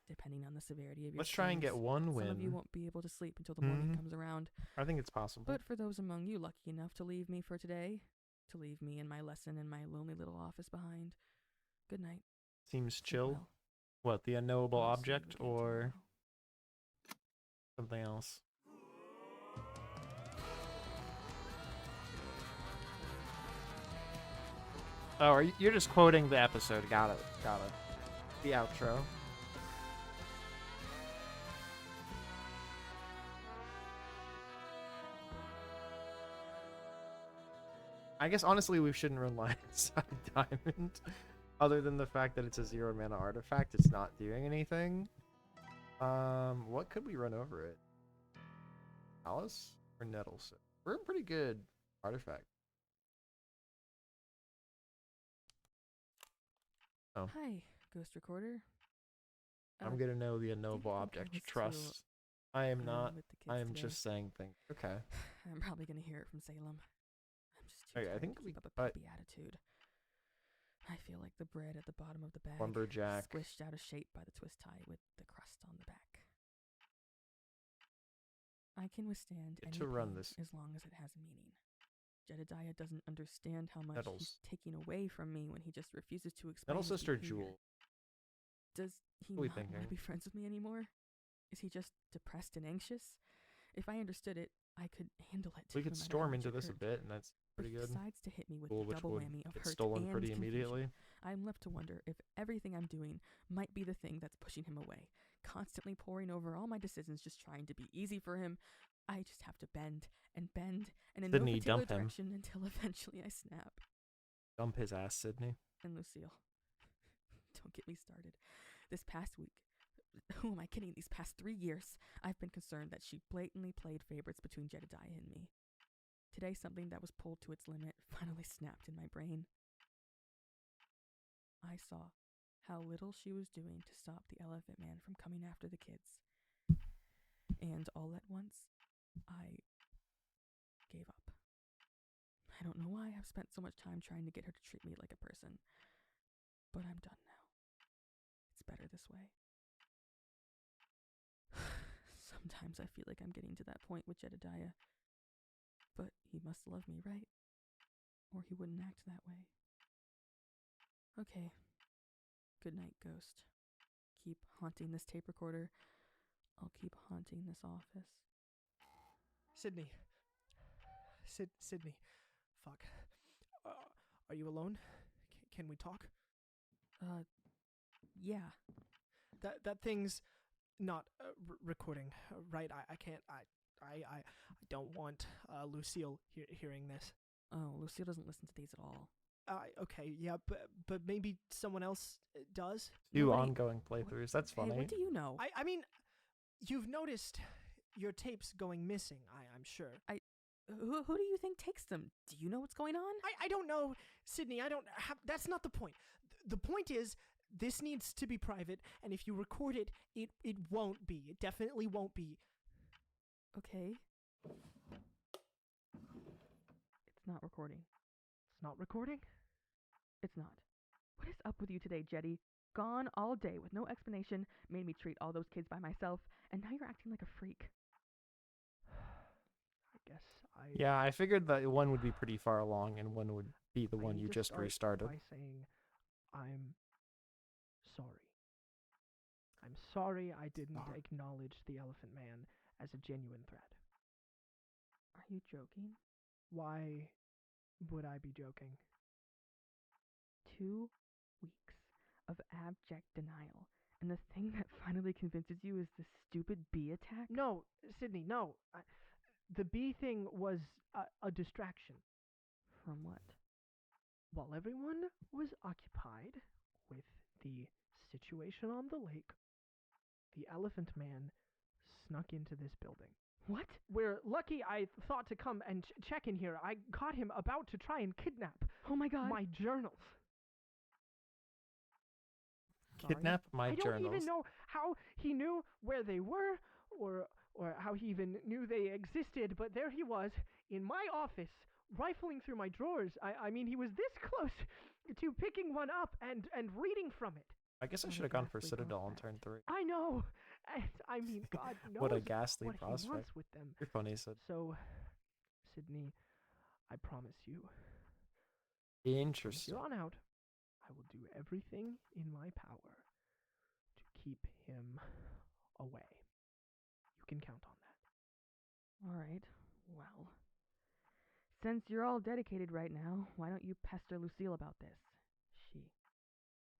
depending on the severity of your Let's try and get sins. one win. Some of you won't be able to sleep until the morning comes around. I think it's possible. But for those among you lucky enough to leave me for today, to leave me and my lesson in my lonely little office behind, good night. Seems Sleep chill. well. What, the unknowable I'll see you object again or tomorrow. something else? Oh, you're just quoting the episode. Got it. Got it. The outro. I guess honestly we shouldn't run Lionside Diamond. Other than the fact that it's a 0 mana artifact, it's not doing anything. What could we run over it? Alice or Nettles? We're a pretty good artifact. Oh. Hi, Ghost Recorder. I'm gonna know the unknowable think I object. was too Trust. I am not. with the kids I am today. just saying things. Okay. I'm probably gonna hear it from Salem. I'm just too Okay, I tired think to we keep up a cut peppy attitude. I feel like the bread at the bottom of the bag, Lumberjack. squished out of shape by the twist tie with the crust on the back. I can withstand any To run pain this. as long as it has meaning. Jedediah doesn't understand how much he's Nettles. taking away from me when he just refuses to explain Nettle's his sister behavior. Jewel. Does he What are we not want to thinking? be friends with me anymore? Is he just depressed and anxious? If I understood it, I could handle it. We no could matter how storm much into it this a hurt. bit, and that's But pretty he good. decides to hit me with Cool, the which double would whammy of get hurt stolen and pretty confusion. immediately. I'm left to wonder if everything I'm doing might be the thing that's pushing him away, constantly poring over all my decisions, just trying to be easy for him. I just have to bend and bend and in no Sydney, particular dump him. direction until eventually I snap. Dump his ass, Sydney. And Lucille. Don't get me started. This past week, who am I kidding? These past 3 years, I've been concerned that she blatantly played favorites between Jedediah and me. Today, something that was pulled to its limit finally snapped in my brain. I saw how little she was doing to stop the Elephant Man from coming after the kids. And all at once, I gave up. I don't know why I've spent so much time trying to get her to treat me like a person, but I'm done now. It's better this way. Sometimes I feel like I'm getting to that point with Jedediah, but he must love me, right? Or he wouldn't act that way. Okay. Good night, Ghost. Keep haunting this tape recorder, I'll keep haunting this office. Sydney. Sydney. Fuck. Are you alone? Can we talk? Yeah. That thing's not recording, right? I can't. I don't want Lucille hearing this. Oh, Lucille doesn't listen to these at all. Okay, yeah, but maybe someone else does. Two ongoing playthroughs. That's funny. Hey, what do you know? I mean, you've noticed your tapes going missing. I'm sure. Who do you think takes them? Do you know what's going on? I don't know, Sydney. I don't have. That's not the point. The point is, this needs to be private, and if you record it, it won't be. It definitely won't be. Okay. It's not recording. It's not recording? It's not. What is up with you today, Jetty? Gone all day with no explanation, made me treat all those kids by myself, and now you're acting like a freak. I guess Yeah, I figured that one would be pretty far along and one would be the one you just restarted. By saying, I'm sorry. I'm sorry I didn't acknowledge the Elephant Man as a genuine threat. Are you joking? Why would I be joking? 2 weeks of abject denial, and the thing that finally convinces you is this stupid bee attack? No, Sydney, no. The bee thing was a distraction. From what? While everyone was occupied with the situation on the lake, the Elephant Man snuck into this building. What? We're lucky I thought to come and check in here. I caught him about to try and kidnap. Oh my god. My journals. Kidnap my journals? I don't even know how he knew where they were or how he even knew they existed, but there he was in my office, rifling through my drawers. I mean, he was this close to picking one up and reading from it. I guess I should have gone for Citadel on turn 3. I know. And, I mean, God knows what a ghastly what prospect. he wants with them. You're funny, Sid. So, Sydney, I promise you. Interesting. From here on out, I will do everything in my power to keep him away. You can count on that. All right. Well, since you're all dedicated right now, why don't you pester Lucille about this? She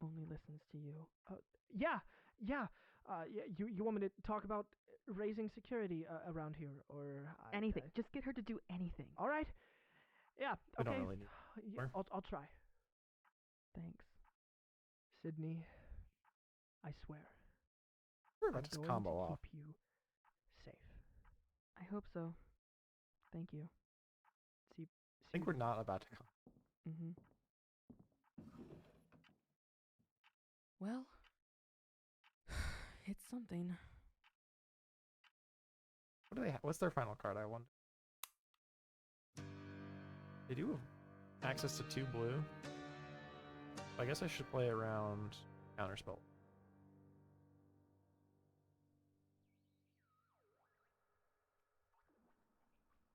only listens to you. Yeah. You want me to talk about raising security around here, or anything? Just get her to do anything. All right. Yeah. We Okay. don't really need yeah, I'll try. Thanks, Sydney. I swear. We're about to combo off. Keep you safe. I hope so. Thank you. See I think we're not about to come. Mm-hmm. Well, it's something. What do they what's their final card, I wonder? They do have access to 2 blue. I guess I should play around Counterspell.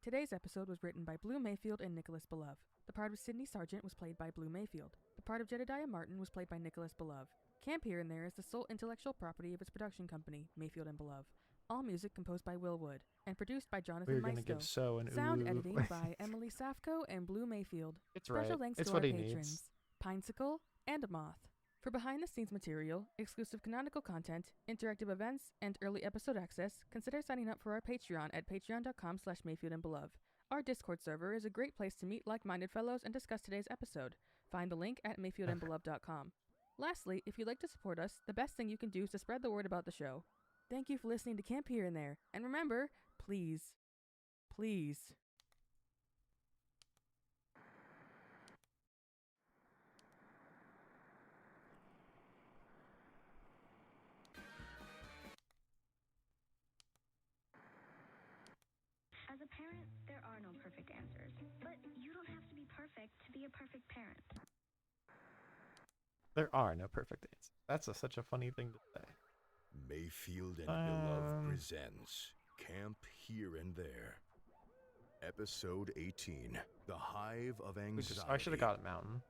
Today's episode was written by Blue Mayfield and Nicholas Belove. The part of Sydney Sargent was played by Blue Mayfield. The part of Jedediah Martin was played by Nicholas Belove. Camp Here and There is the sole intellectual property of its production company, Mayfield and Belove. All music composed by Will Wood and produced by Jonathan We're Maisto. gonna give So an Sound ooh. editing by Emily Safko and Blue Mayfield. It's Special right. thanks It's to what our he patrons, needs. Pinesicle and Moth. For behind-the-scenes material, exclusive canonical content, interactive events, and early episode access, consider signing up for our Patreon at patreon.com/MayfieldandBelove. Our Discord server is a great place to meet like-minded fellows and discuss today's episode. Find the link at mayfieldandbelove.com. Lastly, if you'd like to support us, the best thing you can do is to spread the word about the show. Thank you for listening to Camp Here and There. And remember, please, please, As a parent, there are no perfect answers, but you don't have to be perfect to be a perfect parent. There are no perfect answers. That's such a funny thing to say. Mayfield and Belove presents Camp Here and There. Episode 18, The Hive of Anxiety. I should have got Mountain.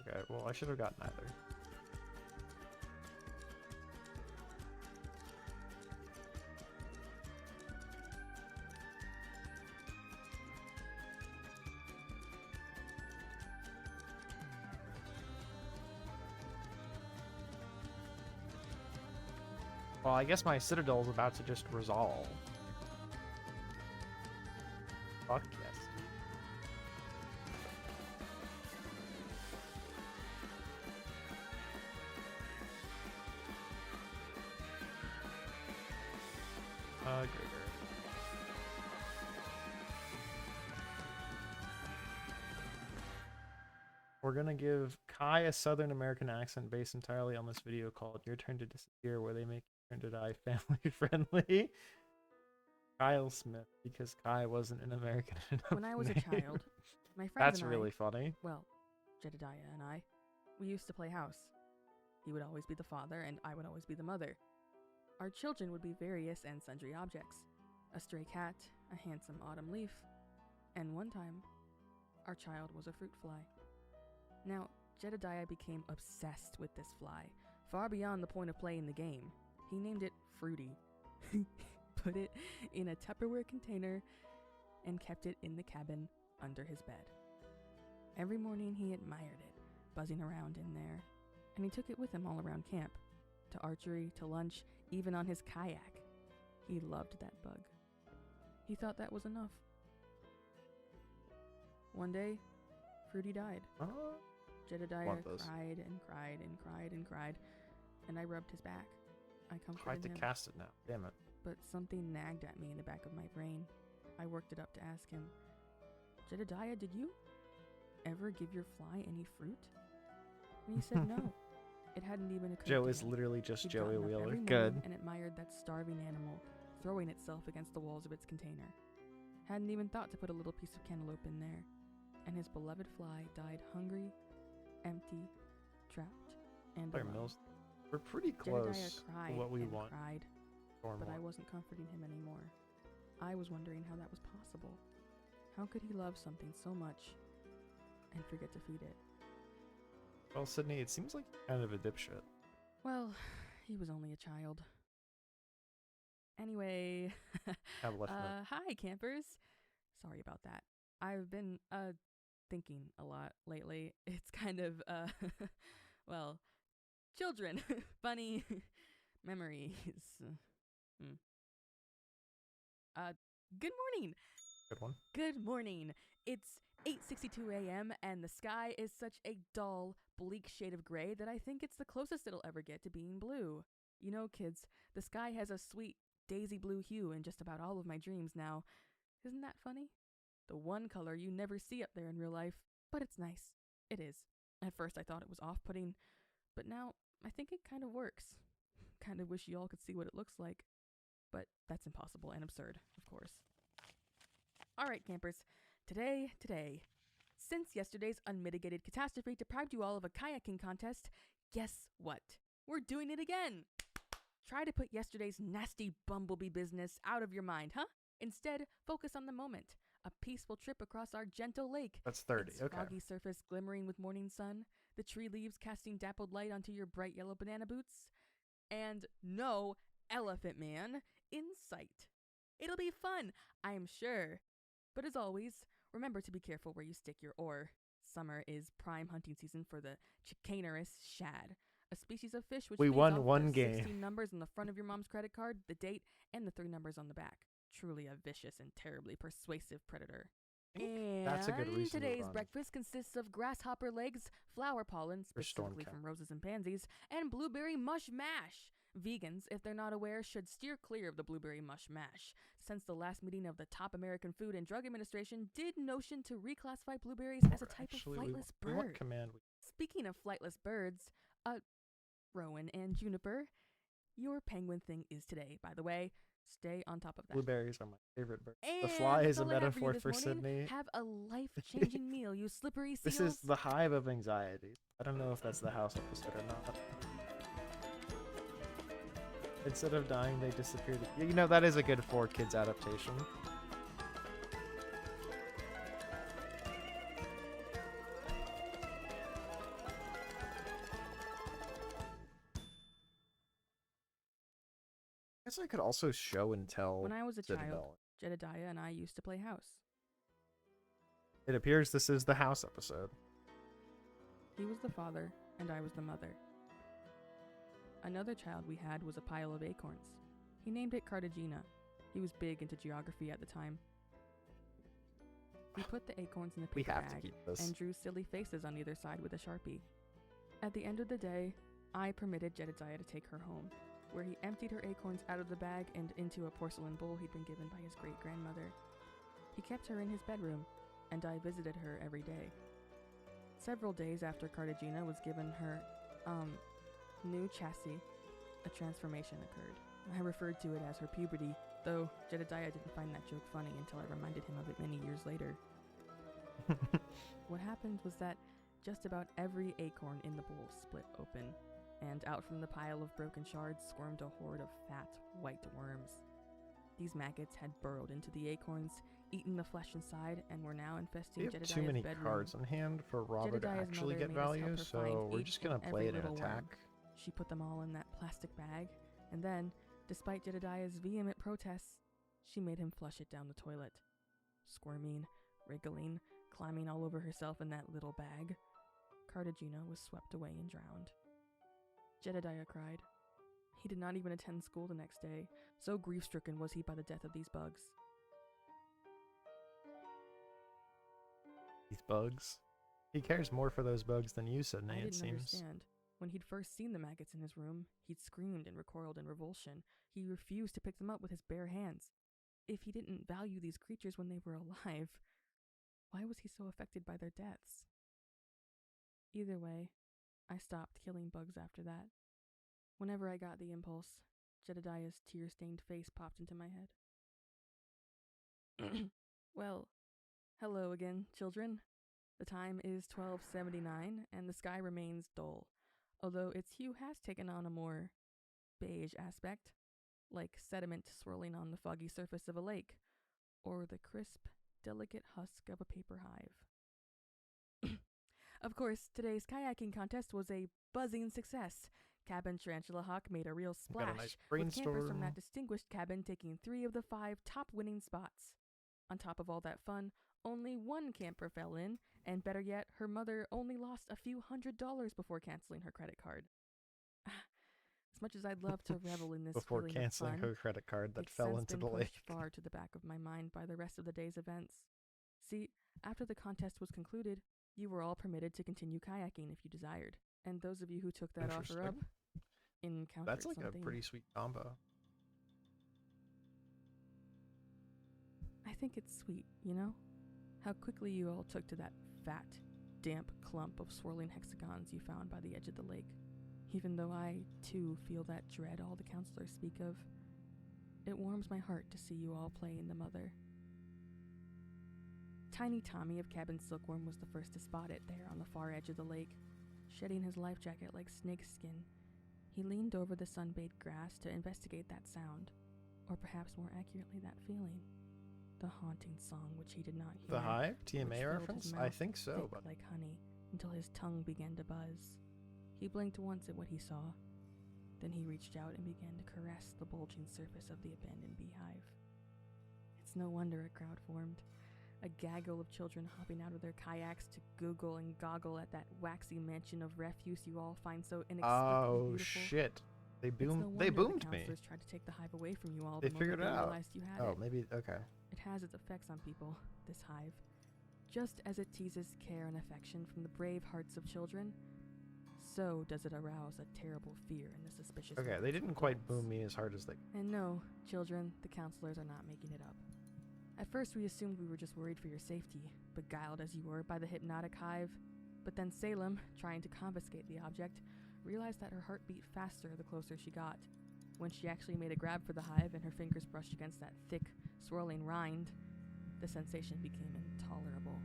Okay, well, I should have gotten either. Well, I guess my Citadel is about to just resolve. Fuck yes. Gregor. We're gonna give Kai a Southern American accent based entirely on this video called Your Turn to Disappear, where they make Your Turn to Die family friendly. Kyle Smith, because Kai wasn't an American enough When I was a name. child, my friends That's and really I, funny. well, Jedediah and I, we used to play house. He would always be the father, and I would always be the mother. Our children would be various and sundry objects. A stray cat, a handsome autumn leaf, and one time, our child was a fruit fly. Now, Jedediah became obsessed with this fly, far beyond the point of playing the game. He named it Fruity, put it in a Tupperware container, and kept it in the cabin under his bed. Every morning he admired it, buzzing around in there, and he took it with him all around camp, to archery, to lunch, even on his kayak. He loved that bug. He thought that was enough. One day, Fruity died. Jedediah cried and cried and cried and cried, and I rubbed his back. I I comforted have to him. cast it now. Damn it. But something nagged at me in the back of my brain. I worked it up to ask him, Jedediah, did you ever give your fly any fruit? And he said no. It hadn't even occurred Joe to is him. literally just He'd Joey gotten up Wheeler. every Good. morning and admired that starving animal throwing itself against the walls of its container. Hadn't even thought to put a little piece of cantaloupe in there. And his beloved fly died hungry, empty, trapped, and Fire alone. Mills. We're pretty Jedediah close cried to what we and want. cried, Or but more. I wasn't comforting him anymore. I was wondering how that was possible. How could he love something so much and forget to feed it? Well, Sydney, it seems like you're kind of a dipshit. Well, he was only a child. Anyway, Have left note. hi campers. Sorry about that. I've been thinking a lot lately. It's kind of well, children, funny memories. Good morning. Good one. Good morning. It's 8:62 a.m. and the sky is such a dull, bleak shade of gray that I think it's the closest it'll ever get to being blue. You know, kids, the sky has a sweet daisy blue hue in just about all of my dreams now. Isn't that funny? The one color you never see up there in real life, but it's nice. It is. At first I thought it was off-putting, but now I think it kind of works. Kind of wish you all could see what it looks like, but that's impossible and absurd, of course. All right, campers. Today, since yesterday's unmitigated catastrophe deprived you all of a kayaking contest, guess what? We're doing it again! Try to put yesterday's nasty bumblebee business out of your mind, huh? Instead, focus on the moment. A peaceful trip across our gentle lake. That's 30. Its Okay. foggy surface glimmering with morning sun, the tree leaves casting dappled light onto your bright yellow banana boots, and no elephant man in sight. It'll be fun, I'm sure. But as always, remember to be careful where you stick your oar. Summer is prime hunting season for the chicanerous shad, a species of fish which We feeds won off one the game. 16 numbers on the front of your mom's credit card, the date, and the 3 numbers on the back. Truly a vicious and terribly persuasive predator. And That's a good reason to today's run. breakfast consists of grasshopper legs, flower pollen, Or specifically Stormcat. from roses and pansies, and blueberry mush mash. Vegans, if they're not aware, should steer clear of the blueberry mush mash, since the last meeting of the top American Food and Drug Administration did notion to reclassify blueberries as a type Actually, of we flightless we want bird. command. Speaking of flightless birds, Rowan and Juniper, your penguin thing is today, by the way. Stay on top of that. Blueberries are my favorite bird. And The fly is that's a all I have for you metaphor this for morning. Sydney. Have a life-changing meal, you slippery seals. This is the hive of anxiety. I don't know if that's the house episode or not. Instead of dying, they disappeared. You know, that is a good 4Kids adaptation. I guess I could also show and tell. When I was a child, Citadel. Jedediah and I used to play house. It appears this is the house episode. He was the father, and I was the mother. Another child we had was a pile of acorns. He named it Cartagena. He was big into geography at the time. We put the acorns in the We paper have to bag keep this. and drew silly faces on either side with a Sharpie. At the end of the day, I permitted Jedediah to take her home, where he emptied her acorns out of the bag and into a porcelain bowl he'd been given by his great-grandmother. He kept her in his bedroom, and I visited her every day. Several days after Cartagena was given her, new chassis, a transformation occurred. I referred to it as her puberty, though Jedediah didn't find that joke funny until I reminded him of it many years later. What happened was that just about every acorn in the bowl split open, and out from the pile of broken shards squirmed a horde of fat, white worms. These maggots had burrowed into the acorns, eaten the flesh inside, and were now infesting We have Jedediah's too many bedroom. cards on hand for Robert to Jedediah's actually mother get made us help value, her so find we're each just gonna and play it every in little worm. attack. She put them all in that plastic bag, and then, despite Jedediah's vehement protests, she made him flush it down the toilet. Squirming, wriggling, climbing all over herself in that little bag, Cartagena was swept away and drowned. Jedediah cried. He did not even attend school the next day, so grief-stricken was he by the death of these bugs. These bugs? He cares more for those bugs than you, I Sydney, it didn't seems. understand. When he'd first seen the maggots in his room, he'd screamed and recoiled in revulsion. He refused to pick them up with his bare hands. If he didn't value these creatures when they were alive, why was he so affected by their deaths? Either way, I stopped killing bugs after that. Whenever I got the impulse, Jedediah's tear-stained face popped into my head. Well, hello again, children. The time is 12:79, and the sky remains dull, although its hue has taken on a more beige aspect, like sediment swirling on the foggy surface of a lake, or the crisp, delicate husk of a paper hive. Of course, today's kayaking contest was a buzzing success. Cabin Tarantula Hawk made a real Got a splash, nice with campers from brainstorm. that distinguished cabin taking 3 of the 5 top winning spots. On top of all that fun, only one camper fell in, and better yet, her mother only lost a few $100s before canceling her credit card. As much as I'd love to revel in this Before feeling canceling of fun, her credit card that it's fell since into been the pushed lake. far to the back of my mind by the rest of the day's events. See, after the contest was concluded, you were all permitted to continue kayaking if you desired, and those of you who took that offer up Interesting. encountered That's like something. a pretty sweet combo. I think it's sweet, you know? How quickly you all took to that fat, damp clump of swirling hexagons you found by the edge of the lake. Even though I, too, feel that dread all the counselors speak of, it warms my heart to see you all playing the mother. Tiny Tommy of Cabin Silkworm was the first to spot it there on the far edge of the lake, shedding his life jacket like snakeskin. He leaned over the sun-bathed grass to investigate that sound, or perhaps more accurately that feeling. The haunting song which he did not hear. The Hive? which TMA filled reference? his I mouth think so, thick but like honey, until his tongue began to buzz. He blinked once at what he saw. Then he reached out and began to caress the bulging surface of the abandoned beehive. It's no wonder a crowd formed. A gaggle of children hopping out of their kayaks to google and goggle at that waxy mansion of refuse you all find so inexplicably beautiful. shit. They It's no boomed they wonder boomed the me. counselors tried to take the hive away from you all They the moment figured it they out. realized you had Oh, it. maybe okay. It has its effects on people, this hive. Just as it teases care and affection from the brave hearts of children, so does it arouse a terrible fear in the suspicious Okay, minds they of didn't quite adults. boom me as hard as they And no, children, the counselors are not making it up. At first we assumed we were just worried for your safety, beguiled as you were by the hypnotic hive. But then Salem, trying to confiscate the object, realized that her heart beat faster the closer she got. When she actually made a grab for the hive and her fingers brushed against that thick, swirling rind, the sensation became intolerable.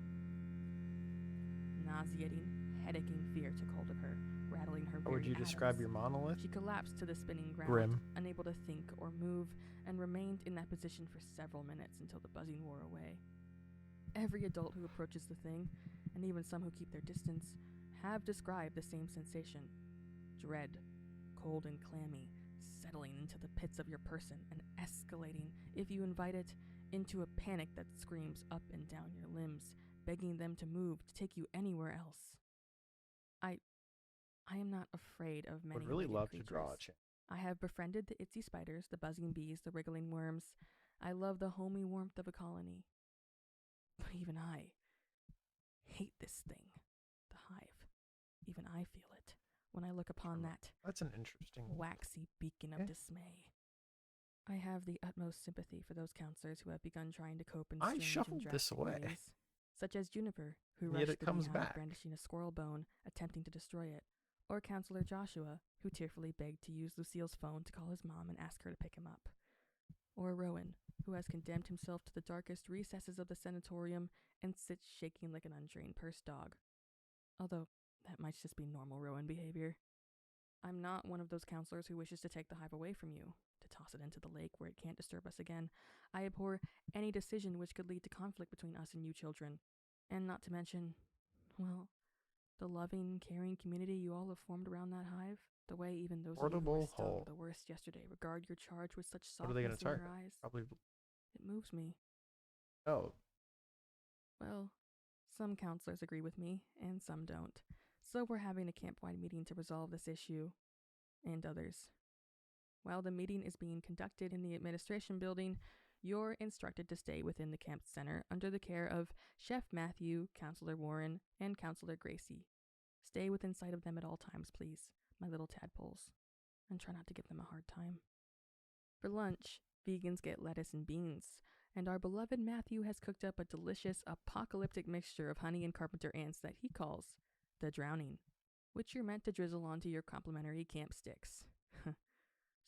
Nauseating, head-aching fear took hold of her, rattling her How would very you describe atoms. your monolith? She collapsed to the spinning ground, Grim. unable to think or move, and remained in that position for several minutes until the buzzing wore away. Every adult who approaches the thing, and even some who keep their distance, have described the same sensation. Dread, cold and clammy, settling into the pits of your person and escalating, if you invite it, into a panic that screams up and down your limbs, begging them to move, to take you anywhere else. I am not afraid of many Would really living love creatures. to draw a chain. I have befriended the itsy spiders, the buzzing bees, the wriggling worms. I love the homey warmth of a colony. But even I hate this thing, the hive. Even I feel it when I look upon that That's an interesting waxy beacon of dismay. I have the utmost sympathy for those counselors who have begun trying to cope in I strange shuffled and this drastic away. ways, such as Juniper, who And yet rushed it the comes beehive back. brandishing a squirrel bone, attempting to destroy it, or Counselor Joshua, who tearfully begged to use Lucille's phone to call his mom and ask her to pick him up, or Rowan, who has condemned himself to the darkest recesses of the sanatorium and sits shaking like an untrained purse dog. Although, that might just be normal Rowan behavior. I'm not one of those counselors who wishes to take the hive away from you, to toss it into the lake where it can't disturb us again. I abhor any decision which could lead to conflict between us and you children. And not to mention, well, the loving, caring community you all have formed around that hive. The way even those of you who were Portable stung hole. the worst yesterday regard your charge with such What are they softness going to in target? your eyes. Probably. It moves me. Oh, Well, some counselors agree with me, and some don't. So we're having a camp-wide meeting to resolve this issue, and others. While the meeting is being conducted in the administration building, you're instructed to stay within the camp center under the care of Chef Matthew, Counselor Warren, and Counselor Gracie. Stay within sight of them at all times, please, my little tadpoles, and try not to give them a hard time. For lunch, vegans get lettuce and beans, and our beloved Matthew has cooked up a delicious apocalyptic mixture of honey and carpenter ants that he calls the drowning, which you're meant to drizzle onto your complimentary camp sticks.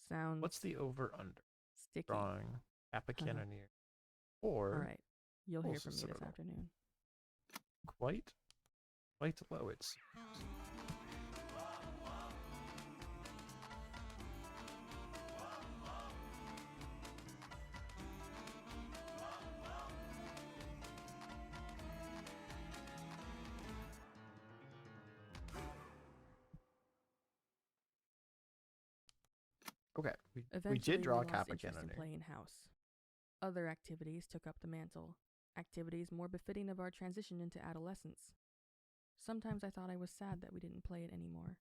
Sounds what's the over/under? sticky. Drawing Kappa Cannoneer. Or. All right, you'll hear also from me this Citadel. afternoon. Quite low, it seems. Okay, we did draw we lost Kappa interest in Cannoneer. playing house. Other activities took up the mantle, activities more befitting of our transition into adolescence. Sometimes I thought I was sad that we didn't play it anymore,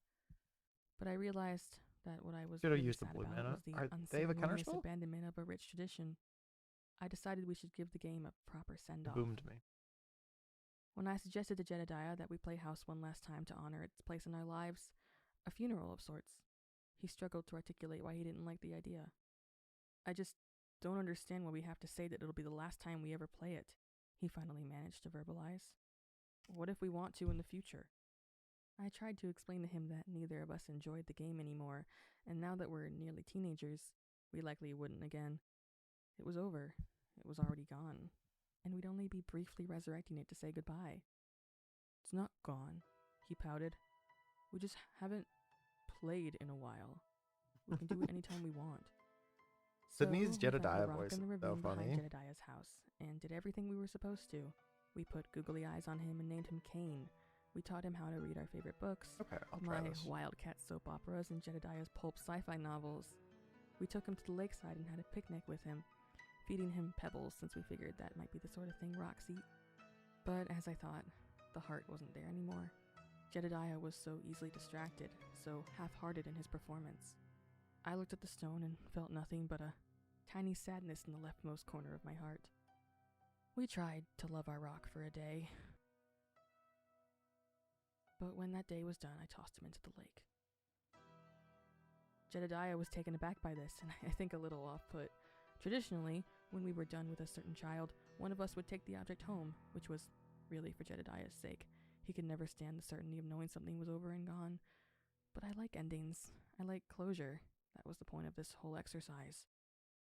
but I realized that what I was Should've really used the sad blue about mana. was the They have a unceremonious counterspell? abandonment of a rich tradition. I decided we should give the game a proper send-off. Boomed me. When I suggested to Jedediah that we play house one last time to honor its place in our lives, a funeral of sorts, he struggled to articulate why he didn't like the idea. I just don't understand why we have to say that it'll be the last time we ever play it, he finally managed to verbalize. What if we want to in the future? I tried to explain to him that neither of us enjoyed the game anymore, and now that we're nearly teenagers, we likely wouldn't again. It was over. It was already gone. And we'd only be briefly resurrecting it to say goodbye. It's not gone, he pouted. We just haven't played in a while. We can do it anytime we want. Sydney's So we found Jedediah a rock voice in the is so ravine behind funny. Jedediah's house and did everything we were supposed to. We put googly eyes on him and named him Cain. We taught him how to read our favorite books. Okay, I'll try My this. Wildcat soap operas and Jedediah's pulp sci-fi novels. We took him to the lakeside and had a picnic with him, feeding him pebbles since we figured that might be the sort of thing rocks eat. But as I thought, the heart wasn't there anymore. Jedediah was so easily distracted, so half-hearted in his performance. I looked at the stone and felt nothing but a tiny sadness in the leftmost corner of my heart. We tried to love our rock for a day. But when that day was done, I tossed him into the lake. Jedediah was taken aback by this, and I think a little off-put. Traditionally, when we were done with a certain child, one of us would take the object home, which was really for Jedediah's sake. He could never stand the certainty of knowing something was over and gone. But I like endings. I like closure. That was the point of this whole exercise.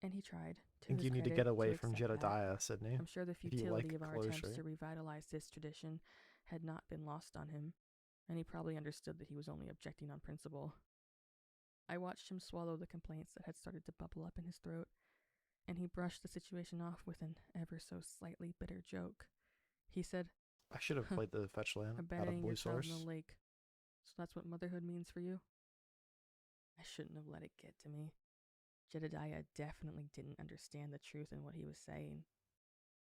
And he tried. I think you need to get away from Jedediah, Sydney. I'm sure the if you like futility of our attempts closure. to revitalize this tradition had not been lost on him, and he probably understood that he was only objecting on principle. I watched him swallow the complaints that had started to bubble up in his throat, and he brushed the situation off with an ever so slightly bitter joke. He said, I should have played the fetch land out of abandoning Blue your child Source. in the lake. So that's what motherhood means for you? I shouldn't have let it get to me. Jedediah definitely didn't understand the truth in what he was saying.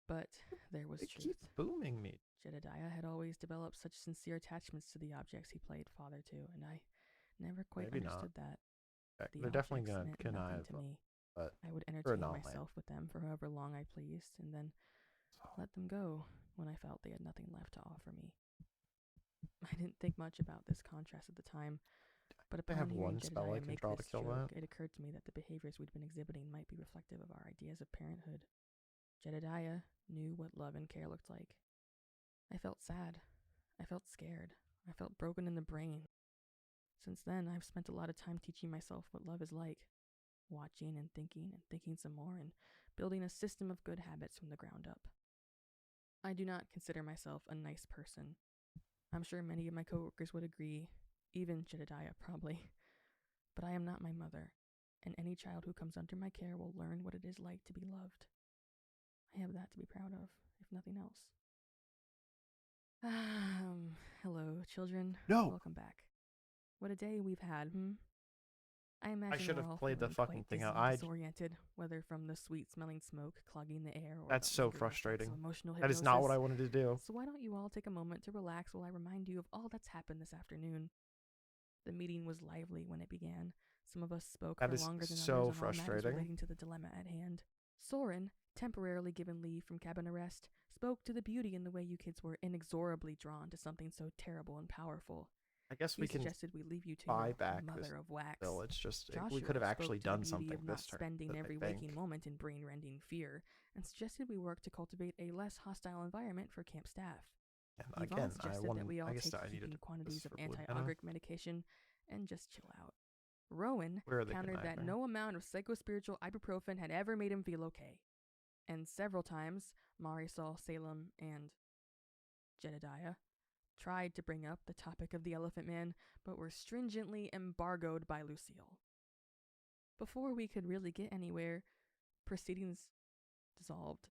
But there was It truth. keeps booming me. Jedediah had always developed such sincere attachments to the objects he played father to, and I never quite Maybe not. understood that. The They're definitely objects gonna meant connive, nothing to me. but I would for entertain not myself with them for however long I pleased, and then let them go when I felt they had nothing left to offer me. I didn't think much about this contrast at the time, but They upon have hearing one spell I Jedediah can make draw to this kill joke, that. it occurred to me that the behaviors we'd been exhibiting might be reflective of our ideas of parenthood. Jedediah knew what love and care looked like. I felt sad. I felt scared. I felt broken in the brain. Since then, I've spent a lot of time teaching myself what love is like, watching and thinking some more, and building a system of good habits from the ground up. I do not consider myself a nice person. I'm sure many of my coworkers would agree, even Jedediah probably. But I am not my mother, and any child who comes under my care will learn what it is like to be loved. I have that to be proud of, if nothing else. Hello, children. No! Welcome back. What a day we've had, I imagine should we're have all played the feeling fucking quite thing dizzy out. and disoriented, whether from the sweet-smelling smoke clogging the air or That's the so lingering effects frustrating. of emotional That is not what I wanted to do. So why don't you all take a moment to relax while I remind you of all that's happened this afternoon. The meeting was lively when it began. Some of us spoke That for is longer than so others on all matters frustrating. relating to the dilemma at hand. Soren, temporarily given leave from cabin arrest, spoke to the beauty in the way you kids were inexorably drawn to something so terrible and powerful. I guess He we can suggested we leave you to buy your back mother this of wax. bill. It's just we Joshua could have actually spoke to the done beauty something of not this turn. spending I every think. waking moment in brain-rending fear, and suggested we work to cultivate a less hostile environment for camp staff. And Yvonne again, suggested that we all take I needed heaping quantities of this for blue mana. anti-ogric medication and just chill out. Rowan Where are they countered that conniving? no amount of psychospiritual ibuprofen had ever made him feel okay. And several times, Marisol, Salem, and Jedediah tried to bring up the topic of the Elephant Man, but were stringently embargoed by Lucille. Before we could really get anywhere, proceedings dissolved.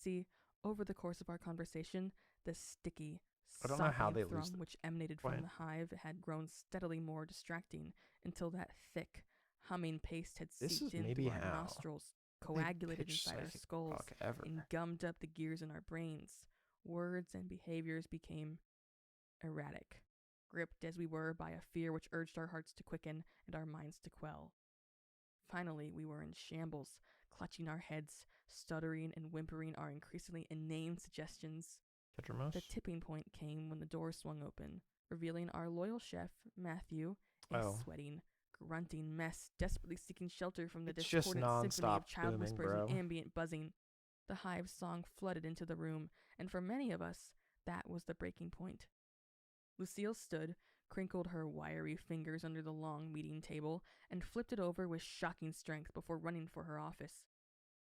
See, over the course of our conversation, the sticky, I don't know how they thrum lose the which emanated from point. the hive had grown steadily more distracting until that thick, humming paste had This seeped is in maybe through our how nostrils, big coagulated pitch inside our psychic skulls, talk ever. and gummed up the gears in our brains. Words and behaviors became erratic, gripped as we were by a fear which urged our hearts to quicken and our minds to quell. Finally, we were in shambles, clutching our heads, stuttering and whimpering our increasingly inane suggestions. Ketramos? The tipping point came when the door swung open, revealing our loyal chef, Matthew, a sweating, grunting mess, desperately seeking shelter from the It's just discordant symphony nonstop of child booming, whispers bro. and ambient buzzing. The hive's song flooded into the room, and for many of us, that was the breaking point. Lucille stood, crinkled her wiry fingers under the long meeting table, and flipped it over with shocking strength before running for her office.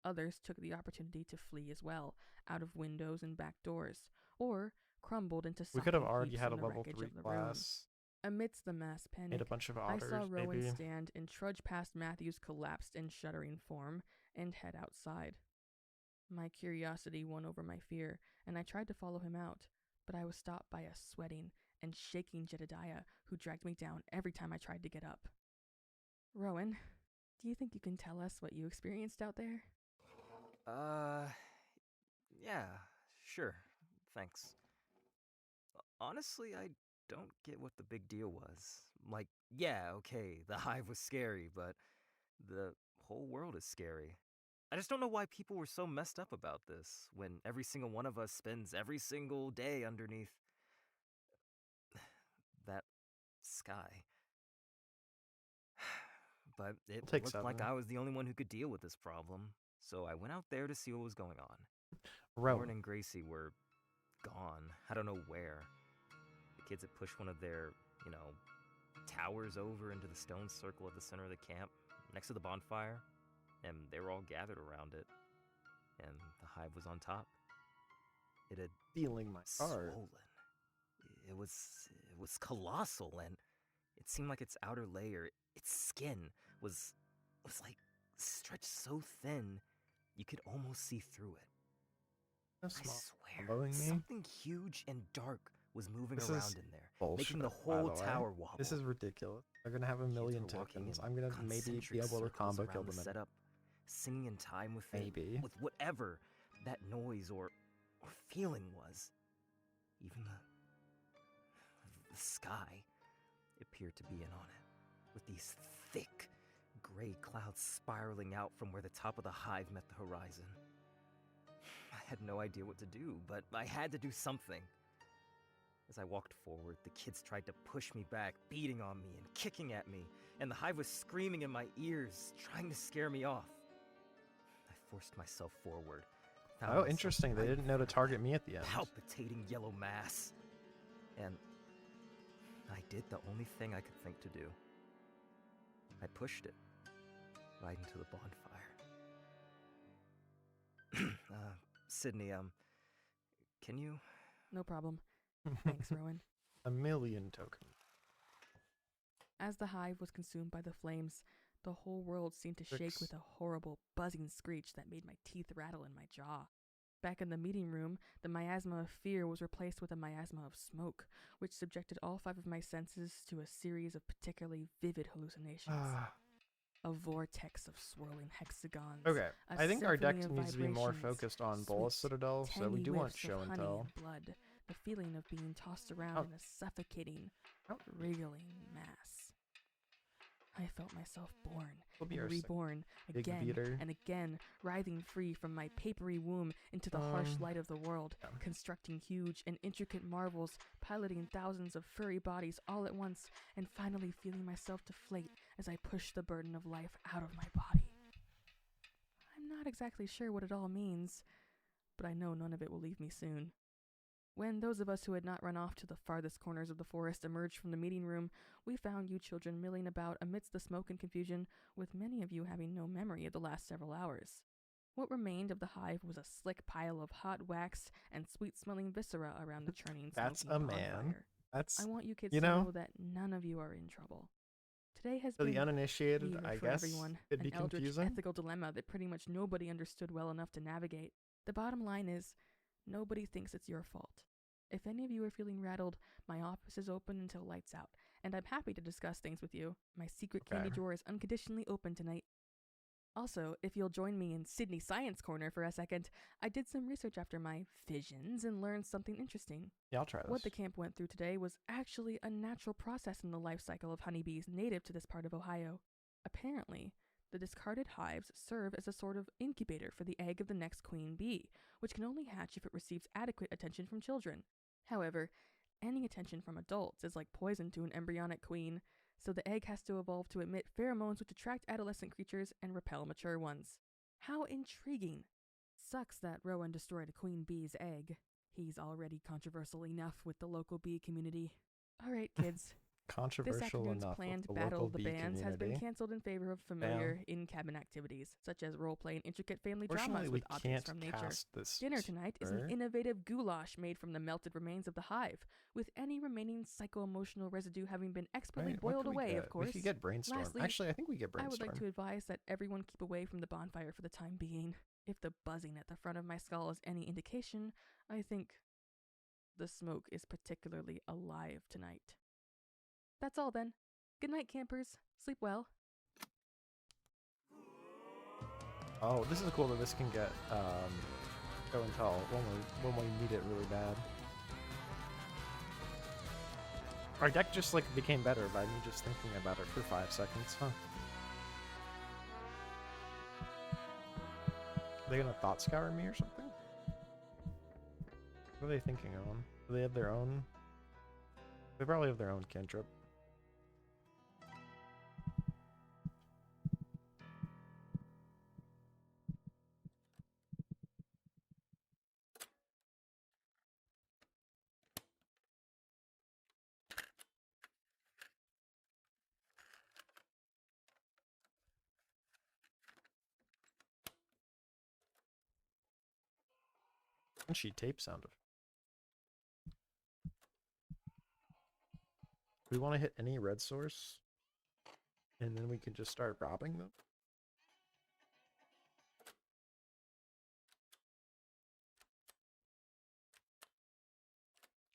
Others took the opportunity to flee as well, out of windows and back doors, or crumbled into We could have sopping already heaps had a in the level wreckage 3 of the room. class. Amidst the mass Made panic, a bunch of I otters, saw Rowan maybe. stand and trudge past Matthew's collapsed and shuddering form and head outside. My curiosity won over my fear, and I tried to follow him out, but I was stopped by a sweating and shaking Jedediah, who dragged me down every time I tried to get up. Rowan, do you think you can tell us what you experienced out there? Yeah, sure, thanks. Honestly, I don't get what the big deal was. Like, yeah, okay, the hive was scary, but the whole world is scary. I just don't know why people were so messed up about this, when every single one of us spends every single day underneath that sky. But it Take looked like 7. I was the only one who could deal with this problem, so I went out there to see what was going on. Rowan. Lauren and Gracie were gone. I don't know where. The kids had pushed one of their, towers over into the stone circle at the center of the camp, next to the bonfire, and they were all gathered around it. And the hive was on top. It had Feeling my heart. swollen. It was colossal, and it seemed like its outer layer, its skin, was like stretched so thin you could almost see through it. I swear, something huge and dark was moving around in there, making the whole tower wobble. This is ridiculous. They're gonna have a million Kids were walking tokens. in I'm gonna maybe be concentric able to circles combo around kill the them. setup, singing in time with Maybe. with whatever that noise or feeling was. Even the sky appeared to be in on it, with these thick, gray clouds spiraling out from where the top of the hive met the horizon. I had no idea what to do, but I had to do something. As I walked forward, the kids tried to push me back, beating on me and kicking at me, and the hive was screaming in my ears, trying to scare me off. I forced myself forward. found Oh, myself interesting. They right didn't know in to front of target that me at the end. palpitating yellow mass. And I did the only thing I could think to do. I pushed it right into the bonfire. Sydney, can you? No problem. Thanks, Rowan. A million tokens. As the hive was consumed by the flames, the whole world seemed to shake 6. with a horrible buzzing screech that made my teeth rattle in my jaw. Back in the meeting room, the miasma of fear was replaced with a miasma of smoke, which subjected all 5 of my senses to a series of particularly vivid hallucinations. A vortex of swirling hexagons. Okay, a I think our deck symphony of needs to be more vibrations, focused on sweet, Bolas Citadel, so we tangy do want whiffs show of and honey tell. and blood, the feeling of being tossed around in a suffocating, wriggling mass. I felt myself born We'll be and our reborn big again beater. and again, writhing free from my papery womb into the harsh light of the world, constructing huge and intricate marvels, piloting thousands of furry bodies all at once, and finally feeling myself deflate as I push the burden of life out of my body. I'm not exactly sure what it all means, but I know none of it will leave me soon. When those of us who had not run off to the farthest corners of the forest emerged from the meeting room, we found you children milling about amidst the smoke and confusion, with many of you having no memory of the last several hours. What remained of the hive was a slick pile of hot wax and sweet-smelling viscera around the churning, That's smoking a man. bonfire. That's, I want you kids you to know, know that none of you are in trouble. Today has for been the uninitiated, weird I for guess, everyone, it'd be an eldritch confusing. ethical dilemma that pretty much nobody understood well enough to navigate. The bottom line is, nobody thinks it's your fault. If any of you are feeling rattled, my office is open until lights out, and I'm happy to discuss things with you. My secret candy drawer is unconditionally open tonight. Also, if you'll join me in Sydney Science Corner for a second, I did some research after my visions and learned something interesting. Yeah, I'll try this. What the camp went through today was actually a natural process in the life cycle of honeybees native to this part of Ohio. Apparently, the discarded hives serve as a sort of incubator for the egg of the next queen bee, which can only hatch if it receives adequate attention from children. However, any attention from adults is like poison to an embryonic queen, so the egg has to evolve to emit pheromones which attract adolescent creatures and repel mature ones. How intriguing! Sucks that Rowan destroyed a queen bee's egg. He's already controversial enough with the local bee community. Alright, kids. This Controversial afternoon's enough planned with the Battle local of the bee Bands has been community. cancelled in favor of familiar in-cabin activities, such as role-playing intricate family Fortunately, dramas we with objects can't from nature. cast this Dinner tonight is an spur. innovative goulash made from the melted remains of the hive, with any remaining psycho-emotional residue having been expertly Right, what boiled could we away, get? of course. We could get Brainstorm. Lastly, Actually, I think we get I Brainstorm. would like to advise that everyone keep away from the bonfire for the time being. If the buzzing at the front of my skull is any indication, I think the smoke is particularly alive tonight. That's all then. Good night, campers. Sleep well. Oh, this is cool that this can get show and tell when we need it really bad. Our deck just like became better by me just thinking about it for 5 seconds, huh? Are they gonna thought scour me or something? What are they thinking on? Do they have their own? They probably have their own cantrip. Punchy tape sound. Do we want to hit any red source? And then we can just start robbing them?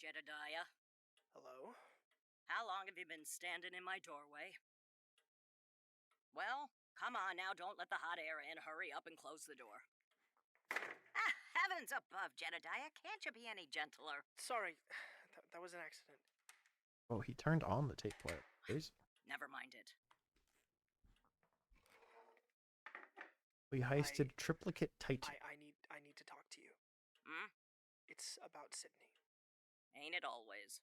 Jedediah, Hello? how long have you been standing in my doorway? Well, come on now, don't let the hot air in. Hurry up and close the door. Ah, have Heavens above, Jedediah, can't you be any gentler? Sorry, that was an accident. Oh, he turned on the tape player. Crazy. Never mind it. We heisted Triplicate Titan. I need to talk to you. Hmm? It's about Sydney. Ain't it always?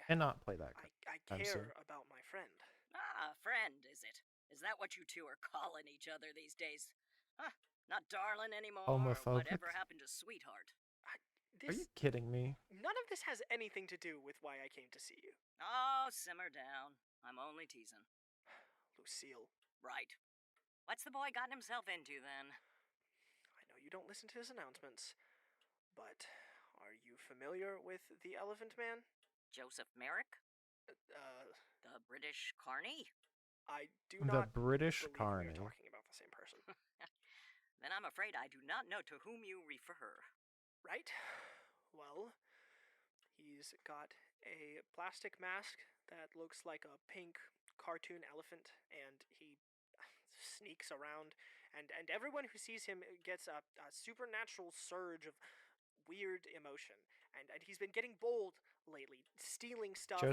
Cannot play that. I care about my friend. Ah, friend, is it? Is that what you two are calling each other these days? Huh, not darling anymore, Homophobic? whatever happened to sweetheart? Are you kidding me? None of this has anything to do with why I came to see you. Oh, simmer down. I'm only teasing. Lucille. Right. What's the boy gotten himself into, then? I know you don't listen to his announcements, but are you familiar with the Elephant Man? Joseph Merrick? The British Carney? I do The not British believe Carney. we are talking about the same person. Then I'm afraid I do not know to whom you refer. Right? Well, he's got a plastic mask that looks like a pink cartoon elephant, and he sneaks around, and everyone who sees him gets a supernatural surge of weird emotion. And he's been getting bold lately, stealing stuff.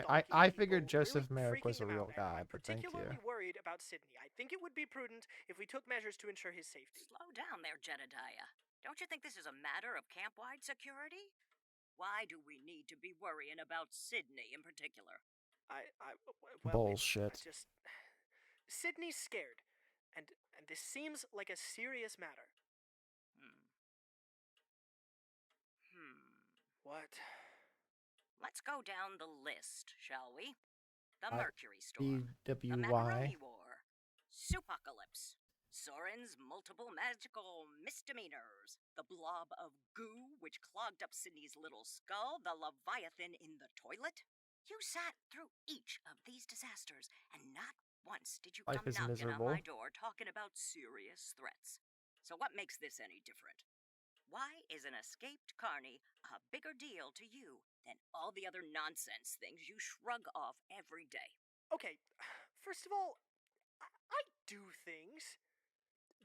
I figured Joseph Merrick was a real guy, but thank you. I'm particularly worried about Sydney. I think it would be prudent if we took measures to ensure his safety. Slow down there, Jedediah. Don't you think this is a matter of camp-wide security? Why do we need to be worrying about Sydney in particular? Bullshit. Sydney's scared, and this seems like a serious matter. What? Let's go down the list, shall we? The Mercury Storm, BWY. the Macaroni War, Soupocalypse, Soren's multiple magical misdemeanors, the blob of goo which clogged up Sydney's little skull, the Leviathan in the toilet. You sat through each of these disasters, and not once did you Life come is knocking miserable. on my door talking about serious threats. So what makes this any different? Why is an escaped carny a bigger deal to you than all the other nonsense things you shrug off every day? Okay, first of all, I do things.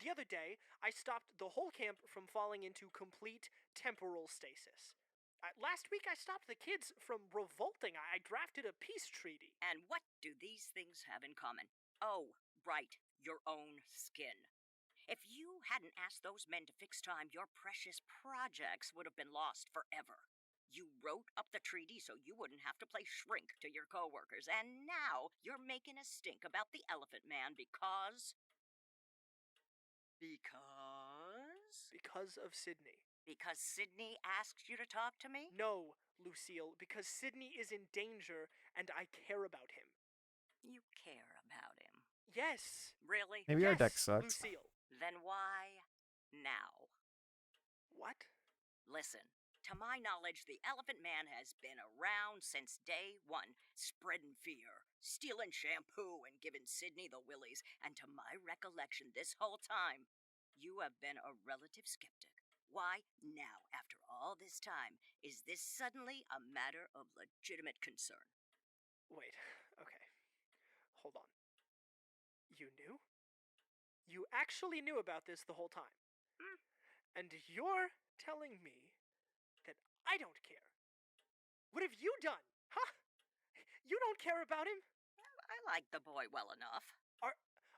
The other day, I stopped the whole camp from falling into complete temporal stasis. Last week, I stopped the kids from revolting. I drafted a peace treaty. And what do these things have in common? Oh, right, your own skin. If you hadn't asked those men to fix time, your precious projects would have been lost forever. You wrote up the treaty so you wouldn't have to play shrink to your coworkers, and now you're making a stink about the Elephant Man because... Because of Sydney. Because Sydney asked you to talk to me? No, Lucille, because Sydney is in danger, and I care about him. You care about him? Yes. Really? Maybe our deck sucks. Lucille. Then why now? What? Listen, to my knowledge, the Elephant Man has been around since day one, spreading fear, stealing shampoo, and giving Sydney the willies. And to my recollection this whole time, you have been a relative skeptic. Why now, after all this time, is this suddenly a matter of legitimate concern? Wait, okay. Hold on. You knew? You actually knew about this the whole time. And you're telling me that I don't care. What have you done? Huh? You don't care about him? I like the boy well enough.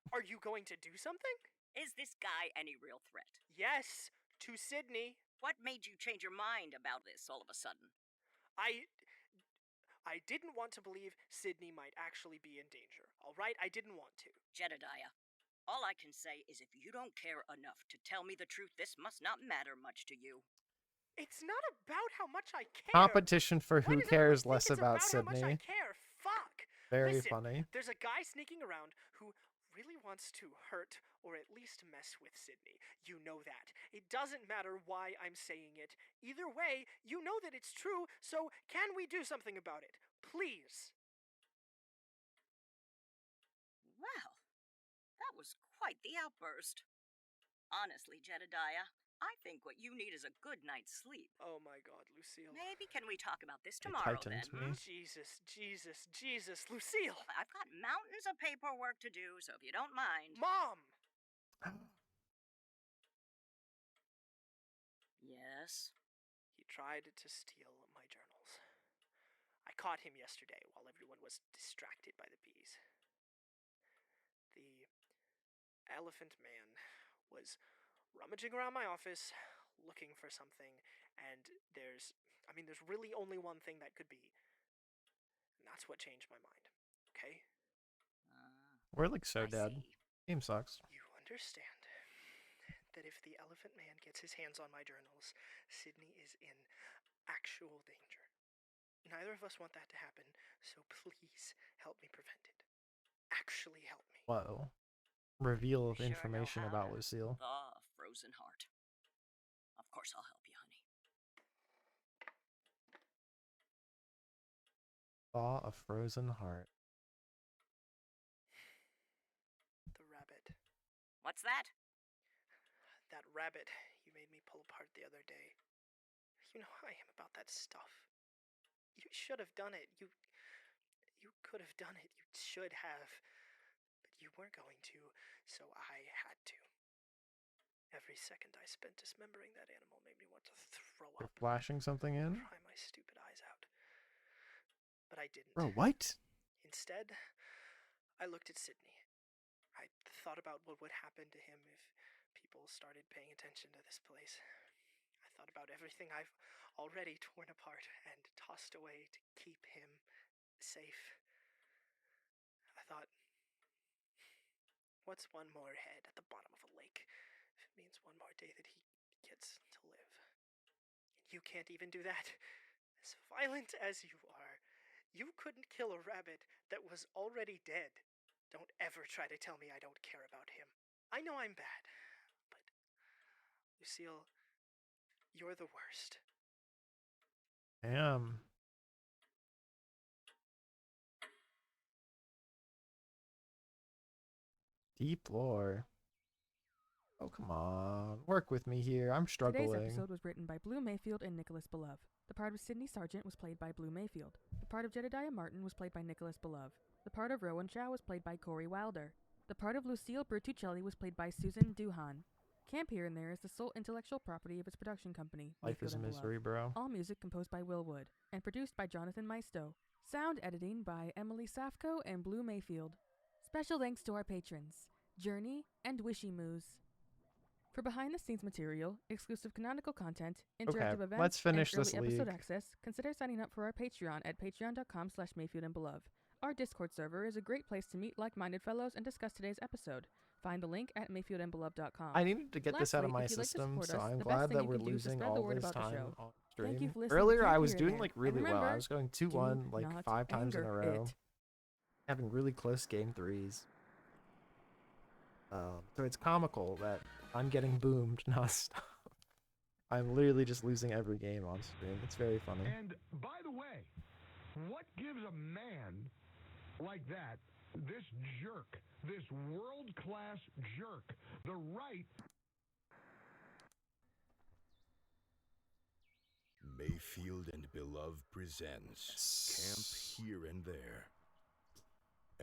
Are you going to do something? Is this guy any real threat? Yes, to Sydney. What made you change your mind about this all of a sudden? I didn't want to believe Sydney might actually be in danger, all right? I didn't want to. Jedediah, all I can say is if you don't care enough to tell me the truth, this must not matter much to you. It's not about how much I care. Competition for who cares less about How much I Sydney. care. Fuck. Very Listen, funny. There's a guy sneaking around who really wants to hurt or at least mess with Sydney. You know that. It doesn't matter why I'm saying it. Either way, you know that it's true, so can we do something about it? Please. Well, that was quite the outburst. Honestly, Jedediah, I think what you need is a good night's sleep. Oh my God, Lucille. Maybe can we talk about this tomorrow then? Jesus, Lucille. I've got mountains of paperwork to do, so if you don't mind. Mom! Yeah? Yes? He tried to steal my journals. I caught him yesterday while everyone was distracted by the bees. The Elephant Man was rummaging around my office looking for something, and there's really only one thing that could be. And that's what changed my mind. Okay? We're like so I dead. see. Game sucks. You understand that if the Elephant Man gets his hands on my journals, Sydney is in actual danger. Neither of us want that to happen, so please help me prevent it. Actually help me. Whoa. Reveal of Sure know information how about to Lucille. thaw a frozen heart. Of course I'll help you, honey. Thaw a frozen heart. The rabbit. What's that? That rabbit you made me pull apart the other day. You know how I am about that stuff. You should have done it. You could have done it. You should have. But you weren't going to, so I had to. Every second I spent dismembering that animal made me want to throw You're up. flashing something in? Cry my stupid eyes out. But I didn't. Bro, what? Instead, I looked at Sydney. I thought about what would happen to him if people started paying attention to this place. I thought about everything I've already torn apart and tossed away to keep him safe. I thought, what's one more head at the bottom of a lake if it means one more day that he gets to live? And you can't even do that. As violent as you are, you couldn't kill a rabbit that was already dead. Don't ever try to tell me I don't care about him. I know I'm bad, but Lucille, you're the worst. Damn. Deep lore. Oh, come on. Work with me here. I'm struggling. Today's episode was written by Blue Mayfield and Nicholas Belove. The part of Sidney Sargent was played by Blue Mayfield. The part of Jedediah Martin was played by Nicholas Belove. The part of Rowan Shaw was played by Corey Wilder. The part of Lucille Bertuccelli was played by Susan Duhan. Camp Here and There is the sole intellectual property of its production company, Life Mayfield is a and Belove. misery, bro. All music composed by Will Wood and produced by Jonathan Maisto. Sound editing by Emily Safko and Blue Mayfield. Special thanks to our patrons, Journey and Wishy Moose. For behind-the-scenes material, exclusive canonical content, interactive events, let's finish and early this episode league. access, consider signing up for our Patreon at patreon.com/mayfieldandbelove. Our Discord server is a great place to meet like-minded fellows and discuss today's episode. Find the link at mayfieldandbelove.com. I needed to get this out of Lastly, my if you'd like to system, support so us, I'm the best glad thing that you we're can do is to losing spread the all word this about the time show. on Thank you stream. for listening to Earlier, I Camp was Here and doing There. like And really well. I remember, was going do 2-1 like not 5 times in a anger row. it. Having really close game 3s. So it's comical that I'm getting boomed nonstop. I'm literally just losing every game on stream. It's very funny. And by the way, what gives a man like that, this jerk, this world-class jerk, the right... Mayfield and Belove presents Camp Here and There.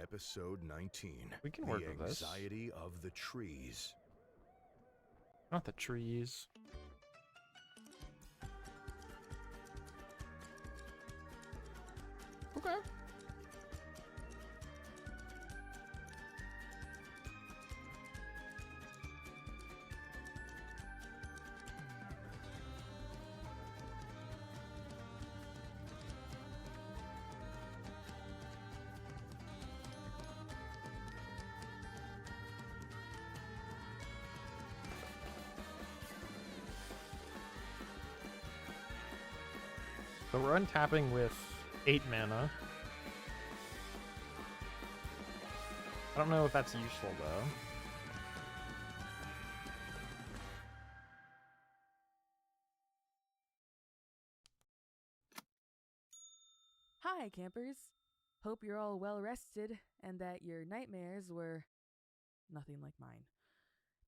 Episode 19. We can work The with this. Anxiety of the Trees. Not the trees. Okay. So we're untapping with 8 mana. I don't know if that's useful though. Hi, campers. Hope you're all well rested and that your nightmares were nothing like mine.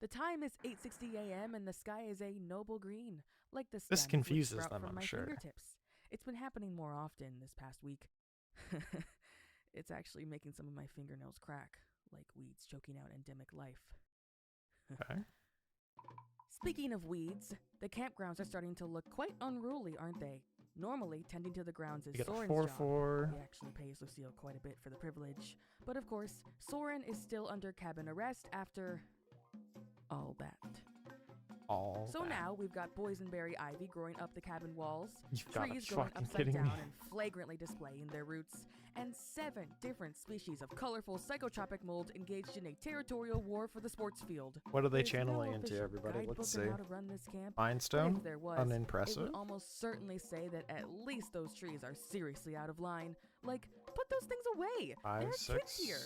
The time is 8:60 a.m. and the sky is a noble green, like the This stems which confuses sprout them, from I'm my sure. fingertips. It's been happening more often this past week. It's actually making some of my fingernails crack, like weeds choking out endemic life. Okay. Speaking of weeds, the campgrounds are starting to look quite unruly, aren't they? Normally, tending to the grounds is You get a Soren's job. 4/4. He actually pays Lucille quite a bit for the privilege. But of course, Soren is still under cabin arrest after all that. So now we've got boysenberry ivy growing up the cabin walls, You've gotta trees growing fucking upside kidding down me. and flagrantly displaying their roots, and 7 different species of colorful psychotropic mold engaged in a territorial war for the sports field. What are they There's channeling no into, official everybody? guidebook Let's on see. how to run this camp, Mindstone? but if there was, it Unimpressive. would almost certainly say that at least those trees are seriously out of line. Like, put those things away. 5, there are 6, kids here.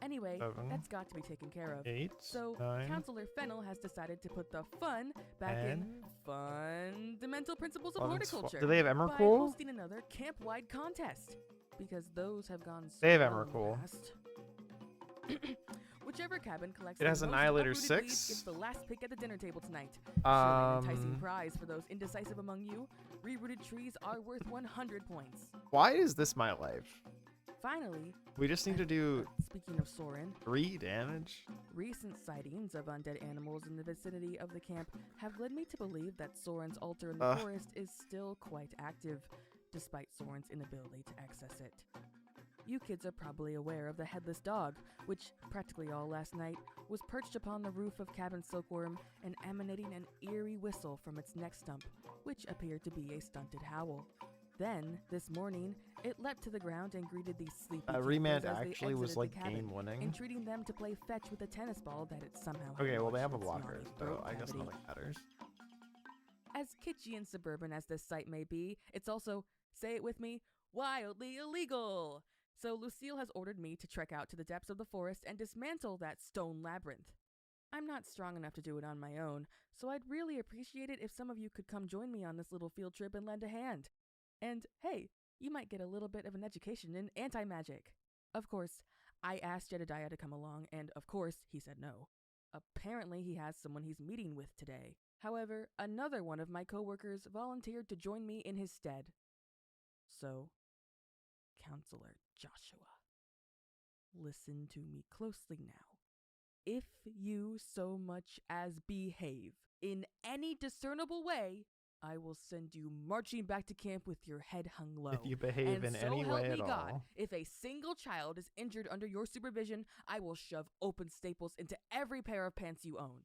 Anyway, 7, that's got to be taken care of. 8, So, 9, Counselor Fennel has decided to put the fun back 10, in fundamental principles of 11, horticulture. Do they have by Emrakul? hosting another camp-wide contest, because those have gone so They have well in the Emrakul. past. Whichever cabin collects It the has most Annihilator uprooted weeds 6. gets the last pick at the dinner table tonight. Surely an enticing Um, prize for those indecisive among you. Rerooted trees are worth 100 points. Why is this my life? Finally, We just need to do speaking of Soren, 3 damage. recent sightings of undead animals in the vicinity of the camp have led me to believe that Soren's altar in the forest is still quite active, despite Soren's inability to access it. You kids are probably aware of the headless dog, which, practically all last night, was perched upon the roof of Cabin Silkworm and emanating an eerie whistle from its neck stump, which appeared to be a stunted howl. Then, this morning, it leapt to the ground and greeted the sleepy Remand campers as they actually was exited the like cabin, game winning. entreating them to play fetch with a tennis ball that it somehow Okay, well they lodged have a in its blocker, naughty so throat I guess cavity. nothing matters. As kitschy and suburban as this site may be, it's also, say it with me, wildly illegal! So Lucille has ordered me to trek out to the depths of the forest and dismantle that stone labyrinth. I'm not strong enough to do it on my own, so I'd really appreciate it if some of you could come join me on this little field trip and lend a hand. And hey, you might get a little bit of an education in anti-magic. Of course, I asked Jedediah to come along, and of course, he said no. Apparently, he has someone he's meeting with today. However, another one of my coworkers volunteered to join me in his stead. So, Counselor Joshua, listen to me closely now. If you so much as behave in any discernible way, I will send you marching back to camp with your head hung low. If you behave And in so any help way me at God, all. if a single child is injured under your supervision, I will shove open staples into every pair of pants you own.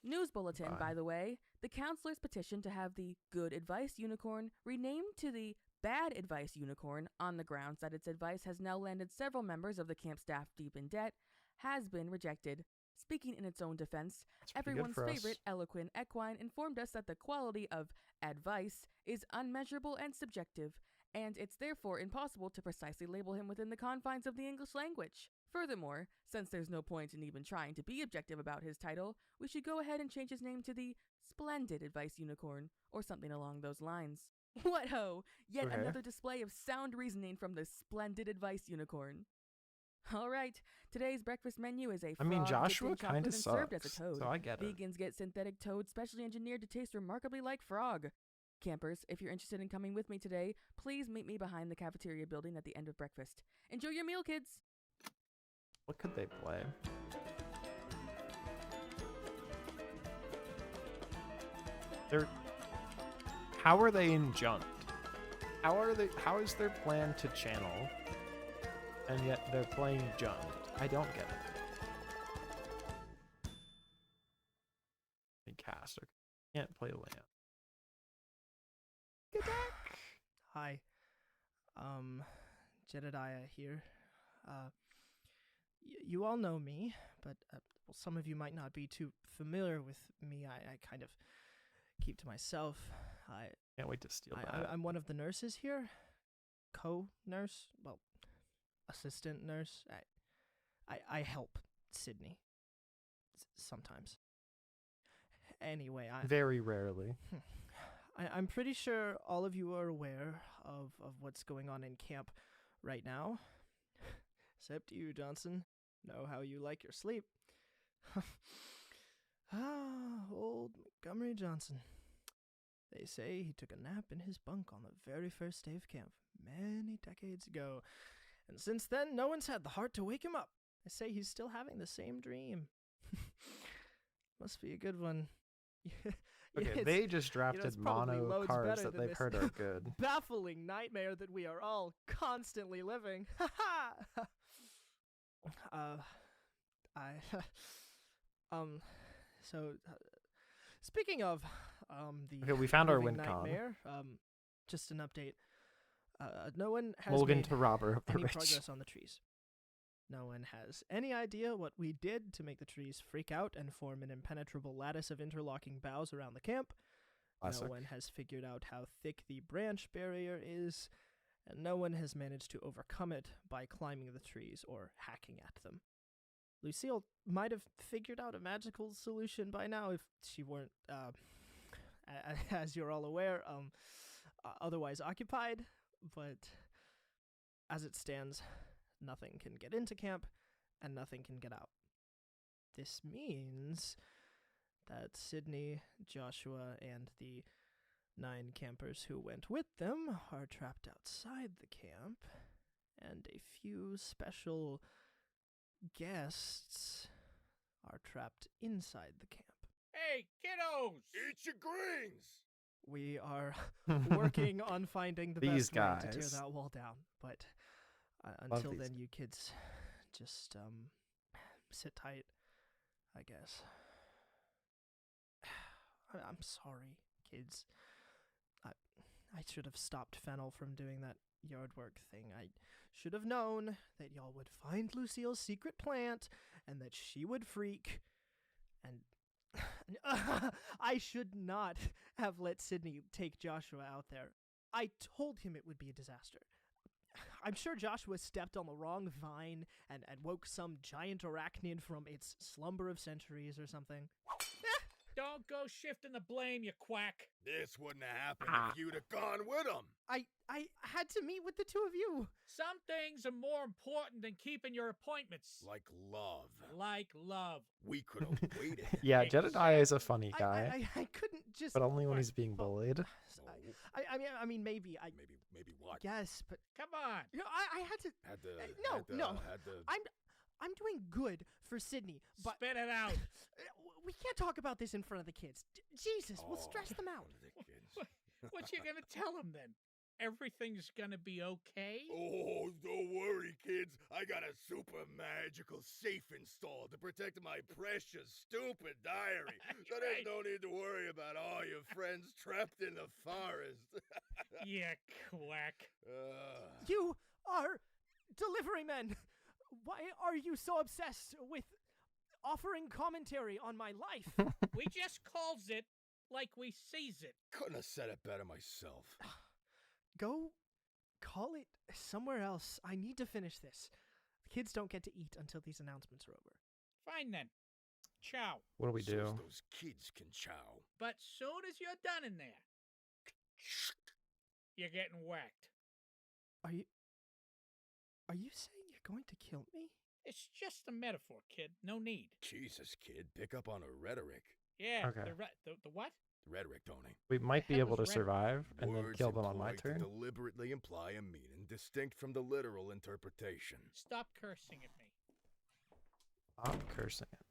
News bulletin, Fine. by the way. The counselor's petition to have the Good Advice Unicorn renamed to the Bad Advice Unicorn on the grounds that its advice has now landed several members of the camp staff deep in debt has been rejected. Speaking in its own defense, pretty good everyone's for us. favorite eloquent equine informed us that the quality of advice is unmeasurable and subjective, and it's therefore impossible to precisely label him within the confines of the English language. Furthermore, since there's no point in even trying to be objective about his title, we should go ahead and change his name to the Splendid Advice Unicorn, or something along those lines. What ho! Yet Okay. another display of sound reasoning from the Splendid Advice Unicorn. All right, today's breakfast menu is a I mean, frog Joshua dipped in kinda chocolate and served as a sucks, toad. so I get it. Vegans get synthetic toad specially engineered to taste remarkably like frog. Campers, if you're interested in coming with me today, please meet me behind the cafeteria building at the end of breakfast. Enjoy your meal, kids! What could they play? They're. How are they injunked? How is their plan to channel? And yet they're playing junked. I don't get it. They cast. Okay. Can't play land. Hi. Jedediah here. You all know me, but well, some of you might not be too familiar with me. I kind of keep to myself. Can't wait to steal that. I'm one of the nurses here. Co-nurse? Well, assistant nurse. I help Sydney. Sometimes. Anyway, Very rarely. I'm pretty sure all of you are aware of what's going on in camp right now. Except you, Johnson. Know how you like your sleep. Old Montgomery Johnson. They say he took a nap in his bunk on the very first day of camp, many decades ago. And since then, no one's had the heart to wake him up. I say he's still having the same dream. Must be a good one. Okay, It's- they just it's drafted probably mono loads cards better that than they've this heard are good. baffling nightmare that we are all constantly living. Ha ha! I so speaking of the Okay, we found our living win con. nightmare, just an update. No one has Mulligan made to robber of the any rich. progress on the trees. No one has any idea what we did to make the trees freak out and form an impenetrable lattice of interlocking boughs around the camp. Classic. No one has figured out how thick the branch barrier is, and no one has managed to overcome it by climbing the trees or hacking at them. Lucille might have figured out a magical solution by now if she weren't, as you're all aware, otherwise occupied, but as it stands, nothing can get into camp, and nothing can get out. This means that Sydney, Joshua, and the 9 campers who went with them are trapped outside the camp, and a few special guests are trapped inside the camp. Hey, kiddos! Eat your greens! We are working on finding the These best way to tear guys. that wall down, but Love until these then, you kids just sit tight, I guess. I'm sorry, kids. I should have stopped Fennel from doing that yard work thing. I should have known that y'all would find Lucille's secret plant and that she would freak. And I should not have let Sydney take Joshua out there. I told him it would be a disaster. I'm sure Joshua stepped on the wrong vine and woke some giant arachnid from its slumber of centuries or something. Don't go shifting the blame, you quack. This wouldn't have happened if you'd have gone with them. I had to meet with the two of you. Some things are more important than keeping your appointments. Like love. Like love. We could have waited. Yeah, Jedediah is a funny guy, I couldn't just. but only when he's being bullied. I mean, maybe. Maybe what? Yes, but Come on. you know, I had to. No. I'm doing good for Sydney, but Spit it out. we can't talk about this in front of the kids. Jesus, we'll stress them out. What you gonna tell them then? Everything's gonna be okay? Oh, don't worry, kids. I got a super magical safe installed to protect my precious, stupid diary. So there's no need to worry about all your friends trapped in the forest. Yeah, quack. You are delivery men. Why are you so obsessed with offering commentary on my life? We just calls it like we sees it. Couldn't have said it better myself. Go call it somewhere else. I need to finish this. The kids don't get to eat until these announcements are over. Fine then. Ciao. What do we do? So's those kids can chow. But soon as you're done in there, you're getting whacked. Are you saying you're going to kill me? It's just a metaphor, kid. No need. Jesus, kid, pick up on her rhetoric. Yeah. Okay. The what? Rhetoric, Tony. We might be heck able to was red? survive and then Words kill them on my employed turn. to deliberately imply a meaning distinct from the literal interpretation. Stop cursing at me. I'm cursing it.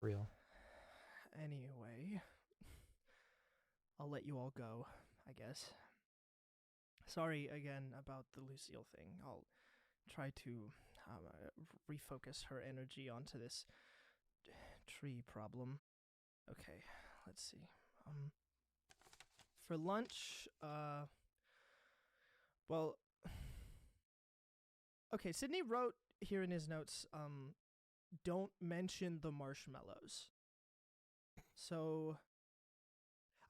Real. Anyway, I'll let you all go, I guess. Sorry again about the Lucille thing. I'll try to refocus her energy onto this tree problem. Okay, let's see. For lunch, well, okay, Sydney wrote here in his notes, don't mention the marshmallows. So,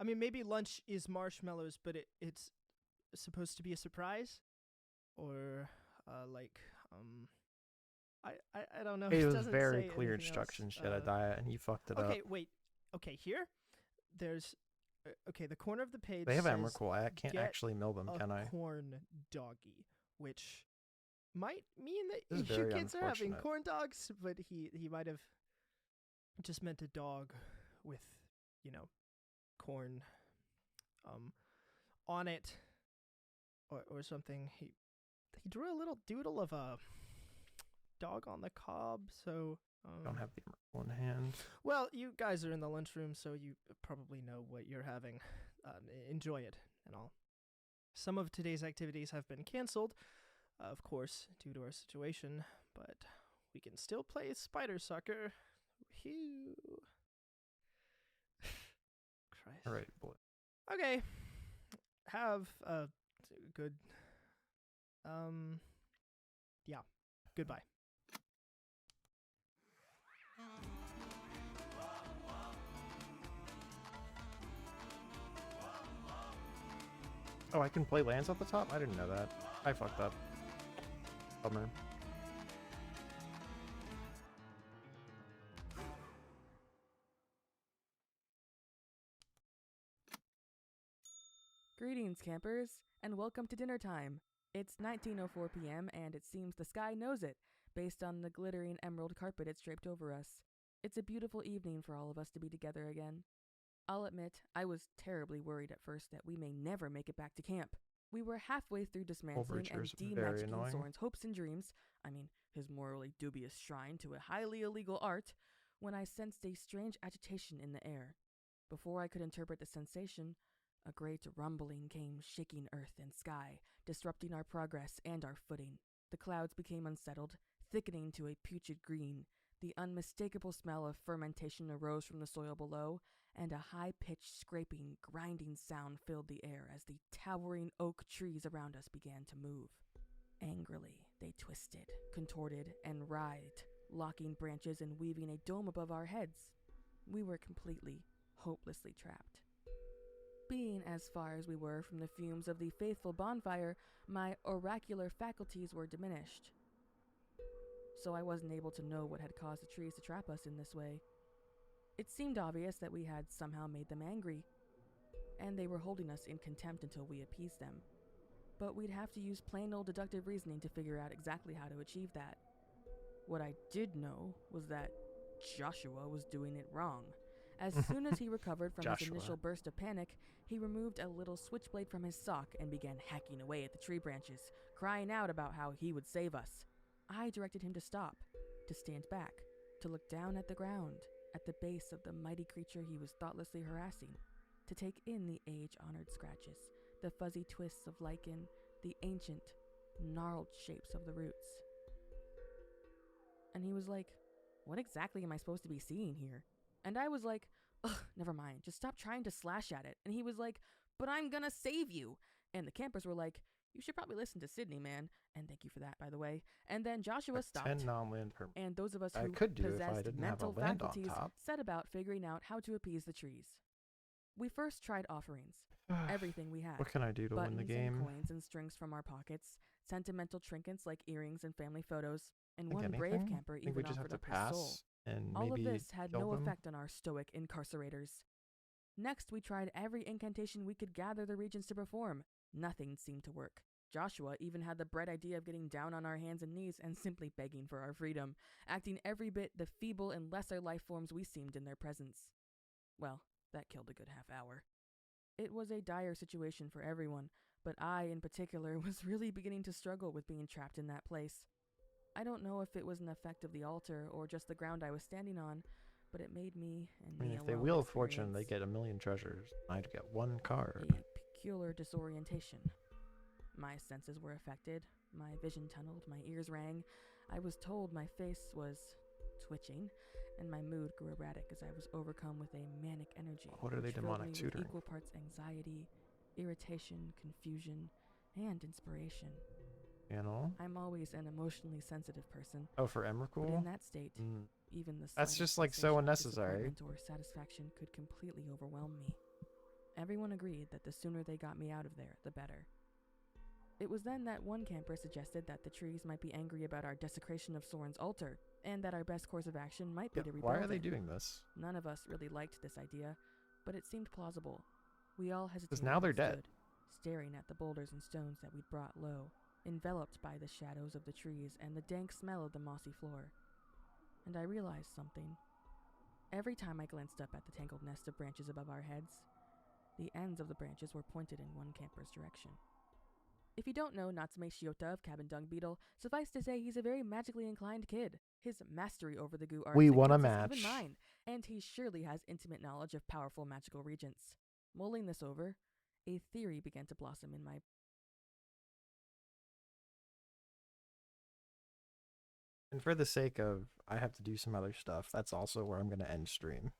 I mean, maybe lunch is marshmallows, but it's supposed to be a surprise? Or, I don't know. It was doesn't very say clear anything else. instructions, Jedediah, and you fucked it up. Okay, wait. Okay, here, there's, okay, the corner of the page They have says, Emrakul. I can't "Get actually mill them, a can I? corn doggy," which might mean that This is you very kids are having unfortunate. corn dogs, but he might have just meant a dog with, corn on it or something. He drew a little doodle of a dog on the cob, so... Don't have the Emrakul in hand. Well, you guys are in the lunchroom, so you probably know what you're having. Enjoy it and all. Some of today's activities have been canceled, of course, due to our situation, but we can still play spider soccer. Phew. Christ. All right, boy. Okay. Have a good... Yeah. Goodbye. Oh, I can play lands off the top? I didn't know that. I fucked up. Bummer. Greetings, campers, and welcome to dinner time. It's 19:04 p.m., and it seems the sky knows it, based on the glittering emerald carpet it's draped over us. It's a beautiful evening for all of us to be together again. I'll admit, I was terribly worried at first that we may never make it back to camp. We were halfway through dismantling and Overture's very demagicking annoying. Soren's hopes and dreams, his morally dubious shrine to a highly illegal art, when I sensed a strange agitation in the air. Before I could interpret the sensation, a great rumbling came shaking earth and sky, disrupting our progress and our footing. The clouds became unsettled, thickening to a putrid green. The unmistakable smell of fermentation arose from the soil below, and a high-pitched, scraping, grinding sound filled the air as the towering oak trees around us began to move. Angrily, they twisted, contorted, and writhed, locking branches and weaving a dome above our heads. We were completely, hopelessly trapped. Being as far as we were from the fumes of the faithful bonfire, my oracular faculties were diminished. So I wasn't able to know what had caused the trees to trap us in this way. It seemed obvious that we had somehow made them angry, and they were holding us in contempt until we appeased them. But we'd have to use plain old deductive reasoning to figure out exactly how to achieve that. What I did know was that Joshua was doing it wrong. As soon as he recovered from his initial burst of panic, he removed a little switchblade from his sock and began hacking away at the tree branches, crying out about how he would save us. I directed him to stop, to stand back, to look down at the ground, at the base of the mighty creature he was thoughtlessly harassing, to take in the age-honored scratches, the fuzzy twists of lichen, the ancient, gnarled shapes of the roots. And he was like, "What exactly am I supposed to be seeing here?" And I was like, "Ugh, never mind, just stop trying to slash at it." And he was like, "But I'm gonna save you." And the campers were like, "You should probably listen to Sydney, man." And thank you for that, by the way. And then Joshua stopped. 10 non-land permits. And those of us I who could do if I possessed didn't have a mental land on faculties top. set about figuring out how to appease the trees. We first tried offerings, everything we had. What can I do to win the Buttons game? and coins and strings from our pockets, sentimental trinkets like earrings and family photos, and Like one brave anything? camper I think even we just have offered to up his soul. pass and All of maybe this had kill no them. effect on our stoic incarcerators. Next, we tried every incantation we could gather the regions to perform. Nothing seemed to work. Joshua even had the bright idea of getting down on our hands and knees and simply begging for our freedom, acting every bit the feeble and lesser life forms we seemed in their presence. Well, that killed a good half hour. It was a dire situation for everyone, but I, in particular, was really beginning to struggle with being trapped in that place. I don't know if it was an effect of the altar or just the ground I was standing on, but it made me and I mean, me if they alone wheel of fortune, they experience get 1,000,000 treasures. I'd get one card. a peculiar disorientation. My senses were affected, my vision tunneled, my ears rang. I was told my face was twitching, and my mood grew erratic as I was overcome with a manic energy. What are they which filled demonic me with tutoring? equal parts anxiety, irritation, confusion, and inspiration. You know? I'm always an emotionally sensitive person. Oh, for But in Emrakul? that state, even the That's slightest just like sensation so of unnecessary. disappointment or satisfaction could completely overwhelm me. Everyone agreed that the sooner they got me out of there, the better. It was then that one camper suggested that the trees might be angry about our desecration of Soren's altar, and that our best course of action might be to rebuild Why are they it. doing this? None of us really liked this idea, but it seemed plausible. We all hesitated now they're and dead. stood, staring at the boulders and stones that we'd brought low, enveloped by the shadows of the trees and the dank smell of the mossy floor. And I realized something. Every time I glanced up at the tangled nest of branches above our heads, the ends of the branches were pointed in one camper's direction. If you don't know Natsume Shiota of Cabin Dung Beetle, suffice to say he's a very magically inclined kid. His mastery over the goo arts We won a eclipses even match. mine, and he surely has intimate knowledge of powerful magical regents. Mulling this over, a theory began to blossom in my... And for the sake of I have to do some other stuff, that's also where I'm going to end stream.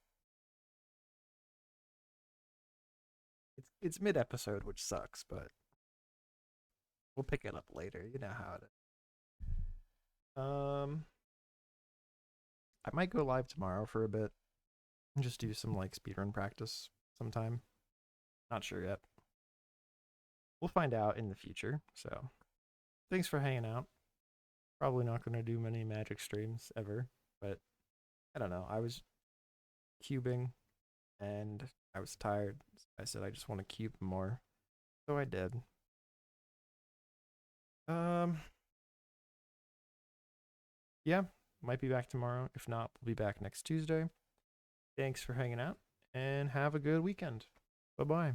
It's mid-episode, which sucks, but we'll pick it up later. You know how it is. I might go live tomorrow for a bit and just do some like speedrun practice sometime. Not sure yet. We'll find out in the future. So, thanks for hanging out. Probably not going to do many Magic streams ever, but I don't know. I was cubing and I was tired. I said I just want to cube more. So I did. Yeah, might be back tomorrow. If not, we'll be back next Tuesday. Thanks for hanging out and have a good weekend. Bye-bye.